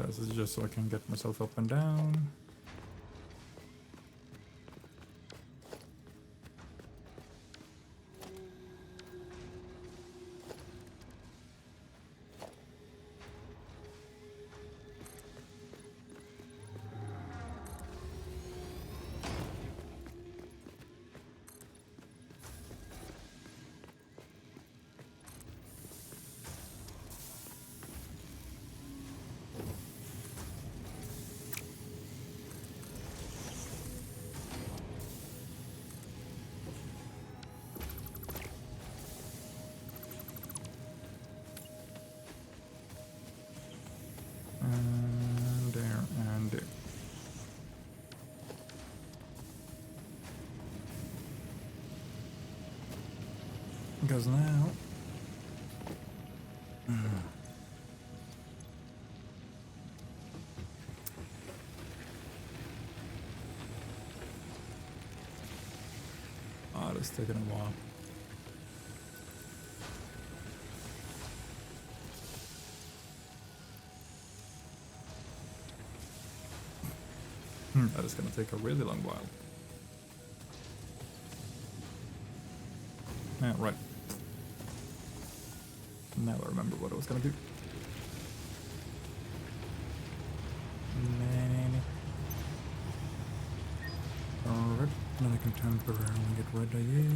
This is just so I can get myself up and down. And there, and there. Because now... Oh, it's taking a while. That is gonna take a really long while. Yeah, right. Now I remember what I was gonna do. Alright, now I can temporarily get rid of you.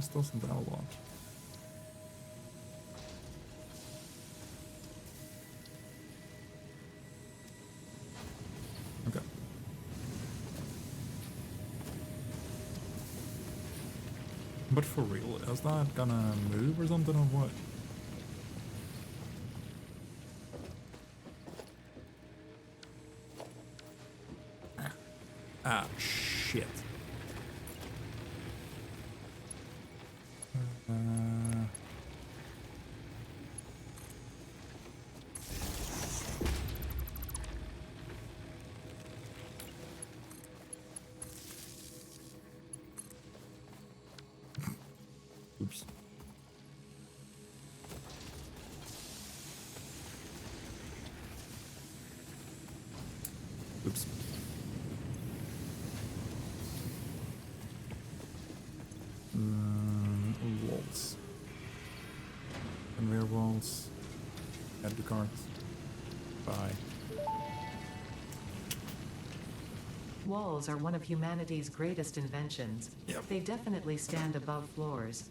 this doesn't have a lot. Okay. But for real, is that gonna move or something or what? Ah, shit. Oops. Oops. Walls. Conveyor walls. Add to cart. Bye. Walls are one of humanity's greatest inventions. Yep. They definitely stand above floors.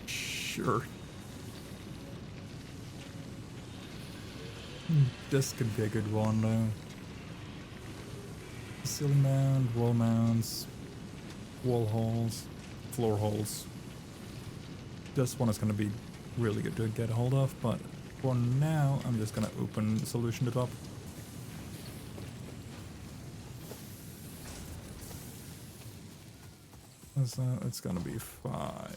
Sure. This could be a good one though. Ceiling mount, wall mounts, wall holes, floor holes. This one is going to be really good to get a hold of, but for now I'm just going to open the solution to top. So it's going to be fine.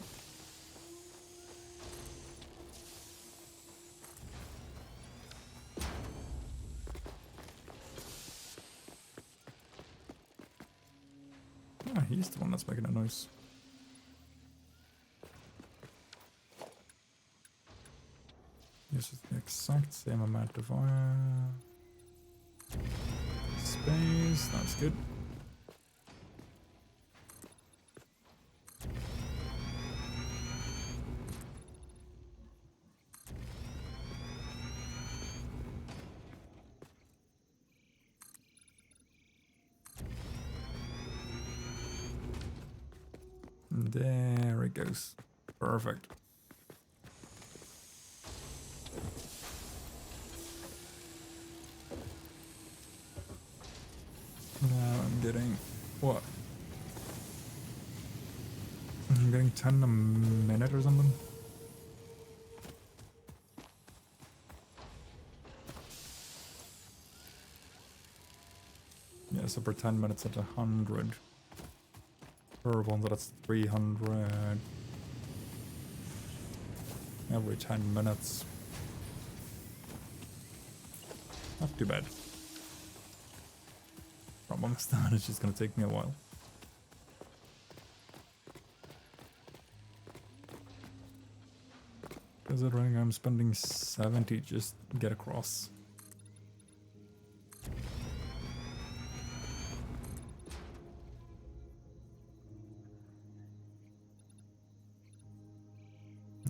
Ah, he's the one that's making a noise. This is the exact same amount of space. That's good. There it goes. Perfect. Now I'm getting what? I'm getting 10 a minute or something. Yeah, so per 10 minutes at 100. Per one, that's 300. Every 10 minutes. Not too bad. Problem is that it's just gonna take me a while. Considering I'm spending 70 just to get across.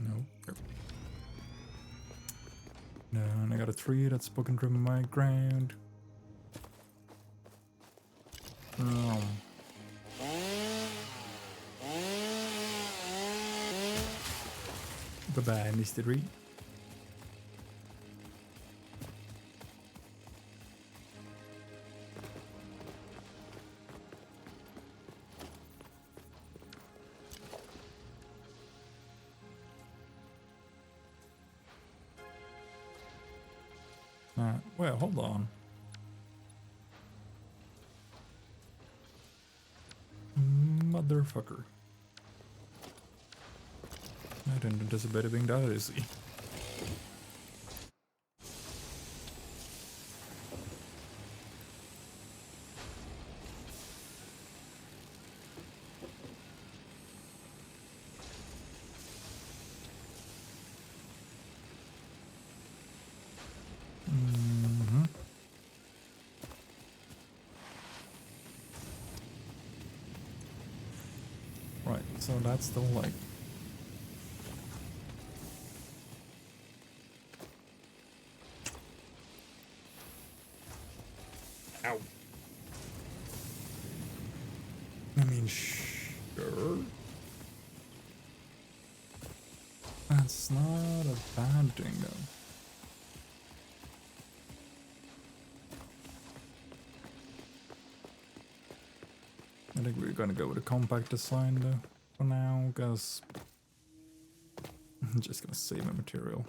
No. No, and I got a tree that's poking through my ground. Bye-bye, Mr. Tree. Well, hold on. Motherfucker. I didn't anticipate it being that easy. Right, so that's the light. mean, sure. That's not a bad thing, though. I think we're gonna go with a compact design, though, for now, because I'm just gonna save my material.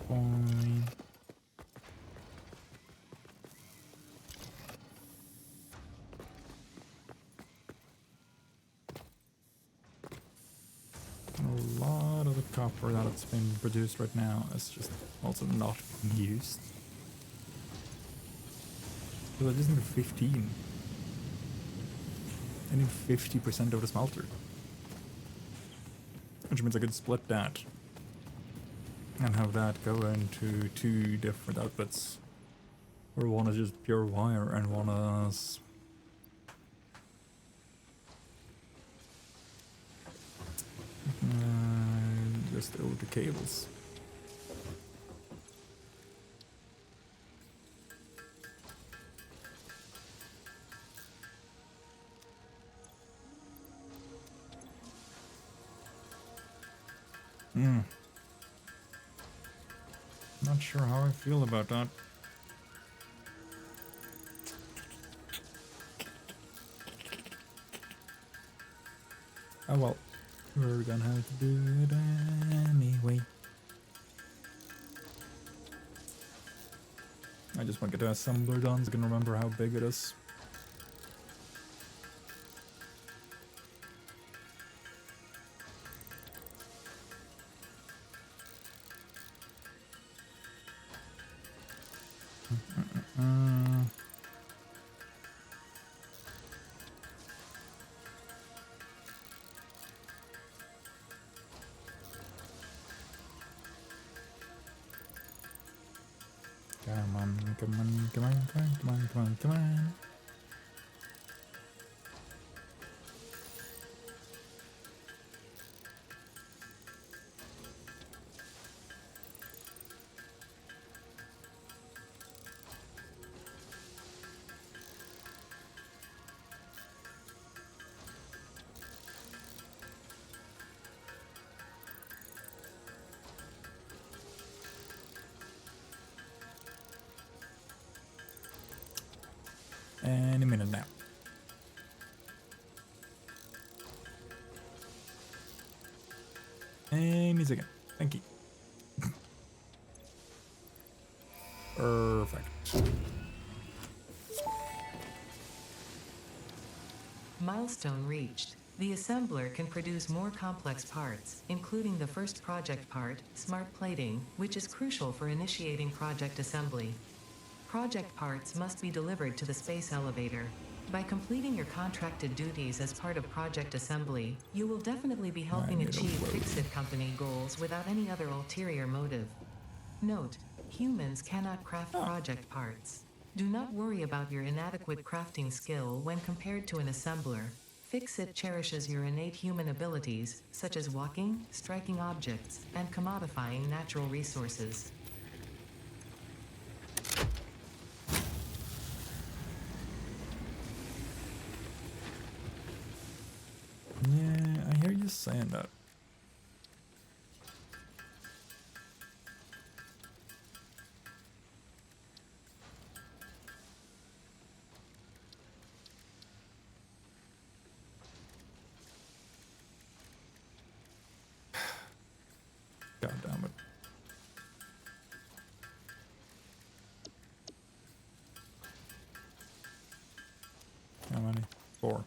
Fine. A lot of the copper that's been produced right now is just also not being used. Because I just need 15. I need 50% of the smelter. Which means I could split that. And have that go into 2 different outputs. Where one is just pure wire and one is... just over the cables. Not sure how I feel about that. Oh well, we're gonna have to do it anyway. I just want to get the assembler done so I can remember how big it is. Come on, come on, come on, come on, come on, come on, come on. Any minute now. Any second. Thank you. Perfect. Milestone reached. The assembler can produce more complex parts, including the first project part, smart plating, which is crucial for initiating project assembly. Project parts must be delivered to the space elevator. By completing your contracted duties as part of project assembly, you will definitely be helping achieve Fix-It Company goals without any other ulterior motive. Note, humans cannot craft project parts. Do not worry about your inadequate crafting skill when compared to an assembler. Fix-It cherishes your innate human abilities, such as walking, striking objects, and commodifying natural resources. Yeah, I hear you saying that. God damn it. How many? 4.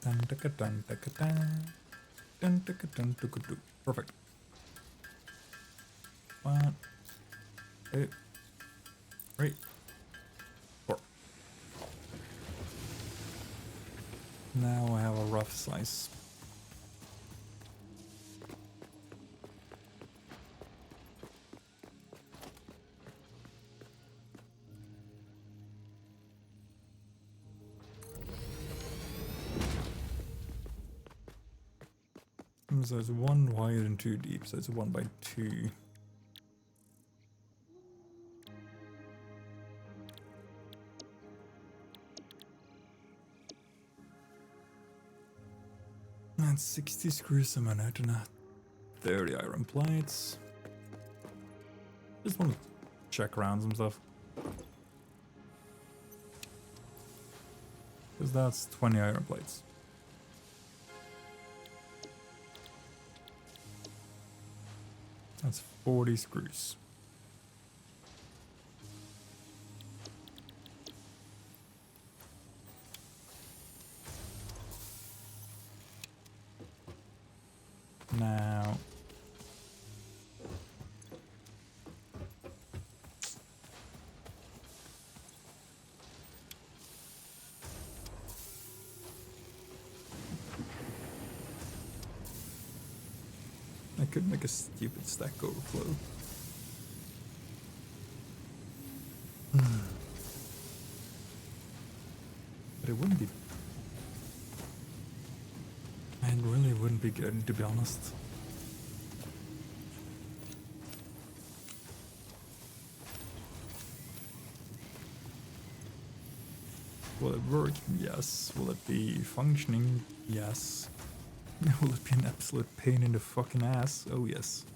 Dun, dun, dun, dun, dun. Dun, dun, dun, dun, dun. Perfect. 1, 2, 3, 4. Now I have a rough size. So it's 1 wide and 2 deep, so it's a 1 by 2. And 60 screws a minute and 30 iron plates. Just want to check around some stuff. Because that's 20 iron plates. That's 40 screws. Now, I could make a stupid stack overflow. But it wouldn't be... It really wouldn't be good, to be honest. Will it work? Yes. Will it be functioning? Yes. Will it be an absolute pain in the fucking ass? Oh yes.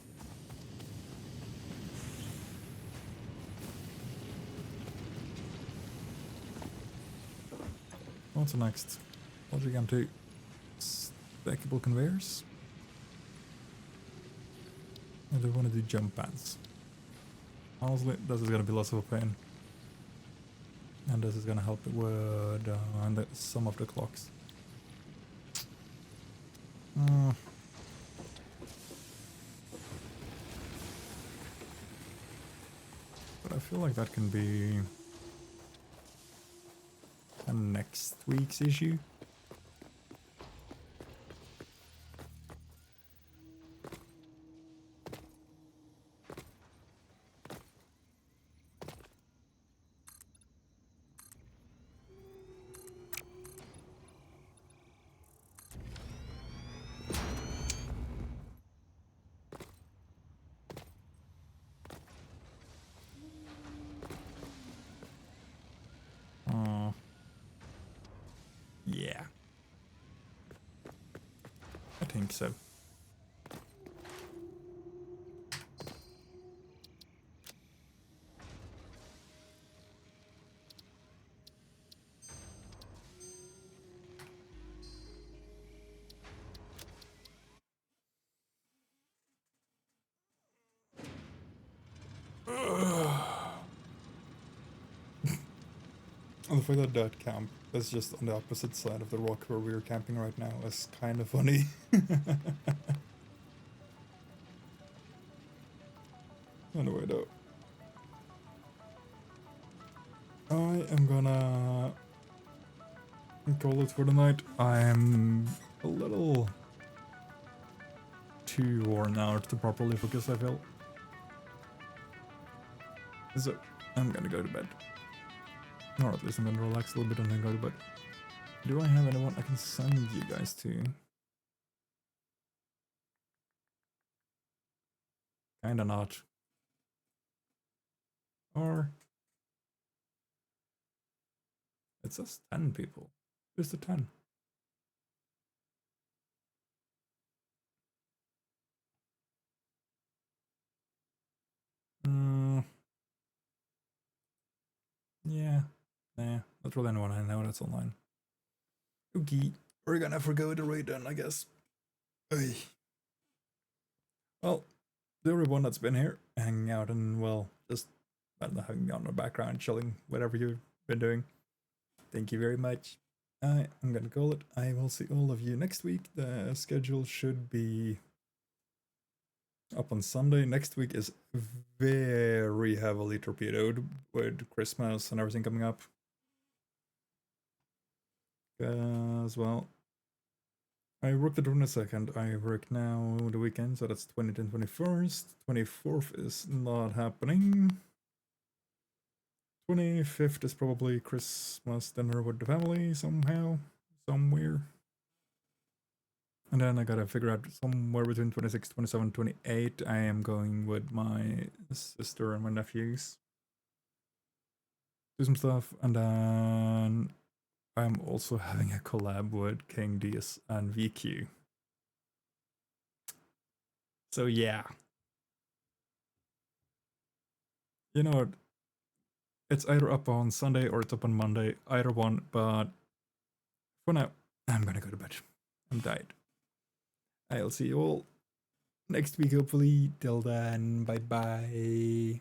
What's next? Logic M2. Stackable conveyors? I do want to do jump pads. Honestly, this is gonna be less of a pain. And this is gonna help with some of the clocks. But I feel like that can be a next week's issue. Yeah. I think so. The fact that camp is just on the opposite side of the rock where we're camping right now is kind of funny. Anyway though. I am gonna call it for the night. I'm a little too worn out to properly focus, I feel. So, I'm gonna go to bed. Or at least I'm gonna relax a little bit and then go to bed. Do I have anyone I can send you guys to? Kinda not. Or... It says 10 people. Who's the 10? Yeah. Nah, not really anyone I know that's online. Okay, we're gonna forgo the raid then, I guess. Oy. Well, to everyone that's been here, hanging out and, well, just, I don't know, having me on the background, chilling, whatever you've been doing. Thank you very much. I'm gonna call it. I will see all of you next week. The schedule should be up on Sunday. Next week is very heavily torpedoed with Christmas and everything coming up. As well, I work the 22nd. I work now the weekend, so that's 20th and 21st. 24th is not happening. 25th is probably Christmas dinner with the family somehow, somewhere. And then I gotta figure out somewhere between 26, 27, 28. I am going with my sister and my nephews. Do some stuff. And then I'm also having a collab with King Diaz and VQ. So yeah. You know, it's either up on Sunday or it's up on Monday. Either one. But for now, I'm gonna go to bed. I'm tired. I'll see you all next week, hopefully. Till then, bye bye.